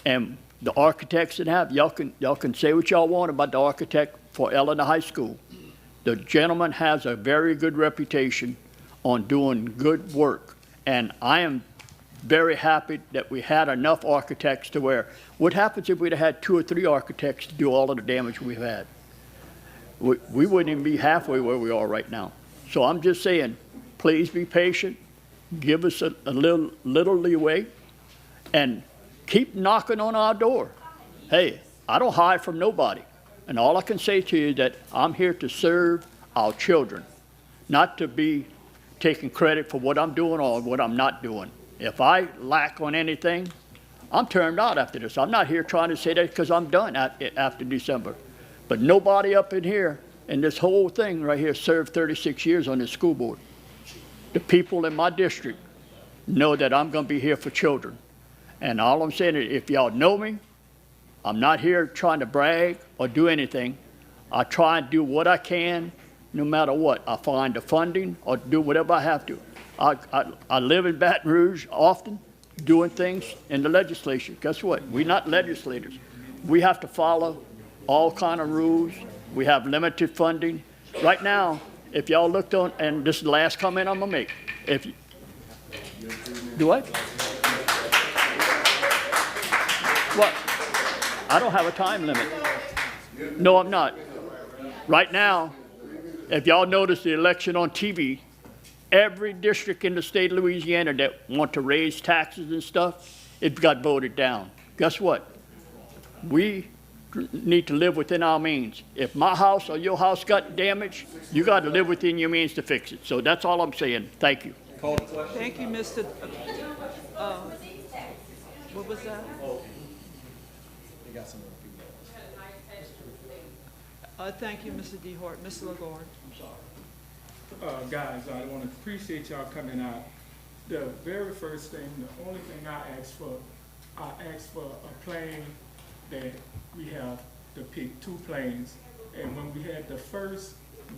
Speaker 7: And the architects that have, y'all can say what y'all want about the architect for Eleanor High School. The gentleman has a very good reputation on doing good work. And I am very happy that we had enough architects to where, what happens if we'd have had 2 or 3 architects to do all of the damage we've had? We wouldn't even be halfway where we are right now. So I'm just saying, please be patient. give us a little leeway and keep knocking on our door. Hey, I don't hide from nobody. And all I can say to you is that I'm here to serve our children, not to be taking credit for what I'm doing or what I'm not doing. If I lack on anything, I'm turned out after this. I'm not here trying to say that because I'm done after December. But nobody up in here, in this whole thing right here, served 36 years on this school board. The people in my district know that I'm going to be here for children. And all I'm saying is, if y'all know me, I'm not here trying to brag or do anything. I try and do what I can, no matter what. I find the funding or do whatever I have to. I live in Baton Rouge often, doing things in the legislature. Guess what? We're not legislators. We have to follow all kind of rules. We have limited funding. Right now, if y'all looked on, and this is the last comment I'm gonna make. If you, do what? What? I don't have a time limit. No, I'm not. Right now, if y'all notice the election on TV, every district in the state of Louisiana that want to raise taxes and stuff, it got voted down. Guess what? We need to live within our means. If my house or your house got damaged, you got to live within your means to fix it. So that's all I'm saying. Thank you.
Speaker 15: Thank you, Mr. What was that? Thank you, Mr. DeHort. Mr. LaGorde.
Speaker 19: Guys, I want to appreciate y'all coming out. The very first thing, the only thing I asked for a plane that we have to pick 2 planes. And when we had the first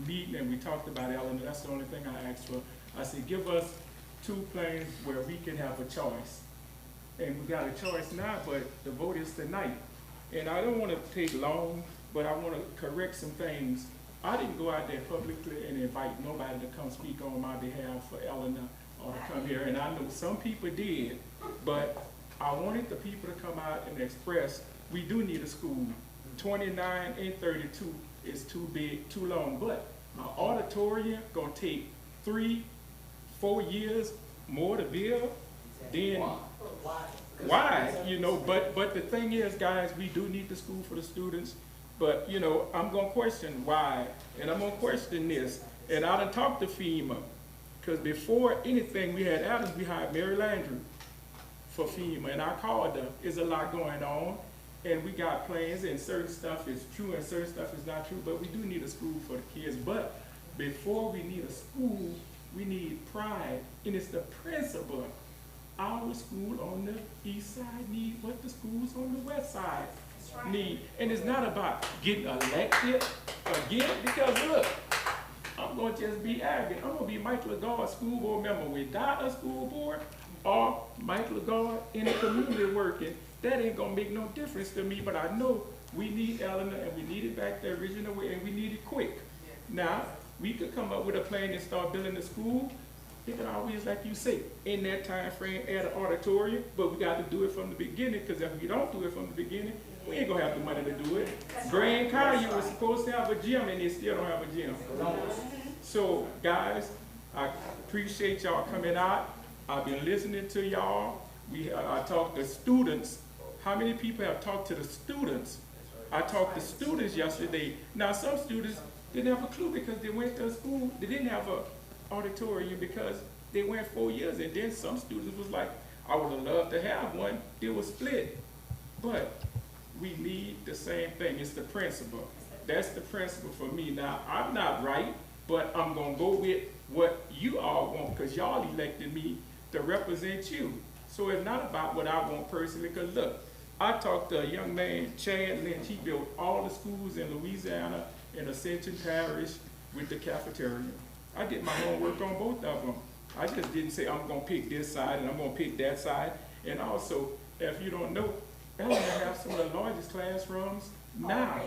Speaker 19: meeting and we talked about Eleanor, that's the only thing I asked for. I said, give us 2 planes where we can have a choice. And we got a choice now, but the vote is tonight. And I don't want to take long, but I want to correct some things. I didn't go out there publicly and invite nobody to come speak on my behalf for Eleanor or to come here. And I know some people did, but I wanted the people to come out and express, we do need a school. 29 and 32 is too big, too long. But my auditorium gonna take 3-4 years more to build. Then why? You know, but the thing is, guys, we do need the school for the students. But, you know, I'm going to question why, and I'm going to question this. And I done talked to FEMA, because before anything we had Adams, we hired Mary Landry for FEMA, and I called her. There's a lot going on, and we got plans, and certain stuff is true and certain stuff is not true, but we do need a school for the kids. But before we need a school, we need pride, and it's the principal. Our school on the east side need what the schools on the west side need. And it's not about getting elected again, because look, I'm going to just be arrogant. I'm going to be Mike LaGard, school board member without a school board, or Mike LaGard in the community working. That ain't going to make no difference to me, but I know we need Eleanor, and we need it back the original way, and we need it quick. Now, we could come up with a plan and start building the school. It could always, like you say, in that time frame, add an auditorium, but we got to do it from the beginning, because if we don't do it from the beginning, we ain't gonna have the money to do it. Grand Collier was supposed to have a gym, and they still don't have a gym. So, guys, I appreciate y'all coming out. I've been listening to y'all. I talked to students. How many people have talked to the students? I talked to students yesterday. Now, some students didn't have a clue because they went to school. They didn't have a auditorium because they went 4 years, and then some students was like, I would have loved to have one. It was split. But we need the same thing. It's the principle. That's the principle for me. Now, I'm not right, but I'm going to go with what you all want, because y'all elected me to represent you. So it's not about what I want personally, because look, I talked to a young man, Chad Lynch. He built all the schools in Louisiana in Ascension Parish with the cafeteria. I did my homework on both of them. I just didn't say I'm going to pick this side and I'm going to pick that side. And also, if you don't know, Eleanor have some of the largest classrooms now.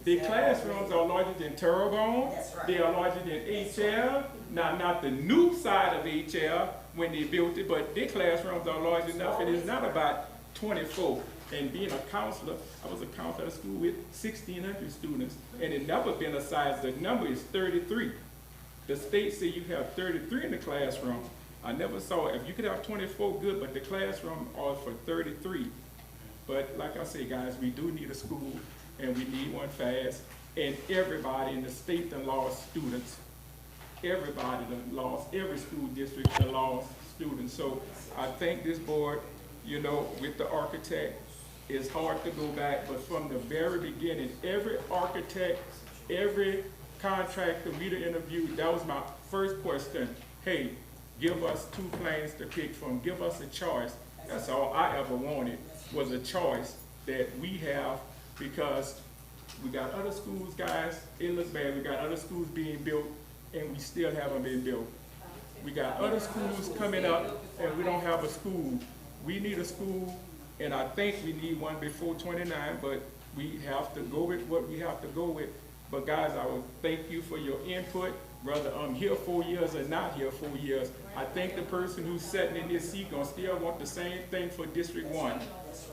Speaker 19: The classrooms are larger than Terrebonne. They are larger than HL. Now, not the new side of HL when they built it, but their classrooms are large enough. And it's not about 24. And being a counselor, I was a counselor at a school with 1,600 students, and it never been a size. The number is 33. The state say you have 33 in the classroom. I never saw, if you could have 24, good, but the classroom are for 33. But like I say, guys, we do need a school, and we need one fast. And everybody in the state that lost students, everybody that lost, every school district that lost students. So I thank this board, you know, with the architect. It's hard to go back, but from the very beginning, every architect, every contractor we interviewed, that was my first question. Hey, give us 2 planes to pick from, give us a choice. That's all I ever wanted, was a choice that we have, because we got other schools, guys, it looks bad, we got other schools being built, and we still haven't been built. We got other schools coming up, and we don't have a school. We need a school, and I think we need one before 29, but we have to go with what we have to go with. But guys, I would thank you for your input, whether I'm here 4 years or not here 4 years. I think the person who's sitting in this seat gonna still want the same thing for District 1.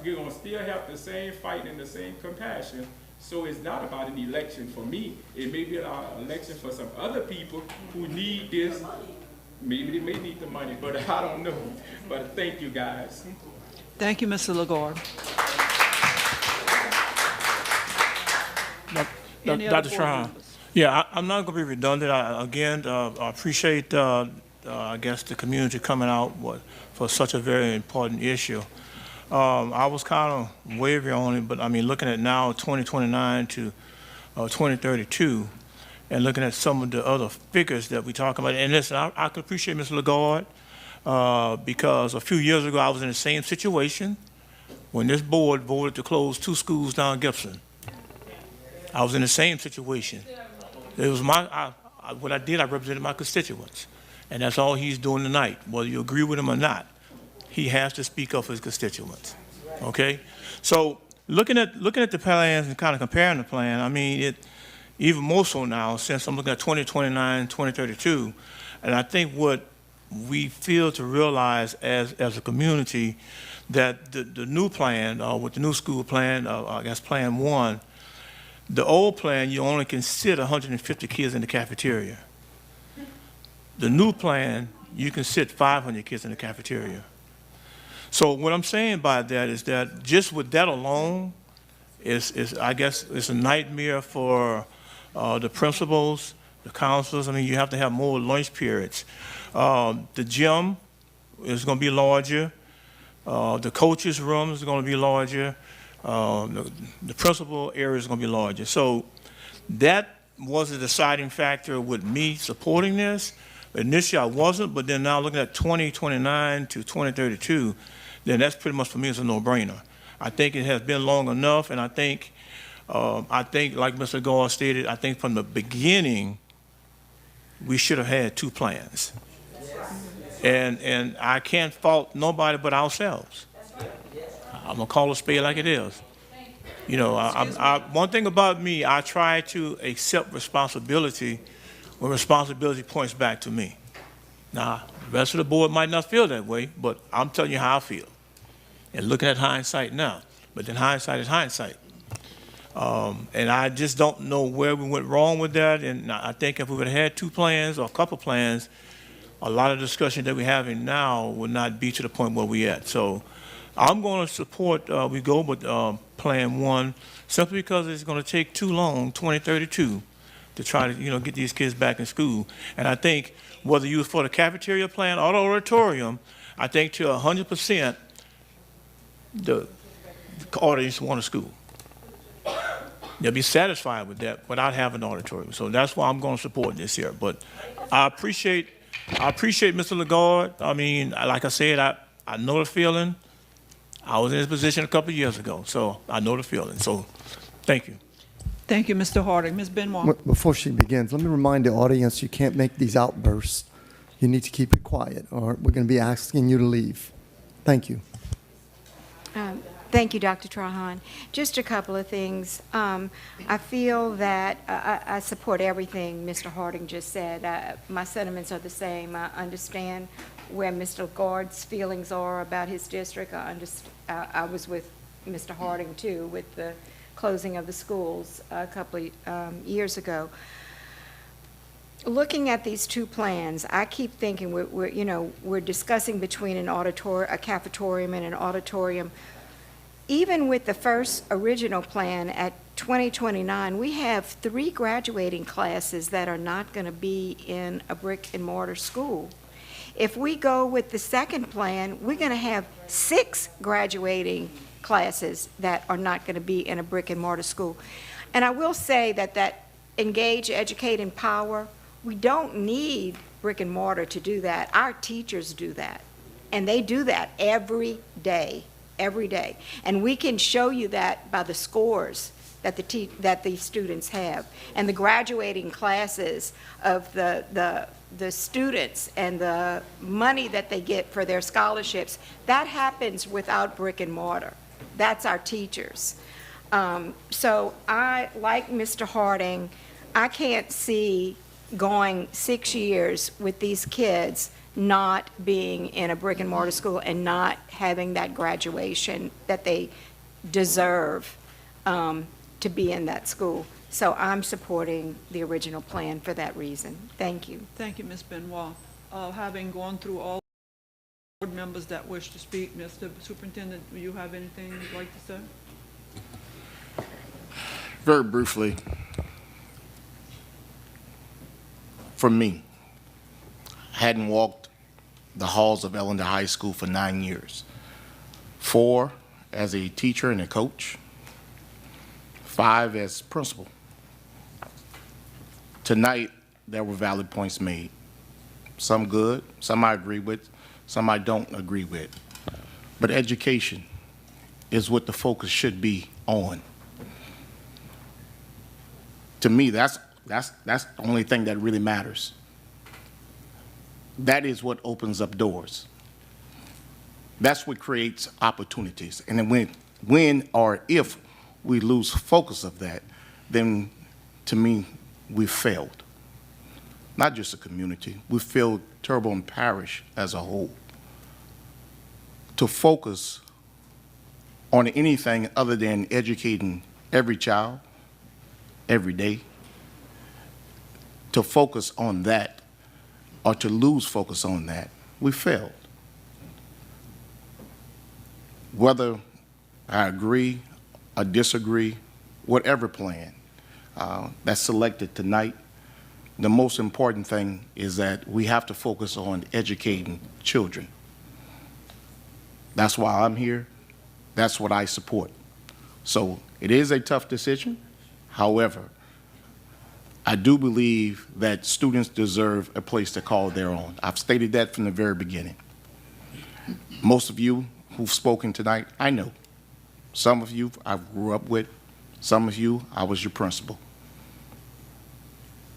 Speaker 19: You're gonna still have the same fight and the same compassion. So it's not about an election for me. It may be an election for some other people who need this. Maybe they may need the money, but I don't know. But thank you, guys.
Speaker 15: Thank you, Mr. Lagarde. Any other
Speaker 18: Dr.
Speaker 15: board
Speaker 18: Trahan.
Speaker 15: members?
Speaker 18: Yeah, I'm not going to be redundant. I appreciate, I guess, the community coming out for such a very important issue. I was kind of wavering on it, but I mean, looking at now 2029 to 2032, and looking at some of the other figures that we talk about. And listen, I can appreciate Mr. Lagarde, because a few years ago I was in the same situation when this board voted to close 2 schools down Gibson. I was in the same situation. It was what I did, I represented my constituents. And that's all he's doing tonight. Whether you agree with him or not, he has to speak up for his constituents. Okay? So looking at the plans and kind of comparing the plan, I mean, even more so now, since I'm looking at 2029, 2032, and I think what we fail to realize as a community, that the new plan, with the new school plan, I guess Plan 1, the old plan, you only can sit 150 kids in the cafeteria. The new plan, you can sit 500 kids in the cafeteria. So what I'm saying by that is that just with that alone, I guess it's a nightmare for the principals, the counselors. I mean, you have to have more lunch periods. The gym is going to be larger. The coaches' room is going to be larger. The principal area is going to be larger. So that was a deciding factor with me supporting this. Initially, I wasn't, but then now looking at 2029 to 2032, then that's pretty much for me is a no-brainer. I think it has been long enough, and I think like Mr. Gore stated, I think from the beginning, we should have had 2 plans. And I can't fault nobody but ourselves. I'm gonna call a spade like it is. You know, one thing about me, I try to accept responsibility when responsibility points back to me. Now, the rest of the board might not feel that way, but I'm telling you how I feel. And looking at hindsight now, but then hindsight is hindsight. And I just don't know where we went wrong with that. And I think if we would have had 2 plans or a couple plans, a lot of discussion that we're having now would not be to the point where we're at. So I'm going to support, we go with Plan 1, simply because it's going to take too long, 2032, to try to, get these kids back in school. And I think whether you for the cafeteria plan or the auditorium, I think to 100%, the audience want a school. They'll be satisfied with that without having an auditorium. So that's why I'm going to support this here. But I appreciate Mr. Lagarde. I mean, like I said, I know the feeling. I was in this position a couple of years ago, so I know the feeling. So thank you.
Speaker 15: Thank you, Mr. Harding. Ms. Benoit.
Speaker 1: Before she begins, let me remind the audience, you can't make these outbursts. You need to keep it quiet, or we're going to be asking you to leave. Thank you.
Speaker 20: Thank you, Dr. Trahan. Just a couple of things. I feel that I support everything Mr. Harding just said. My sentiments are the same. I understand where Mr. Lagarde's feelings are about his district. I was with Mr. Harding, too, with the closing of the schools a couple of years ago. looking at these two plans, I keep thinking we're discussing between a cafetorium and an auditorium. Even with the first original plan at 2029, we have 3 graduating classes that are not going to be in a brick and mortar school. If we go with the second plan, we're going to have 6 graduating classes that are not going to be in a brick and mortar school. And I will say that engage, educate, empower, we don't need brick and mortar to do that. Our teachers do that. And they do that every day. And we can show you that by the scores that the students have, and the graduating classes of the students and the money that they get for their scholarships. That happens without brick and mortar. That's our teachers. So I, like Mr. Harding, I can't see going 6 years with these kids not being in a brick and mortar school and not having that graduation that they deserve to be in that school. So I'm supporting the original plan for that reason. Thank you.
Speaker 15: Thank you, Ms. Benoit. Having gone through all board members that wish to speak, Mr. Superintendent, do you have anything you'd like to say?
Speaker 13: Very briefly, for me, I hadn't walked the halls of Ellender High School for 9 years. 4 as a teacher and a coach, 5 as principal. Tonight, there were valid points made. Some good, some I agree with, some I don't agree with. But education is what the focus should be on. To me, that's the only thing that really matters. That is what opens up doors. That's what creates opportunities. And then when or if we lose focus of that, then to me, we've failed. Not just the community, we failed Terrebonne Parish as a whole. To focus on anything other than educating every child, every day, to focus on that or to lose focus on that, we failed. Whether I agree or disagree, whatever plan that's selected tonight, the most important thing is that we have to focus on educating children. That's why I'm here. That's what I support. So it is a tough decision. However, I do believe that students deserve a place to call their own. I've stated that from the very beginning. Most of you who've spoken tonight, I know. Some of you I grew up with. Some of you, I was your principal.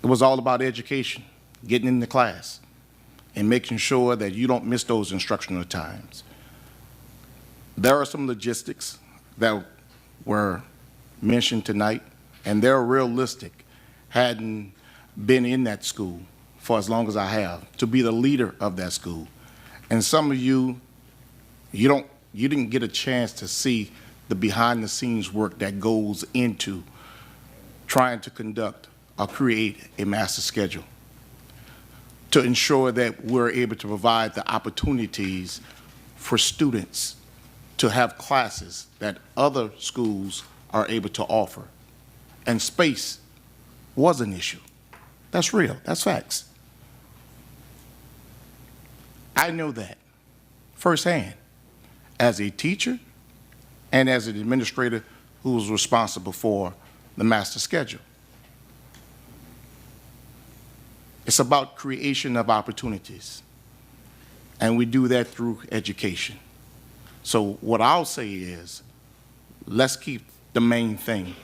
Speaker 13: It was all about education, getting in the class, and making sure that you don't miss those instructional times. There are some logistics that were mentioned tonight, and they're realistic. Hadn't been in that school for as long as I have, to be the leader of that school. And some of you, you didn't get a chance to see the behind-the-scenes work that goes into trying to conduct or create a master schedule to ensure that we're able to provide the opportunities for students to have classes that other schools are able to offer. And space was an issue. That's real. That's facts. I know that firsthand as a teacher and as an administrator who was responsible for the master schedule. It's about creation of opportunities, and we do that through education. So what I'll say is, let's keep the main thing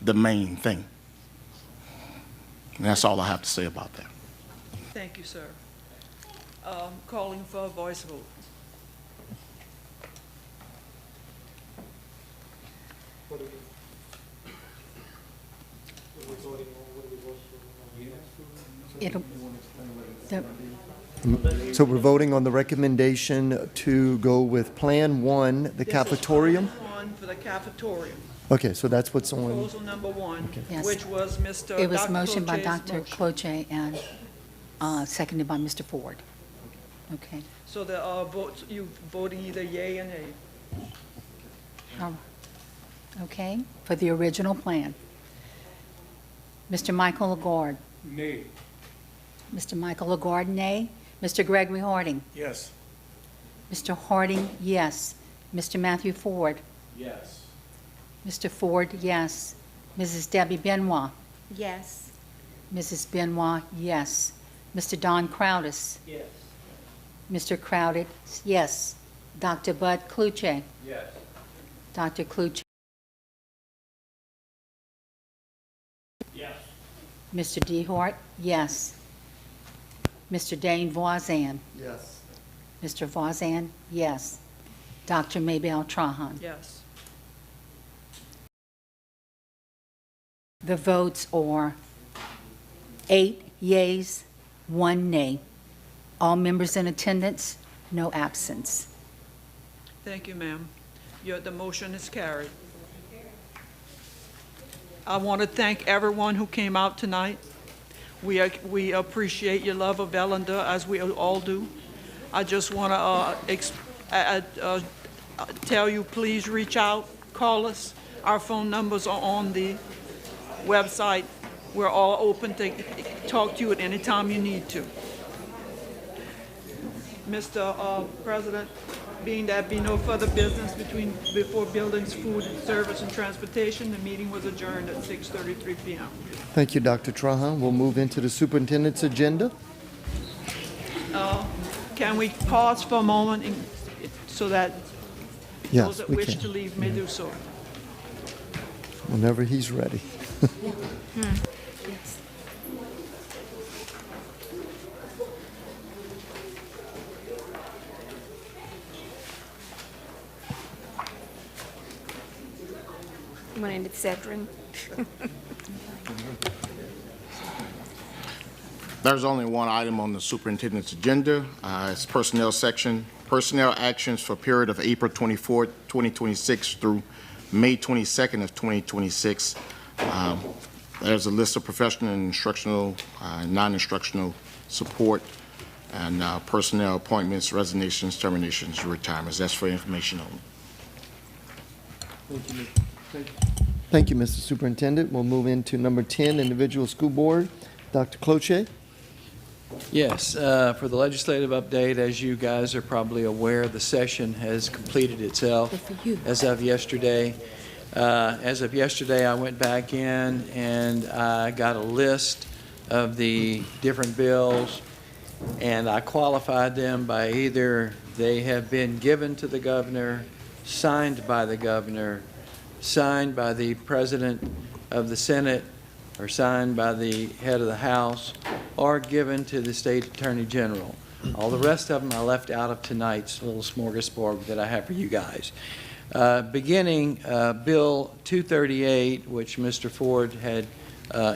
Speaker 13: the main thing. And that's all I have to say about that.
Speaker 15: Thank you, sir. Calling for a voice vote.
Speaker 1: So we're voting on the recommendation to go with Plan 1, the cafetorium?
Speaker 15: One for the cafetorium.
Speaker 1: Okay, so that's what's on.
Speaker 15: Proposal number 1,
Speaker 2: Yes.
Speaker 15: which was Mr.
Speaker 2: It was
Speaker 15: Dr.
Speaker 2: motion by
Speaker 15: Cloutier's
Speaker 2: Dr.
Speaker 15: motion.
Speaker 2: Cloutier and seconded by Mr. Ford. Okay.
Speaker 15: So the votes, you voting either yea or nay?
Speaker 2: Okay, for the original plan. Mr. Michael Lagarde.
Speaker 19: Nay.
Speaker 2: Mr. Michael Lagarde, nay. Mr. Gregory Harding.
Speaker 18: Yes.
Speaker 2: Mr. Harding, yes. Mr. Matthew Ford.
Speaker 9: Yes.
Speaker 2: Mr. Ford, yes. Mrs. Debbie Benoit.
Speaker 20: Yes.
Speaker 2: Mrs. Benoit, yes. Mr. Don Crowdis.
Speaker 9: Yes.
Speaker 2: Mr. Crowdis, yes. Dr. Bud Kluche.
Speaker 9: Yes.
Speaker 2: Dr. Kluche.
Speaker 9: Yes.
Speaker 2: Mr. DeHart, yes. Mr. Dane Voisin.
Speaker 1: Yes.
Speaker 2: Mr. Voisin, yes. Dr. Maybelle Trahan.
Speaker 15: Yes.
Speaker 2: The votes are 8 yeas, 1 nay. All members in attendance, no absence.
Speaker 15: Thank you, ma'am. The motion is carried. I want to thank everyone who came out tonight. We appreciate your love of Ellender, as we all do. I just want to tell you, please reach out, call us. Our phone numbers are on the website. We're all open to talk to you at any time you need to. Mr. President, being that be no further business before Buildings, Food, Service, and Transportation, the meeting was adjourned at 6:33 p.m.
Speaker 1: Thank you, Dr. Trahan. We'll move into the superintendent's agenda.
Speaker 15: Can we pause for a moment so that
Speaker 1: Yes,
Speaker 15: those that
Speaker 1: we
Speaker 15: wish
Speaker 1: can.
Speaker 15: to leave may do so?
Speaker 1: Whenever he's ready.
Speaker 20: Yes. Want an Excedrin?
Speaker 13: There's only one item on the superintendent's agenda. It's personnel section. Personnel actions for period of April 24th, 2026 through May 22nd of 2026. There's a list of professional and instructional, non-instructional support, and personnel appointments, resignations, terminations, retirements. That's for information only.
Speaker 1: Thank you, Mr. Superintendent. We'll move into number 10, individual school board. Dr. Cloche?
Speaker 6: Yes, for the legislative update, as you guys are probably aware, the session has completed itself as of yesterday. As of yesterday, I went back in and I got a list of the different bills, and I qualified them by either they have been given to the governor, signed by the governor, signed by the president of the Senate, or signed by the head of the House, or given to the state attorney general. All the rest of them I left out of tonight's little smorgasbord that I have for you guys. Beginning Bill 238, which Mr. Ford had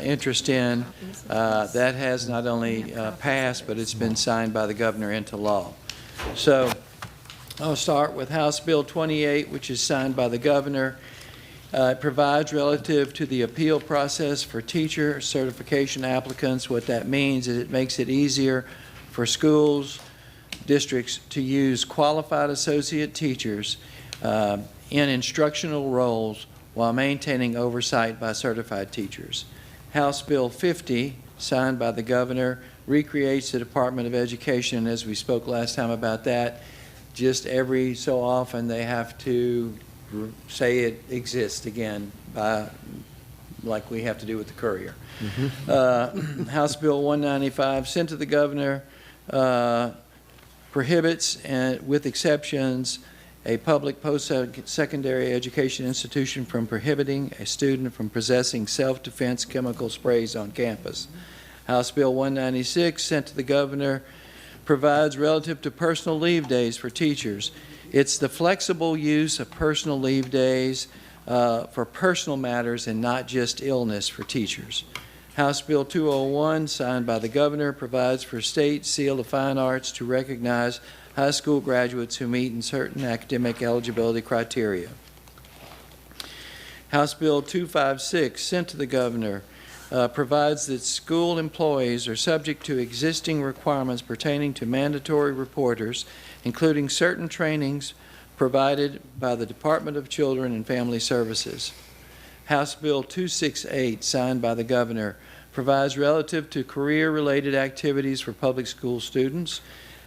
Speaker 6: interest in, that has not only passed, but it's been signed by the governor into law. So I'll start with House Bill 28, which is signed by the governor. It provides relative to the appeal process for teacher certification applicants. What that means is it makes it easier for schools, districts to use qualified associate teachers in instructional roles while maintaining oversight by certified teachers. House Bill 50, signed by the governor, recreates the Department of Education, and as we spoke last time about that, just every so often they have to say it exists again, like we have to do with the Courier. House Bill 195, sent to the governor, prohibits, with exceptions, a public post-secondary education institution from prohibiting a student from possessing self-defense chemical sprays on campus. House Bill 196, sent to the governor, provides relative to personal leave days for teachers. It's the flexible use of personal leave days for personal matters and not just illness for teachers. House Bill 201, signed by the governor, provides for state seal of fine arts to recognize high school graduates who meet in certain academic eligibility criteria. House Bill 256, sent to the governor, provides that school employees are subject to existing requirements pertaining to mandatory reporters, including certain trainings provided by the Department of Children and Family Services. House Bill 268, signed by the governor, provides relative to career-related activities for public school students.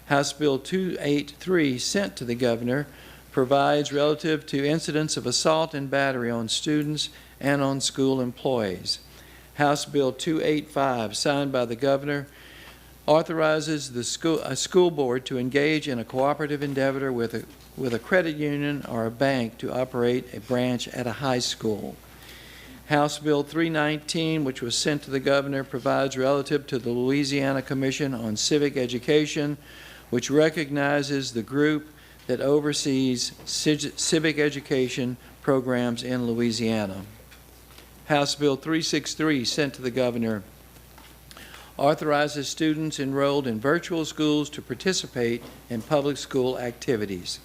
Speaker 6: House Bill 283, sent to the governor, provides relative to incidents of assault and battery on students and on school employees. House Bill 285, signed by the governor, authorizes a school board to engage in a cooperative endeavor with a credit union or a bank to operate a branch at a high school. House Bill 319, which was sent to the governor, provides relative to the Louisiana Commission on Civic Education, which recognizes the group that oversees civic education programs in Louisiana. House Bill 363, sent to the governor, authorizes students enrolled in virtual schools to participate in public school activities.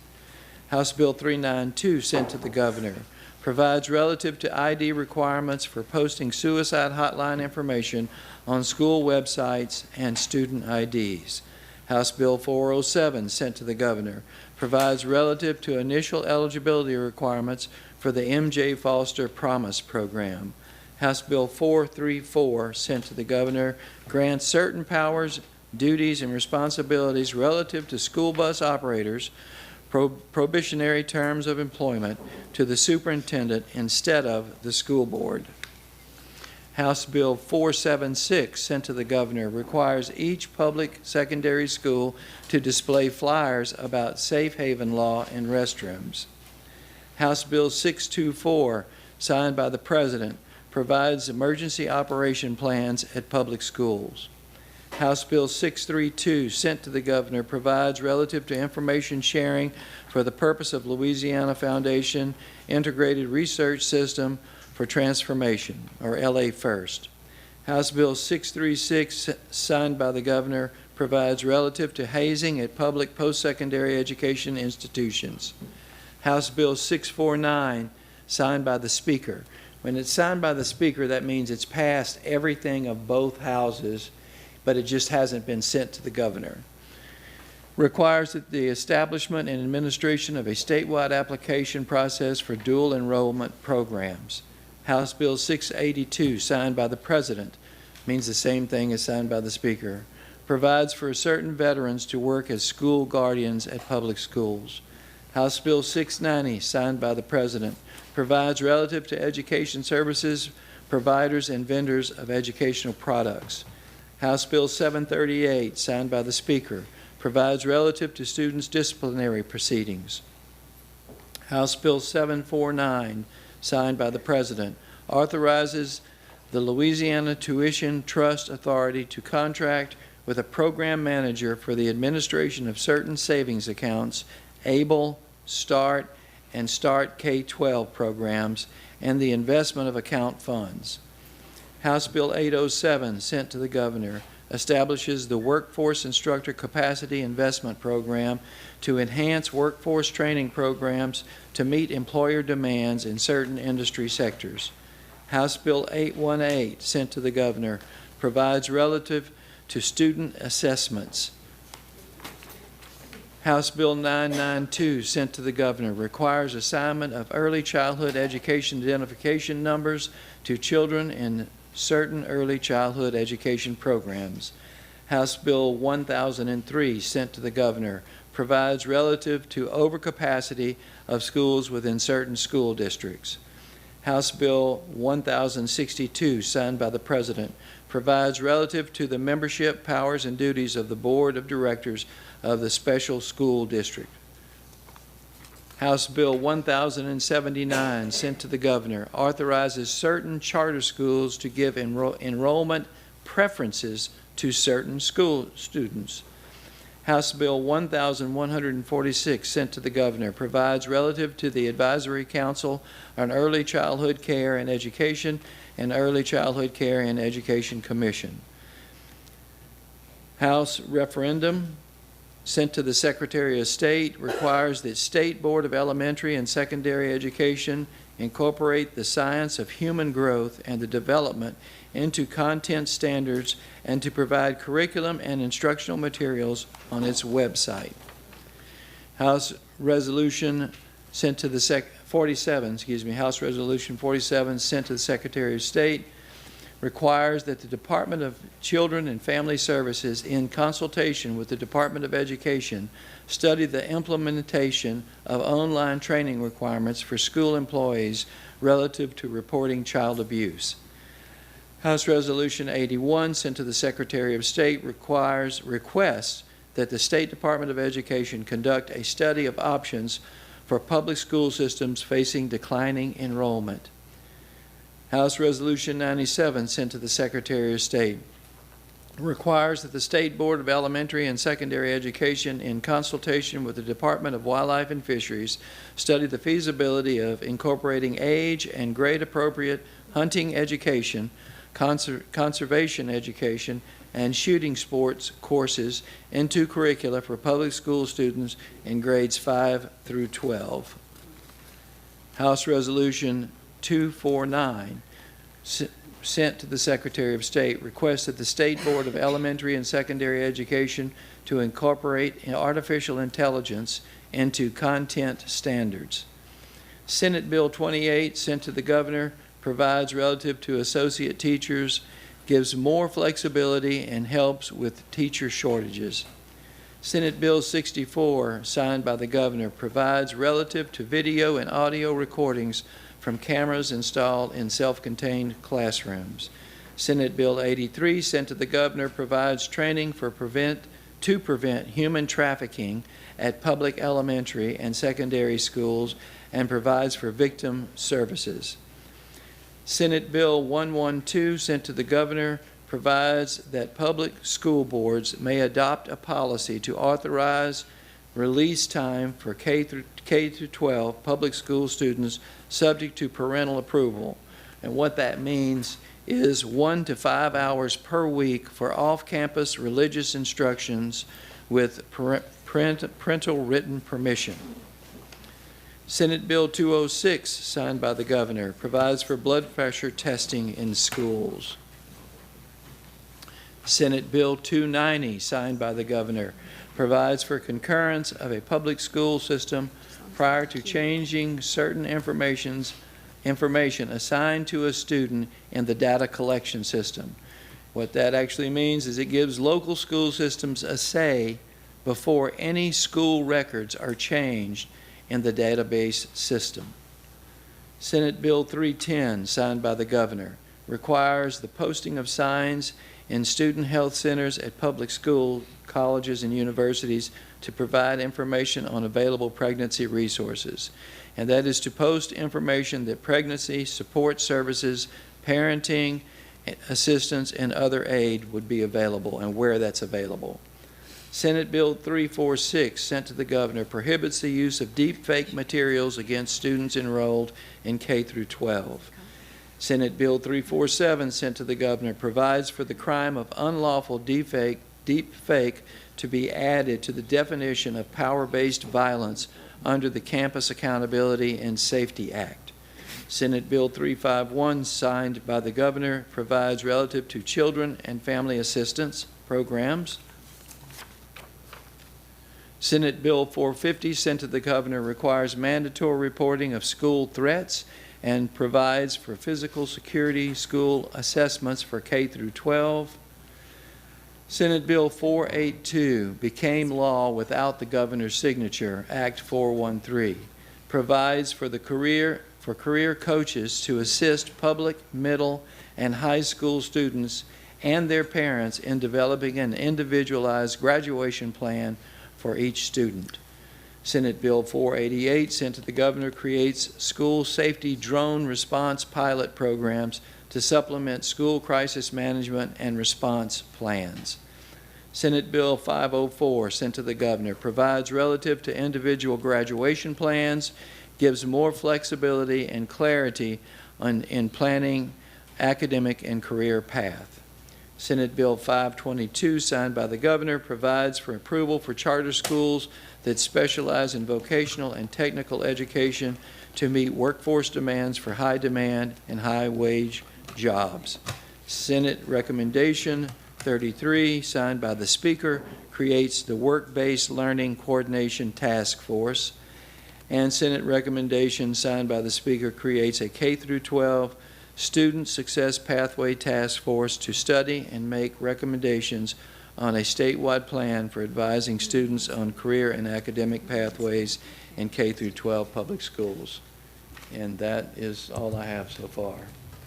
Speaker 6: House Bill 392, sent to the governor, provides relative to ID requirements for posting suicide hotline information on school websites and student IDs. House Bill 407, sent to the governor, provides relative to initial eligibility requirements for the M.J. Foster Promise Program. House Bill 434, sent to the governor, grants certain powers, duties, and responsibilities relative to school bus operators, probationary terms of employment, to the superintendent instead of the school board. House Bill 476, sent to the governor, requires each public secondary school to display flyers about safe haven law in restrooms. House Bill 624, signed by the President, provides emergency operation plans at public schools. House Bill 632, sent to the governor, provides relative to information sharing for the purpose of Louisiana Foundation Integrated Research System for Transformation, or LA First. House Bill 636, signed by the governor, provides relative to hazing at public post-secondary education institutions. House Bill 649, signed by the Speaker. When it's signed by the Speaker, that means it's passed everything of both houses, but it just hasn't been sent to the governor. Requires that the establishment and administration of a statewide application process for dual enrollment programs. House Bill 682, signed by the President, means the same thing as signed by the Speaker. Provides for certain veterans to work as school guardians at public schools. House Bill 690, signed by the President, provides relative to education services, providers, and vendors of educational products. House Bill 738, signed by the Speaker, provides relative to students' disciplinary proceedings. House Bill 749, signed by the President, authorizes the Louisiana Tuition Trust Authority to contract with a program manager for the administration of certain savings accounts, ABLE, START, and START K-12 programs, and the investment of account funds. House Bill 807, sent to the governor, establishes the Workforce Instructor Capacity Investment Program to enhance workforce training programs to meet employer demands in certain industry sectors. House Bill 818, sent to the governor, provides relative to student assessments. House Bill 992, sent to the governor, requires assignment of early childhood education identification numbers to children in certain early childhood education programs. House Bill 1003, sent to the governor, provides relative to overcapacity of schools within certain school districts. House Bill 1062, signed by the President, provides relative to the membership, powers, and duties of the Board of Directors of the Special School District. House Bill 1079, sent to the governor, authorizes certain charter schools to give enrollment preferences to certain school students. House Bill 1146, sent to the governor, provides relative to the Advisory Council on Early Childhood Care and Education and Early Childhood Care and Education Commission. House referendum, sent to the Secretary of State, requires that State Board of Elementary and Secondary Education incorporate the science of human growth and the development into content standards, and to provide curriculum and instructional materials on its website. House Resolution sent to the House Resolution 47 sent to the Secretary of State requires that the Department of Children and Family Services, in consultation with the Department of Education, study the implementation of online training requirements for school employees relative to reporting child abuse. House Resolution 81 sent to the Secretary of State requests that the State Department of Education conduct a study of options for public school systems facing declining enrollment. House Resolution 97 sent to the Secretary of State requires that the State Board of Elementary and Secondary Education, in consultation with the Department of Wildlife and Fisheries, study the feasibility of incorporating age and grade-appropriate hunting education, conservation education, and shooting sports courses into curricula for public school students in grades 5 through 12. House Resolution 249 sent to the Secretary of State requests that the State Board of Elementary and Secondary Education to incorporate artificial intelligence into content standards. Senate Bill 28 sent to the Governor provides relative to associate teachers, gives more flexibility, and helps with teacher shortages. Senate Bill 64, signed by the Governor, provides relative to video and audio recordings from cameras installed in self-contained classrooms. Senate Bill 83, sent to the Governor, provides training to prevent human trafficking at public elementary and secondary schools and provides for victim services. Senate Bill 112, sent to the Governor, provides that public school boards may adopt a policy to authorize release time for K through 12 public school students subject to parental approval. And what that means is 1 to 5 hours per week for off-campus religious instructions with parental written permission. Senate Bill 206, signed by the Governor, provides for blood pressure testing in schools. Senate Bill 290, signed by the Governor, provides for concurrence of a public school system prior to changing certain information assigned to a student in the data collection system. What that actually means is it gives local school systems a say before any school records are changed in the database system. Senate Bill 310, signed by the Governor, requires the posting of signs in student health centers at public schools, colleges, and universities to provide information on available pregnancy resources. And that is to post information that pregnancy support services, parenting assistance, and other aid would be available and where that's available. Senate Bill 346, sent to the Governor, prohibits the use of deepfake materials against students enrolled in K through 12. Senate Bill 347, sent to the Governor, provides for the crime of unlawful deepfake to be added to the definition of power-based violence under the Campus Accountability and Safety Act. Senate Bill 351, signed by the Governor, provides relative to children and family assistance programs. Senate Bill 450, sent to the Governor, requires mandatory reporting of school threats and provides for physical security school assessments for K through 12. Senate Bill 482 became law without the Governor's signature, Act 413, provides for career coaches to assist public, middle, and high school students and their parents in developing an individualized graduation plan for each student. Senate Bill 488, sent to the Governor, creates school safety drone response pilot programs to supplement school crisis management and response plans. Senate Bill 504, sent to the Governor, provides relative to individual graduation plans, gives more flexibility and clarity in planning academic and career path. Senate Bill 522, signed by the Governor, provides for approval for charter schools that specialize in vocational and technical education to meet workforce demands for high demand and high wage jobs. Senate Recommendation 33, signed by the Speaker, creates the Work-Based Learning Coordination Task Force. And Senate Recommendation, signed by the Speaker, creates a K-12 Student Success Pathway Task Force to study and make recommendations on a statewide plan for advising students on career and academic pathways in K-12 public schools. And that is all I have so far.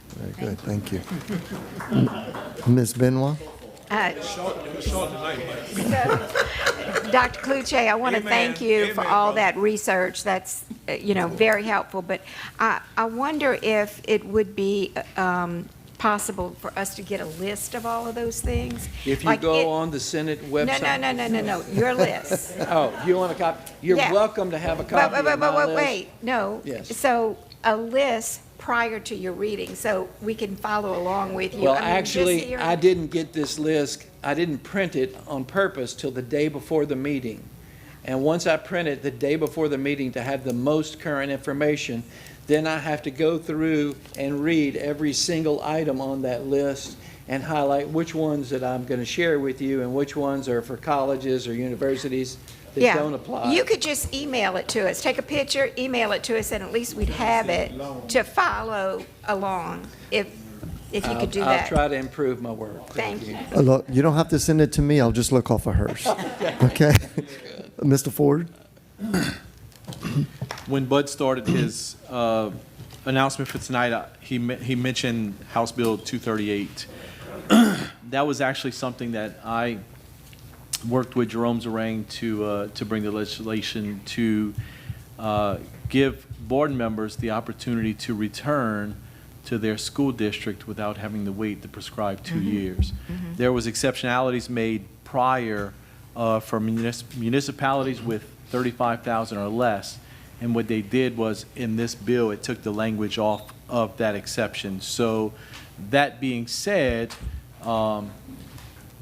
Speaker 1: Very good, thank you. Ms. Benoit?
Speaker 20: Dr. Kluche, I want to thank you for all that research. That's, very helpful. But I wonder if it would be possible for us to get a list of all of those things.
Speaker 6: If you go on the Senate website.
Speaker 20: No, your list.
Speaker 6: Oh, you want a copy? You're welcome to have a copy of my list.
Speaker 20: Wait, no.
Speaker 6: Yes.
Speaker 20: So a list prior to your reading, so we can follow along with you.
Speaker 6: Well,
Speaker 20: I mean,
Speaker 6: actually, I didn't get this list, I didn't print it on purpose till the day before the meeting. And once I print it the day before the meeting to have the most current information, then I have to go through and read every single item on that list and highlight which ones that I'm going to share with you and which ones are for colleges or universities that don't apply.
Speaker 20: You could just email it to us. Take a picture, email it to us, and at least we'd have it to follow along if you could do that.
Speaker 6: I'll try to improve my work.
Speaker 20: Thank you.
Speaker 1: Look, you don't have to send it to me, I'll just look off of hers. Okay? Mr. Ford?
Speaker 9: When Bud started his announcement for tonight, he mentioned House Bill 238. That was actually something that I worked with Jerome Zerang to bring the legislation to give board members the opportunity to return to their school district without having to wait the prescribed 2 years. There was exceptionalities made prior for municipalities with 35,000 or less, and what they did was, in this bill, it took the language off of that exception. So that being said,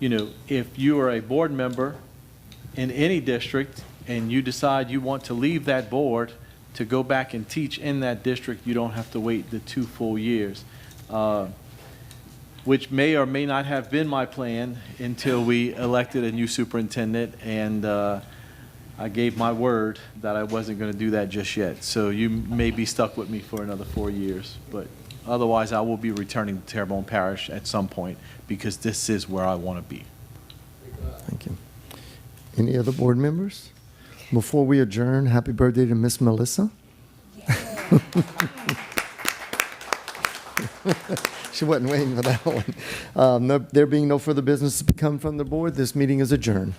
Speaker 9: if you are a board member in any district and you decide you want to leave that board to go back and teach in that district, you don't have to wait the 2 full years, which may or may not have been my plan until we elected a new superintendent, and I gave my word that I wasn't going to do that just yet. So you may be stuck with me for another 4 years, but otherwise I will be returning to Terrebonne Parish at some point because this is where I want to be.
Speaker 1: Thank you. Any other board members? Before we adjourn, happy birthday to Miss Melissa. She wasn't waiting for that one. There being no further business to come from the board, this meeting is adjourned.